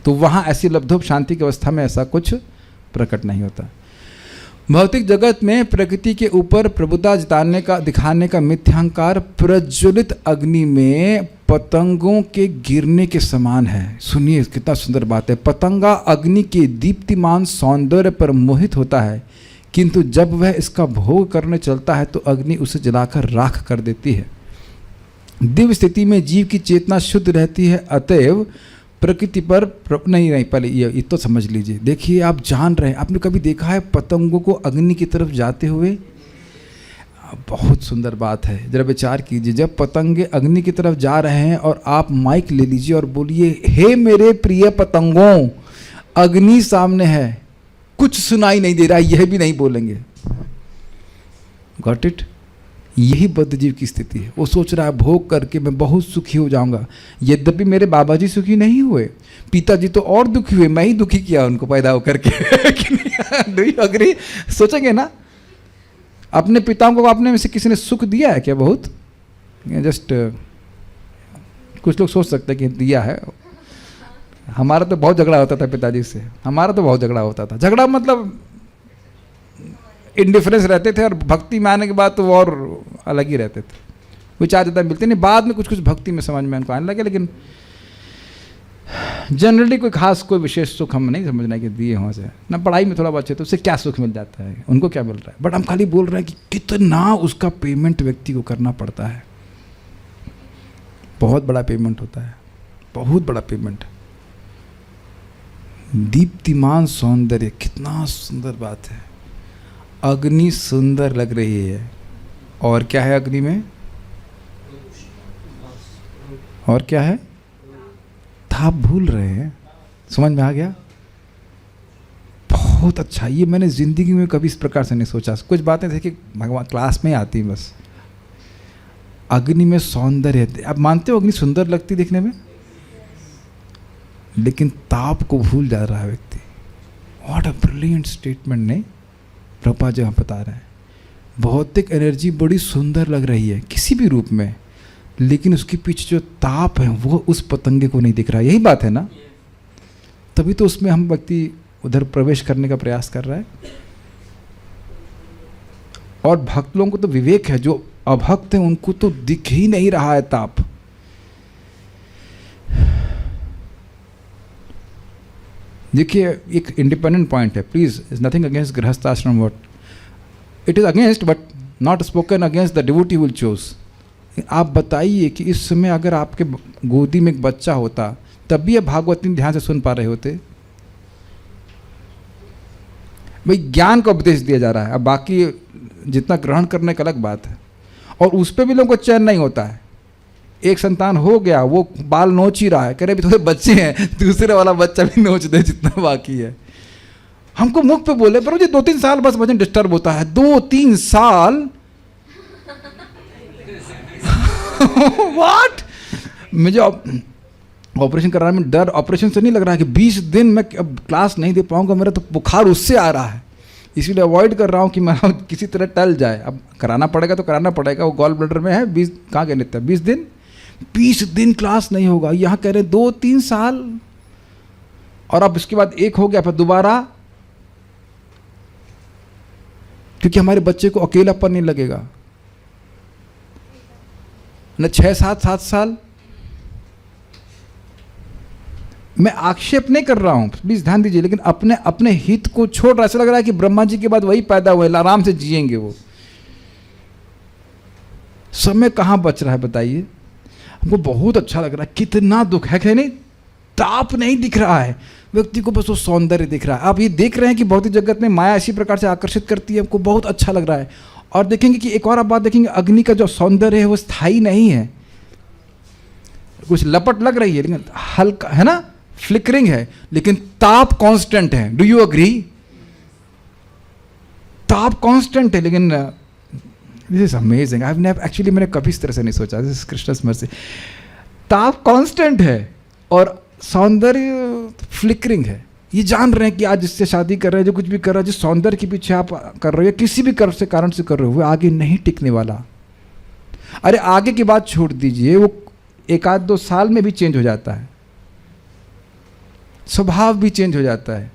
तो वहाँ ऐसी लब्धोप शांति की अवस्था में ऐसा कुछ प्रकट नहीं होता। भौतिक जगत में प्रकृति के ऊपर प्रभुता दिखाने का मिथ्यांकार प्रज्वलित अग्नि में पतंगों के गिरने के समान है। सुनिए कितना सुंदर बात है। पतंगा अग्नि के दीप्तिमान सौंदर्य पर मोहित होता है, किंतु जब वह इसका भोग करने चलता है तो अग्नि उसे जलाकर राख कर देती है। दिव्य स्थिति में जीव की चेतना शुद्ध रहती है, अतएव प्रकृति पर नहीं पहले ये तो समझ लीजिए। देखिए आप जान रहे हैं, आपने कभी देखा है पतंगों को अग्नि की तरफ जाते हुए? बहुत सुंदर बात है, जरा विचार कीजिए। जब पतंगे अग्नि की तरफ जा रहे हैं और आप माइक ले लीजिए और बोलिए हे मेरे प्रिय पतंगों, अग्नि सामने है, कुछ सुनाई नहीं दे रहा है, यह भी नहीं बोलेंगे। Got it? यही बद्धजीव की स्थिति है। वो सोच रहा है भोग करके मैं बहुत सुखी हो जाऊंगा। यद्यपि मेरे बाबा जी सुखी नहीं हुए, पिताजी तो और दुखी हुए, मैं ही दुखी किया उनको पैदा होकर के। Do you agree? सोचेंगे ना, अपने पिताओं को आपने में से किसी ने सुख दिया है क्या? बहुत जस्ट कुछ लोग सोच सकते हैं कि दिया है। हमारा तो बहुत झगड़ा होता था पिताजी से, हमारा तो बहुत झगड़ा होता था। झगड़ा मतलब इंडिफरेंस रहते थे, और भक्ति में आने के बाद तो और अलग ही रहते थे। विचार ज़्यादा मिलते नहीं, बाद में कुछ कुछ भक्ति में समझ में उनको आने लगे, लेकिन जनरली कोई खास कोई विशेष सुख हम नहीं समझना कि दिए हों से ना। पढ़ाई में थोड़ा बच्चे तो उससे क्या सुख मिल जाता है, उनको क्या मिल रहा है, बट हम खाली बोल रहे हैं कि कितना उसका पेमेंट व्यक्ति को करना पड़ता है। बहुत बड़ा पेमेंट होता है, बहुत बड़ा पेमेंट। दीप्तिमान सौंदर्य, कितना सुंदर बात है। अग्नि सुंदर लग रही है, और क्या है अग्नि में? और क्या है? आप भूल रहे हैं। समझ में आ गया? बहुत अच्छा। ये मैंने जिंदगी में कभी इस प्रकार से नहीं सोचा। कुछ बातें थे कि भगवान क्लास में आती बस। अग्नि में सौंदर्य, आप मानते हो अग्नि सुंदर लगती देखने में, लेकिन ताप को भूल जा रहा है व्यक्ति। व्हाट अ ब्रिलियंट स्टेटमेंट नहीं प्रभुपाद जी हम बता रहे हैं। भौतिक एनर्जी बड़ी सुंदर लग रही है किसी भी रूप में, लेकिन उसके पीछे जो ताप है वो उस पतंगे को नहीं दिख रहा है। यही बात है ना? तभी तो उसमें हम व्यक्ति उधर प्रवेश करने का प्रयास कर रहा है। और भक्त लोगों को तो विवेक है, जो अभक्त हैं उनको तो दिख ही नहीं रहा है ताप। देखिए एक इंडिपेंडेंट पॉइंट है, प्लीज, इज नथिंग अगेंस्ट गृहस्थाश्रम, what it is against, but not spoken against the devotee will choose. आप बताइए कि इस समय अगर आपके गोदी में एक बच्चा होता, तब भी आप भागवती ध्यान से सुन पा रहे होते? भाई ज्ञान का उपदेश दिया जा रहा है, अब बाकी जितना ग्रहण करने का अलग बात है। और उस पर भी लोगों को चैन नहीं होता है। एक संतान हो गया, वो बाल नोच ही रहा है, कह रहे भी थोड़े बच्चे हैं, दूसरे वाला बच्चा भी नोच दे जितना बाकी है। हमको मुख पे बोले, पर मुझे 2-3 साल बस वजन डिस्टर्ब होता है। 2-3 साल व्हाट? मुझे ऑपरेशन कराने में डर, ऑपरेशन से नहीं लग रहा है कि 20 दिन मैं अब क्लास नहीं दे पाऊंगा, मेरा तो बुखार उससे आ रहा है, इसीलिए अवॉइड कर रहा हूँ कि मैं किसी तरह टल जाए। अब कराना पड़ेगा तो कराना पड़ेगा, वो गॉल ब्लैडर में है। 20 कहाँ के लेते हैं? 20 दिन क्लास नहीं होगा। यहाँ कह रहे 2-3 साल, और अब इसके बाद एक हो गया, फिर दोबारा, क्योंकि हमारे बच्चे को अकेलापन नहीं लगेगा न। 6-7 साल। मैं आक्षेप नहीं कर रहा हूं, प्लीज ध्यान दीजिए, लेकिन अपने अपने हित को छोड़ रहा। ऐसा लग रहा है कि ब्रह्मा जी के बाद वही पैदा हुए, आराम से जिएंगे वो। समय कहां बच रहा है बताइए? हमको बहुत अच्छा लग रहा है, कितना दुख है कि नहीं? ताप नहीं दिख रहा है व्यक्ति को, बस वो सौंदर्य दिख रहा है। आप ये देख रहे हैं कि भौतिक जगत में माया इसी प्रकार से आकर्षित करती है, हमको बहुत अच्छा लग रहा है। और देखेंगे कि एक और आप बात देखेंगे, अग्नि का जो सौंदर्य है वो स्थायी नहीं है। कुछ लपट लग रही है लेकिन हल्का है ना, फ्लिकरिंग है, लेकिन ताप कांस्टेंट है। Do you agree? ताप कांस्टेंट है, लेकिन this is amazing. I have never actually, मैंने कभी इस तरह से नहीं सोचा। This is Krishna's mercy. ताप कांस्टेंट है और सौंदर्य फ्लिकरिंग है। ये जान रहे हैं कि आज जिससे शादी कर रहे हैं, जो कुछ भी कर रहे हैं, जिस सौंदर्य के पीछे आप कर रहे हो, किसी भी कारण से कर रहे हो, वो आगे नहीं टिकने वाला। अरे आगे की बात छोड़ दीजिए, वो 1-2 साल में भी चेंज हो जाता है, स्वभाव भी चेंज हो जाता है।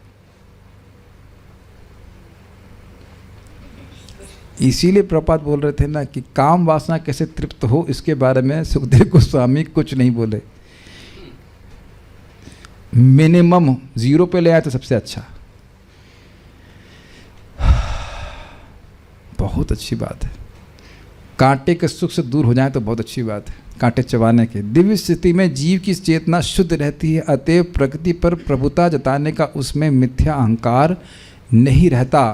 इसीलिए प्रपात बोल रहे थे ना कि काम वासना कैसे तृप्त हो, इसके बारे में सुखदेव गोस्वामी कुछ नहीं बोले। मिनिमम 0 पे ले आए तो सबसे अच्छा। बहुत अच्छी बात है। कांटे के सुख से दूर हो जाए तो बहुत अच्छी बात है, कांटे चबाने के। दिव्य स्थिति में जीव की चेतना शुद्ध रहती है, अतएव प्रकृति पर प्रभुता जताने का उसमें मिथ्या अहंकार नहीं रहता।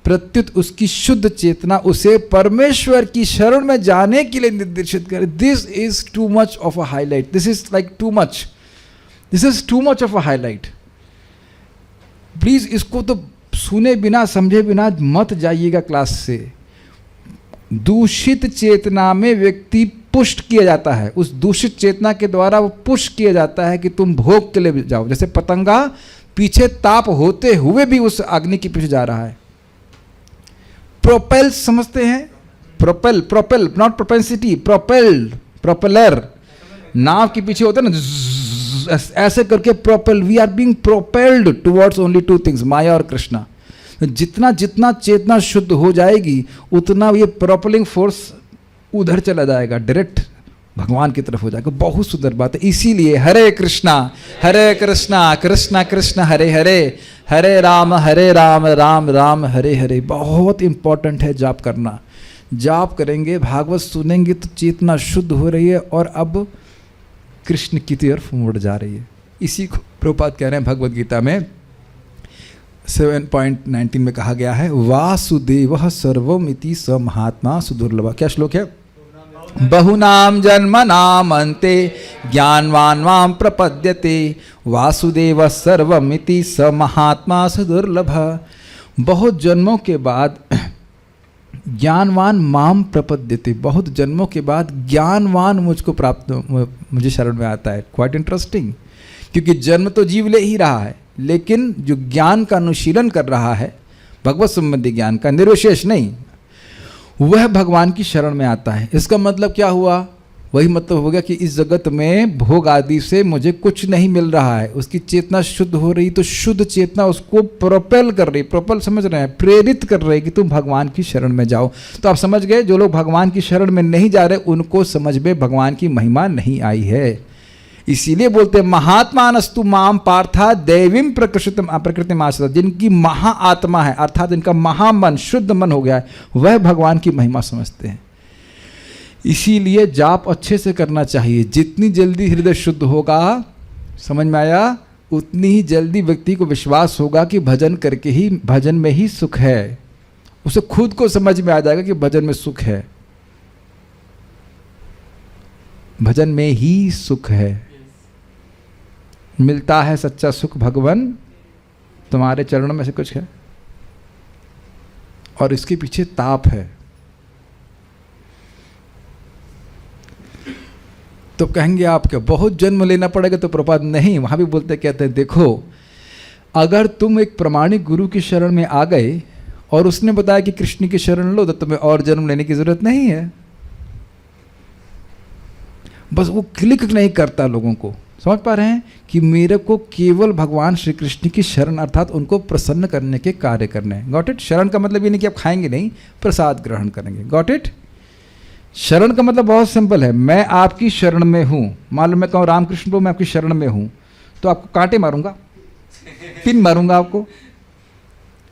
प्रत्युत उसकी शुद्ध चेतना उसे परमेश्वर की शरण में जाने के लिए निर्देशित करे। This is too much of a highlight. This is like too much. This is too much of a highlight. Please इसको तो सुने बिना समझे बिना मत जाइएगा क्लास से। दूषित चेतना में व्यक्ति पुष्ट किया जाता है। उस दूषित चेतना के द्वारा वो पुष्ट किया जाता है कि तुम भोग के लिए जाओ। जैसे पतंगा पीछे ताप होते हुए भी उस अग्नि के पीछे जा रहा है। प्रोपेल समझते हैं? Propel, propel not propensity, propelled, propeller. नाव के पीछे होता है ना, ऐसे करके propel. We are being propelled towards only 2 things, Maya और कृष्णा। जितना जितना चेतना शुद्ध हो जाएगी उतना ये प्रोपेलिंग फोर्स उधर चला जाएगा, डायरेक्ट भगवान की तरफ हो जाएगा। बहुत सुंदर बात है। इसीलिए हरे कृष्णा कृष्णा कृष्ण हरे हरे, हरे राम राम राम हरे हरे। बहुत इंपॉर्टेंट है जाप करना। जाप करेंगे, भागवत सुनेंगे तो चेतना शुद्ध हो रही है और अब कृष्ण की तरफ मुड़ जा रही है। इसी को प्रभुपाद कह रहे हैं भगवद गीता में 7.19 में कहा गया है, वासुदेवः सर्वमिति स महात्मा सुदुर्लभ। क्या श्लोक है? बहुनाम जन्मनाम अन्ते ज्ञानवान मां प्रपद्यते, वासुदेव सर्वमिति स महात्मा सुदुर्लभ। बहुत जन्मों के बाद ज्ञानवान माम प्रपद्यते, बहुत जन्मों के बाद ज्ञानवान मुझे शरण में आता है। क्वाइट इंटरेस्टिंग, क्योंकि जन्म तो जीव ले ही रहा है, लेकिन जो ज्ञान का अनुशीलन कर रहा है, भगवत संबंधी ज्ञान का, निर्विशेष नहीं, वह भगवान की शरण में आता है। इसका मतलब क्या हुआ? वही मतलब हो गया कि इस जगत में भोग आदि से मुझे कुछ नहीं मिल रहा है। उसकी चेतना शुद्ध हो रही, तो शुद्ध चेतना उसको प्रोपेल कर रही, प्रोपेल समझ रहे हैं, प्रेरित कर रही कि तुम भगवान की शरण में जाओ। तो आप समझ गए, जो लोग भगवान की शरण में नहीं जा रहे उनको समझ में भगवान की महिमा नहीं आई है। इसीलिए बोलते हैं महात्मानस्तु माम पार्था दैवीं प्रकृतिम आश्रिता। जिनकी महा आत्मा है, अर्थात जिनका महामन शुद्ध मन हो गया है, वह भगवान की महिमा समझते हैं। इसीलिए जाप अच्छे से करना चाहिए। जितनी जल्दी हृदय शुद्ध होगा, समझ में आया, उतनी ही जल्दी व्यक्ति को विश्वास होगा कि भजन करके ही, भजन में ही सुख है। उसे खुद को समझ में आ जाएगा कि भजन में सुख है, भजन में ही सुख है। मिलता है सच्चा सुख भगवान तुम्हारे चरणों में से कुछ है, और इसके पीछे ताप है। तो कहेंगे आप क्या बहुत जन्म लेना पड़ेगा? तो प्रपात नहीं, वहां भी बोलते कहते हैं देखो, अगर तुम एक प्रामाणिक गुरु की शरण में आ गए और उसने बताया कि कृष्ण की शरण लो, तो तुम्हें और जन्म लेने की जरूरत नहीं है। बस वो क्लिक नहीं करता लोगों को। समझ पा रहे हैं कि मेरे को केवल भगवान श्री कृष्ण की शरण, अर्थात उनको प्रसन्न करने के कार्य करने हैं। Got it? शरण का मतलब ये नहीं कि आप खाएंगे नहीं, प्रसाद ग्रहण करेंगे। Got it? शरण का मतलब बहुत सिंपल है। मैं आपकी शरण में हूँ। मान लो मैं कहूँ रामकृष्ण प्रभु मैं आपकी शरण में हूँ, तो आपको कांटे मारूंगा, पिन मारूंगा आपको।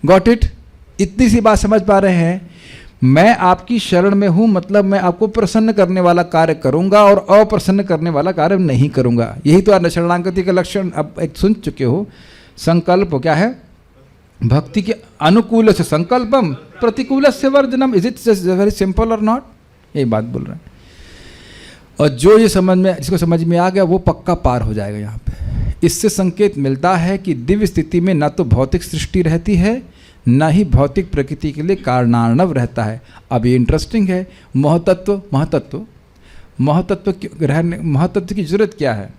Got it? इतनी सी बात समझ पा रहे हैं? मैं आपकी शरण में हूँ मतलब मैं आपको प्रसन्न करने वाला कार्य करूंगा और अप्रसन्न करने वाला कार्य नहीं करूंगा। यही तो शरणागति का लक्षण अब एक सुन चुके हो। संकल्प क्या है? भक्ति के अनुकूल से संकल्पम, प्रतिकूल से वर्जनम। इज इट वेरी सिंपल और नॉट? यही बात बोल रहे हैं। और जो ये समझ में, जिसको समझ में आ गया वो पक्का पार हो जाएगा यहाँ पे। इससे संकेत मिलता है कि दिव्य स्थिति में ना तो भौतिक सृष्टि रहती है, न ही भौतिक प्रकृति के लिए कारणार्णव रहता है। अब ये इंटरेस्टिंग है, महतत्व महतत्व महतत्व रहने महतत्व की जरूरत क्या है?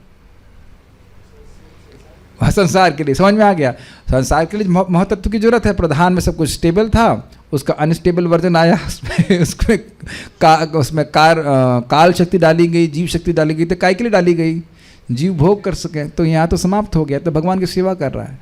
संसार के लिए, समझ में आ गया। संसार के लिए महतत्व की जरूरत है। प्रधान में सब कुछ स्टेबल था, उसका अनस्टेबल वर्जन आया, उसमें काल शक्ति डाली गई, जीव शक्ति डाली गई। तो काय के लिए डाली गई? जीव भोग कर सके। तो यहाँ तो समाप्त हो गया, तो भगवान की सेवा कर रहा है।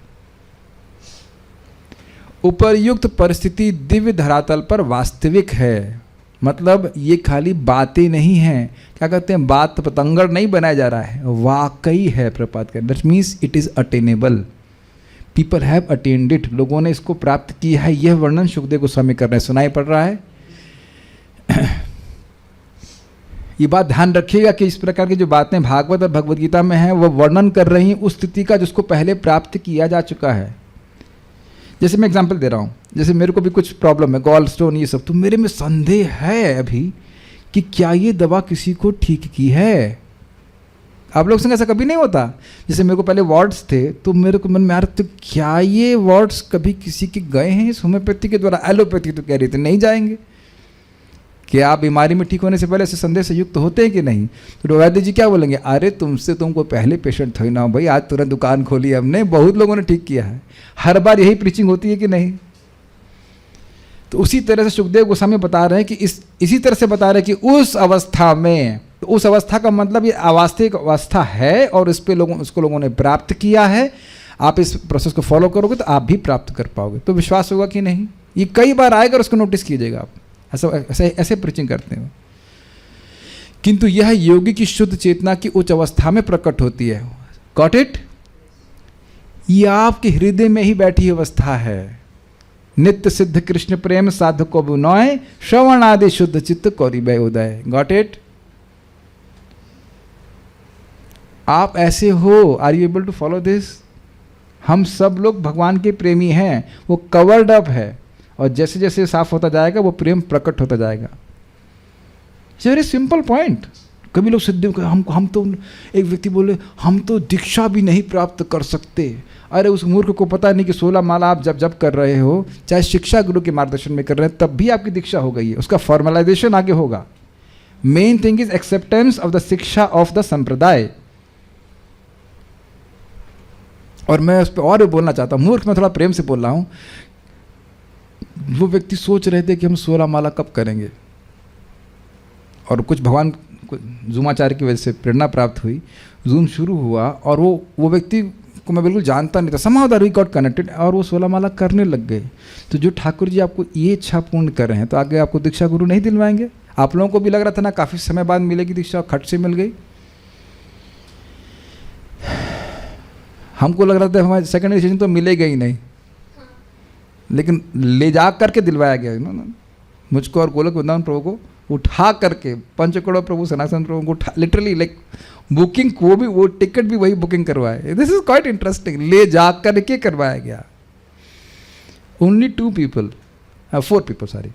उपर्युक्त परिस्थिति दिव्य धरातल पर वास्तविक है, मतलब ये खाली बातें नहीं हैं। क्या कहते हैं, बात पतंगड़ नहीं बनाया जा रहा है, वाकई है। प्रपात कर that means it is attainable, people have attend it, लोगों ने इसको प्राप्त किया है। यह वर्णन सुखदेव गोस्वामी कर रहे हैं, सुनाई पड़ रहा है। ये बात ध्यान रखिएगा कि इस प्रकार की जो बातें भागवत और भगवद गीता में हैं वह वर्णन कर रही हैं उस स्थिति का जिसको पहले प्राप्त किया जा चुका है। जैसे मैं एग्जांपल दे रहा हूँ, जैसे मेरे को भी कुछ प्रॉब्लम है, गॉल स्टोन ये सब, तो मेरे में संदेह है अभी कि क्या ये दवा किसी को ठीक की है। आप लोग संग ऐसा कभी नहीं होता? जैसे मेरे को पहले वार्ड्स थे तो मेरे को मन में आ रहा तो क्या ये वार्ड्स कभी किसी के गए हैं इस होम्योपैथी के द्वारा? एलोपैथी तो कह रही थी नहीं जाएंगे। क्या आप बीमारी में ठीक होने से पहले ऐसे संदेह से युक्त होते हैं कि नहीं? तो वैद्य जी क्या बोलेंगे, अरे तुमको पहले पेशेंट थोड़ी ना भाई, आज तुरंत दुकान खोली हमने, बहुत लोगों ने ठीक किया है। हर बार यही प्रीचिंग होती है कि नहीं? तो उसी तरह से सुखदेव गोस्वामी बता रहे हैं कि इसी तरह से बता रहे हैं कि उस अवस्था में, तो उस अवस्था का मतलब ये अवास्तविक अवस्था है और उसको लोगों ने प्राप्त किया है। आप इस प्रोसेस को फॉलो करोगे तो आप भी प्राप्त कर पाओगे। तो विश्वास होगा कि नहीं? ये कई बार आएगा और उसको नोटिस कीजिएगा आप। ऐसे प्रीचिंग करते हैं। किंतु यह योगी की शुद्ध चेतना की उच्च अवस्था में प्रकट होती है। Got it? यह आपके हृदय में ही बैठी अवस्था है। नित्य सिद्ध कृष्ण प्रेम साधु को बुनोय, श्रवण आदि शुद्ध चित्त कौरिबय उदय। Got it? आप ऐसे हो, are you able to follow this? हम सब लोग भगवान के प्रेमी हैं, वो कवर्ड अप है और जैसे जैसे साफ होता जाएगा वो प्रेम प्रकट होता जाएगा। It's very simple point. कभी लोग सिद्धि हम तो, एक व्यक्ति बोले हम तो दीक्षा भी नहीं प्राप्त कर सकते। अरे उस मूर्ख को पता नहीं कि 16 माला आप जब कर रहे हो, चाहे शिक्षा गुरु के मार्गदर्शन में कर रहे हैं, तब भी आपकी दीक्षा हो गई है, उसका फॉर्मलाइजेशन आगे होगा। Main thing is acceptance of the शिक्षा ऑफ द संप्रदाय। और मैं उस पर और भी बोलना चाहता हूँ, मूर्ख मैं थोड़ा प्रेम से बोल रहा हूँ। वो व्यक्ति सोच रहे थे कि हम 16 माला कब करेंगे, और कुछ भगवान जूमाचार्य की वजह से प्रेरणा प्राप्त हुई, जूम शुरू हुआ और वो व्यक्ति को मैं बिल्कुल जानता नहीं था, somehow that we got connected, और वो 16 माला करने लग गए। तो जो ठाकुर जी आपको ये इच्छा पूर्ण कर रहे हैं, तो आगे आपको दीक्षा गुरु नहीं दिलवाएंगे? आप लोगों को भी लग रहा था ना काफ़ी समय बाद मिलेगी दीक्षा, खट से मिल गई। हमको लग रहा था हमारे सेकेंड डिसीजन तो मिलेगा ही नहीं, लेकिन ले जा करके दिलवाया गया ना मुझको और गोलक वृंदावन प्रभु को उठा करके, पंचकड़ो प्रभु सनातन प्रभु को उठा, लिटरली लाइक बुकिंग को भी, वो टिकट भी वही बुकिंग करवाए। This is quite interesting. ले जा करके करवाया गया। Only 4 people sorry.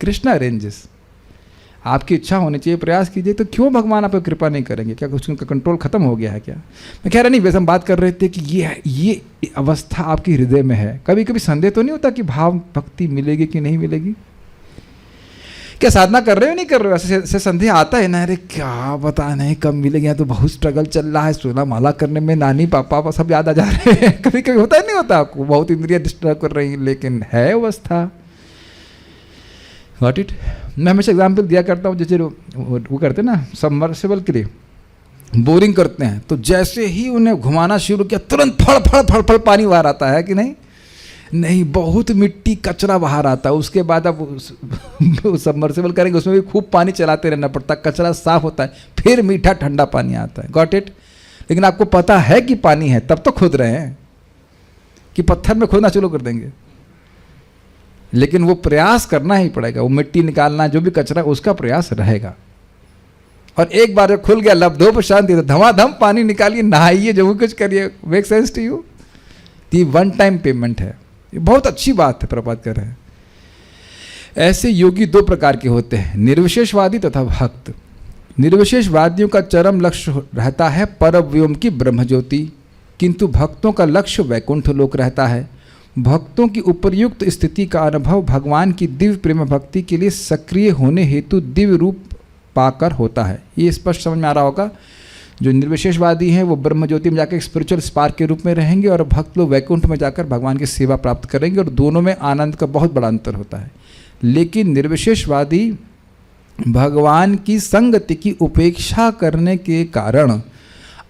Krishna arranges. आपकी इच्छा होनी चाहिए, प्रयास कीजिए, तो क्यों भगवान आप पर कृपा नहीं करेंगे? क्या कुछ उनका कंट्रोल खत्म हो गया है क्या? मैं कह रहा नहीं, वैसे हम बात कर रहे थे कि ये अवस्था आपकी हृदय में है। कभी कभी संदेह तो नहीं होता कि भाव भक्ति मिलेगी कि नहीं मिलेगी? क्या साधना कर रहे हो नहीं कर रहे हो, ऐसे संदेह आता है ना, अरे क्या बता नहीं कब मिलेगी, यहाँ तो बहुत स्ट्रगल चल रहा है, 16 माला करने में नानी पापा सब याद आ जा रहे हैं। कभी कभी होता है नहीं होता आपको, बहुत इंद्रियां डिस्टर्ब कर रही हैं, लेकिन है अवस्था। Got it? मैं हमेशा एग्जाम्पल दिया करता हूँ, जैसे वो करते ना सबमर्सिबल के लिए बोरिंग करते हैं, तो जैसे ही उन्हें घुमाना शुरू किया तुरंत फड़ फड़ फड़ फड़ पानी बाहर आता है कि नहीं? नहीं, बहुत मिट्टी कचरा बाहर आता है। उसके बाद आप सबमर्सिबल करेंगे, उसमें भी खूब पानी चलाते रहना पड़ता है, कचरा साफ होता है, फिर मीठा ठंडा पानी आता है। Got it? लेकिन आपको पता है कि पानी है, तब तो खोद रहे हैं कि पत्थर में खोदना शुरू कर देंगे। लेकिन वो प्रयास करना ही पड़ेगा, वो मिट्टी निकालना, जो भी कचरा, उसका प्रयास रहेगा। और एक बार जब खुल गया लब्धो पर शांति, तो धमाधम पानी निकालिए, नहाइए, जो भी कुछ करिए। Make sense to you? ये वन टाइम पेमेंट है। ये बहुत अच्छी बात है, प्रपात कर रहे हैं। ऐसे योगी 2 प्रकार के होते हैं, निर्विशेषवादी तथा भक्त। निर्विशेषवादियों का चरम लक्ष्य रहता है परव्योम की ब्रह्म ज्योति, किंतु भक्तों का लक्ष्य वैकुंठ लोक रहता है। भक्तों की उपर्युक्त स्थिति का अनुभव भगवान की दिव्य प्रेम भक्ति के लिए सक्रिय होने हेतु दिव्य रूप पाकर होता है। ये स्पष्ट समझ में आ रहा होगा। जो निर्विशेषवादी हैं वो ब्रह्म ज्योति में जाकर एक स्पिरिचुअल स्पार्क के रूप में रहेंगे और भक्त लोग वैकुंठ में जाकर भगवान की सेवा प्राप्त करेंगे, और दोनों में आनंद का बहुत बड़ा अंतर होता है। लेकिन निर्विशेषवादी भगवान की संगति की उपेक्षा करने के कारण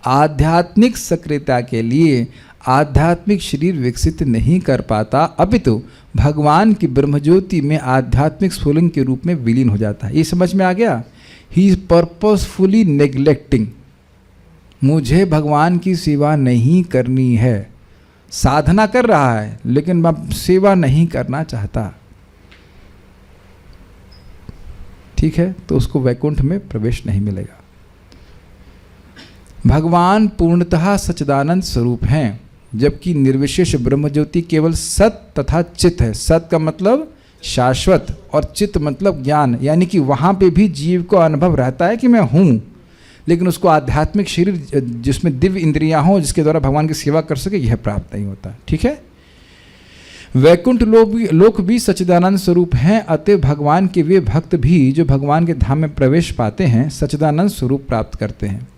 आध्यात्मिक सक्रियता के लिए आध्यात्मिक शरीर विकसित नहीं कर पाता, अपितु भगवान की ब्रह्मज्योति में आध्यात्मिक स्फुलिंग के रूप में विलीन हो जाता है। ये समझ में आ गया? ही इज पर्पसफुली नेग्लेक्टिंग, मुझे भगवान की सेवा नहीं करनी है, साधना कर रहा है लेकिन मैं सेवा नहीं करना चाहता, ठीक है, तो उसको वैकुंठ में प्रवेश नहीं मिलेगा। भगवान पूर्णतः सच्चिदानंद स्वरूप हैं, जबकि निर्विशेष ब्रह्मज्योति केवल सत तथा चित है। सत का मतलब शाश्वत और चित मतलब ज्ञान, यानी कि वहाँ पे भी जीव को अनुभव रहता है कि मैं हूँ, लेकिन उसको आध्यात्मिक शरीर जिसमें दिव्य इंद्रियाँ हों जिसके द्वारा भगवान की सेवा कर सके, यह प्राप्त नहीं होता। ठीक है, वैकुंठ लोक भी सच्चिदानंद स्वरूप हैं, अतः भगवान के वे भक्त भी जो भगवान के धाम में प्रवेश पाते हैं सच्चिदानंद स्वरूप प्राप्त करते हैं।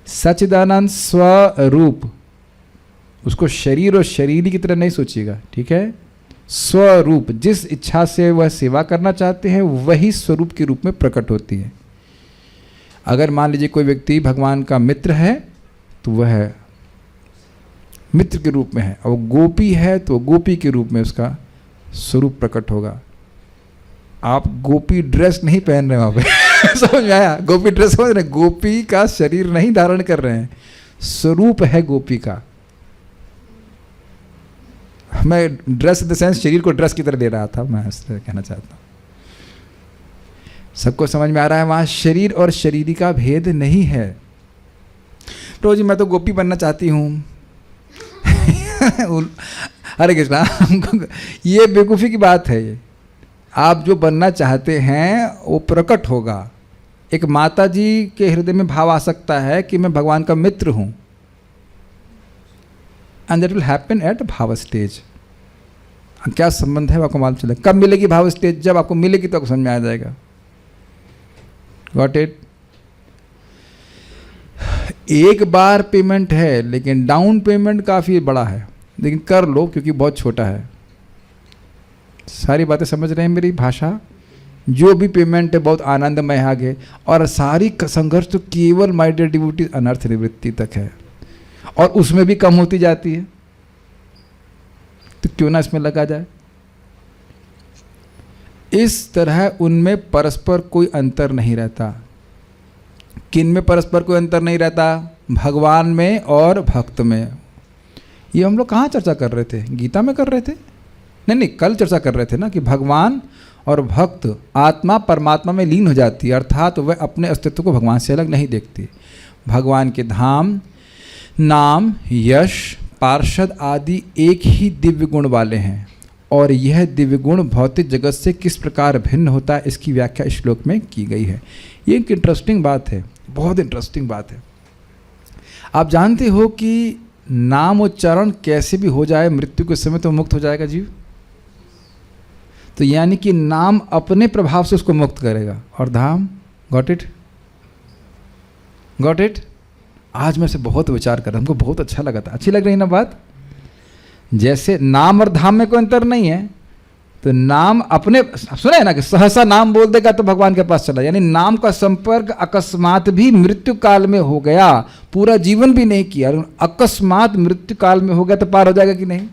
सच्चिदानंद स्वरूप, उसको शरीर और शरीरी की तरह नहीं सोचिएगा, ठीक है। स्वरूप, जिस इच्छा से वह सेवा करना चाहते हैं वही स्वरूप के रूप में प्रकट होती है। अगर मान लीजिए कोई व्यक्ति भगवान का मित्र है तो वह मित्र के रूप में है, और गोपी है तो गोपी के रूप में उसका स्वरूप प्रकट होगा। आप गोपी ड्रेस नहीं पहन रहे वहाँ पे समझ में आया? गोपी ड्रेस समझ रहे, गोपी का शरीर नहीं धारण कर रहे हैं, स्वरूप है गोपी का। मैं ड्रेस इन द सेंस शरीर को ड्रेस की तरह दे रहा था, मैं इस तरह कहना चाहता हूँ। सबको समझ में आ रहा है? वहाँ शरीर और शरीरी का भेद नहीं है। तो जी मैं तो गोपी बनना चाहती हूँ हरे कृष्णा ये बेवकूफ़ी की बात है। ये आप जो बनना चाहते हैं वो प्रकट होगा। एक माता जी के हृदय में भाव आ सकता है कि मैं भगवान का मित्र हूँ, and that will happen at भाव स्टेज। क्या संबंध है आपको मालूम चले? कब मिलेगी भाव स्टेज? जब आपको मिलेगी तो आपको समझ में आ जाएगा। Got it? एक बार पेमेंट है लेकिन डाउन पेमेंट काफ़ी बड़ा है, लेकिन कर लो क्योंकि बहुत छोटा है। सारी बातें समझ रहे हैं मेरी भाषा? जो भी पेमेंट है बहुत आनंदमय आगे, और सारी संघर्ष तो केवल माय डियर डिवोटीज अनर्थ निवृत्ति तक है, और उसमें भी कम होती जाती है। तो क्यों ना इसमें लगा जाए? इस तरह उनमें परस्पर कोई अंतर नहीं रहता। किन में परस्पर कोई अंतर नहीं रहता? भगवान में और भक्त में। ये हम लोग कहाँ चर्चा कर रहे थे? गीता में कर रहे थे? नहीं, कल चर्चा कर रहे थे ना कि भगवान और भक्त आत्मा परमात्मा में लीन हो जाती है, अर्थात वह अपने अस्तित्व को भगवान से अलग नहीं देखती। भगवान के धाम, नाम, यश, पार्षद आदि एक ही दिव्य गुण वाले हैं, और यह दिव्य गुण भौतिक जगत से किस प्रकार भिन्न होता है इसकी व्याख्या इस श्लोक में की गई है। ये एक इंटरेस्टिंग बात है, बहुत इंटरेस्टिंग बात है। आप जानते हो कि नाम उच्चारण कैसे भी हो जाए मृत्यु के समय तो मुक्त हो जाएगा जीव। तो यानी कि नाम अपने प्रभाव से उसको मुक्त करेगा, और धाम, गॉट इट? Got it? आज मैं से बहुत विचार कर रहा हूँ, हमको बहुत अच्छा लगा था। अच्छी लग रही ना बात? जैसे नाम और धाम में कोई अंतर नहीं है, तो नाम अपने, सुना है ना कि सहसा नाम बोल देगा तो भगवान के पास चला, यानी नाम का संपर्क अकस्मात भी मृत्यु काल में हो गया, पूरा जीवन भी नहीं किया, अकस्मात मृत्यु काल में हो गया तो पार हो जाएगा कि नहीं?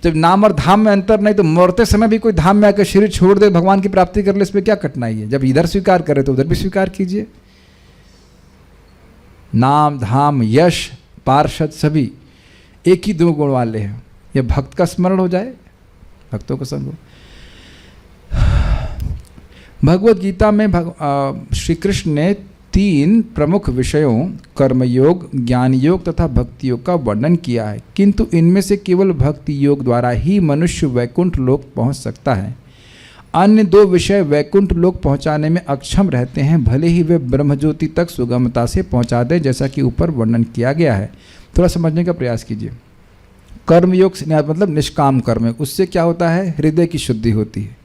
जब नाम और धाम में अंतर नहीं, तो मरते समय भी कोई धाम में आकर शरीर छोड़ दे भगवान की प्राप्ति कर ले, इसमें क्या कठिनाई है? जब इधर स्वीकार करे तो उधर भी स्वीकार कीजिए। नाम, धाम, यश, पार्षद सभी एक ही दो गुण वाले हैं। यह भक्त का स्मरण हो जाए, भक्तों का संग हो। भगवत गीता में श्री कृष्ण ने 3 प्रमुख विषयों कर्मयोग, ज्ञान योग तथा भक्ति योग का वर्णन किया है, किंतु इनमें से केवल भक्ति योग द्वारा ही मनुष्य वैकुंठ लोक पहुंच सकता है। अन्य 2 विषय वैकुंठ लोक पहुंचाने में अक्षम रहते हैं, भले ही वे ब्रह्मज्योति तक सुगमता से पहुंचा दें, जैसा कि ऊपर वर्णन किया गया है। थोड़ा समझने का प्रयास कीजिए। कर्मयोग से मतलब निष्काम कर्म, उससे क्या होता है, हृदय की शुद्धि होती है।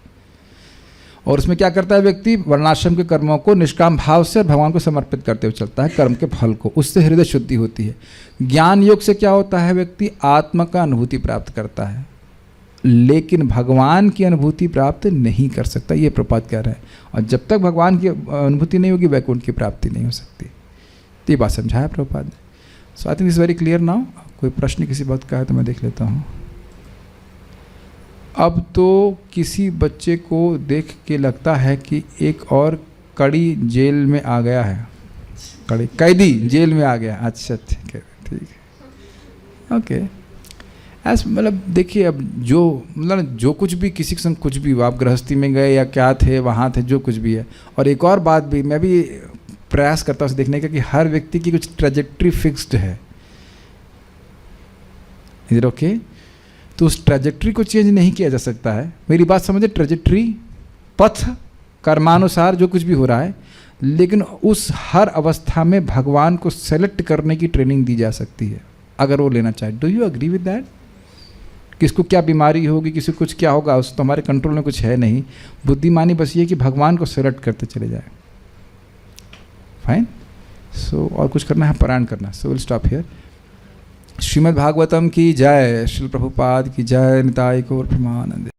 और उसमें क्या करता है व्यक्ति, वर्णाश्रम के कर्मों को निष्काम भाव से और भगवान को समर्पित करते हुए चलता है, कर्म के फल को, उससे हृदय शुद्धि होती है। ज्ञान योग से क्या होता है, व्यक्ति आत्मा का अनुभूति प्राप्त करता है, लेकिन भगवान की अनुभूति प्राप्त नहीं कर सकता, ये प्रपात कह रहा है। और जब तक भगवान की अनुभूति नहीं होगी, वैकुंठ की प्राप्ति नहीं हो सकती। तो ये बात समझाया प्रभुपाद ने। So I think is very clear now. कोई प्रश्न किसी बात का है तो मैं देख लेता हूँ। अब तो किसी बच्चे को देख के लगता है कि एक और कड़ी जेल में आ गया है, कड़ी कैदी जेल में आ गया। अच्छा ठीक है, ठीक है, ओके। ऐसा मतलब देखिए, अब जो मतलब जो कुछ भी किसी के संग कुछ भी हुआ, आप गृहस्थी में गए या क्या थे, वहाँ थे, जो कुछ भी है। और एक और बात भी मैं भी प्रयास करता हूँ देखने का कि हर व्यक्ति की कुछ ट्रेजेक्ट्री फिक्स्ड है। इधर ओके, तो उस ट्रेजेक्ट्री को चेंज नहीं किया जा सकता है। मेरी बात समझे, ट्रेजेक्ट्री पथ कर्मानुसार जो कुछ भी हो रहा है, लेकिन उस हर अवस्था में भगवान को सेलेक्ट करने की ट्रेनिंग दी जा सकती है, अगर वो लेना चाहे। Do you agree with that? किसको क्या बीमारी होगी, किसी को कुछ क्या होगा, उस तो हमारे कंट्रोल में कुछ है नहीं। बुद्धिमानी बस ये कि भगवान को सेलेक्ट करते चले जाए। फाइन। सो और कुछ करना है, पारायण करना। So will stop here. Shrimad Bhagavatam की जय, श्रील प्रभुपाद की जय, निताई गौर प्रेमानंद।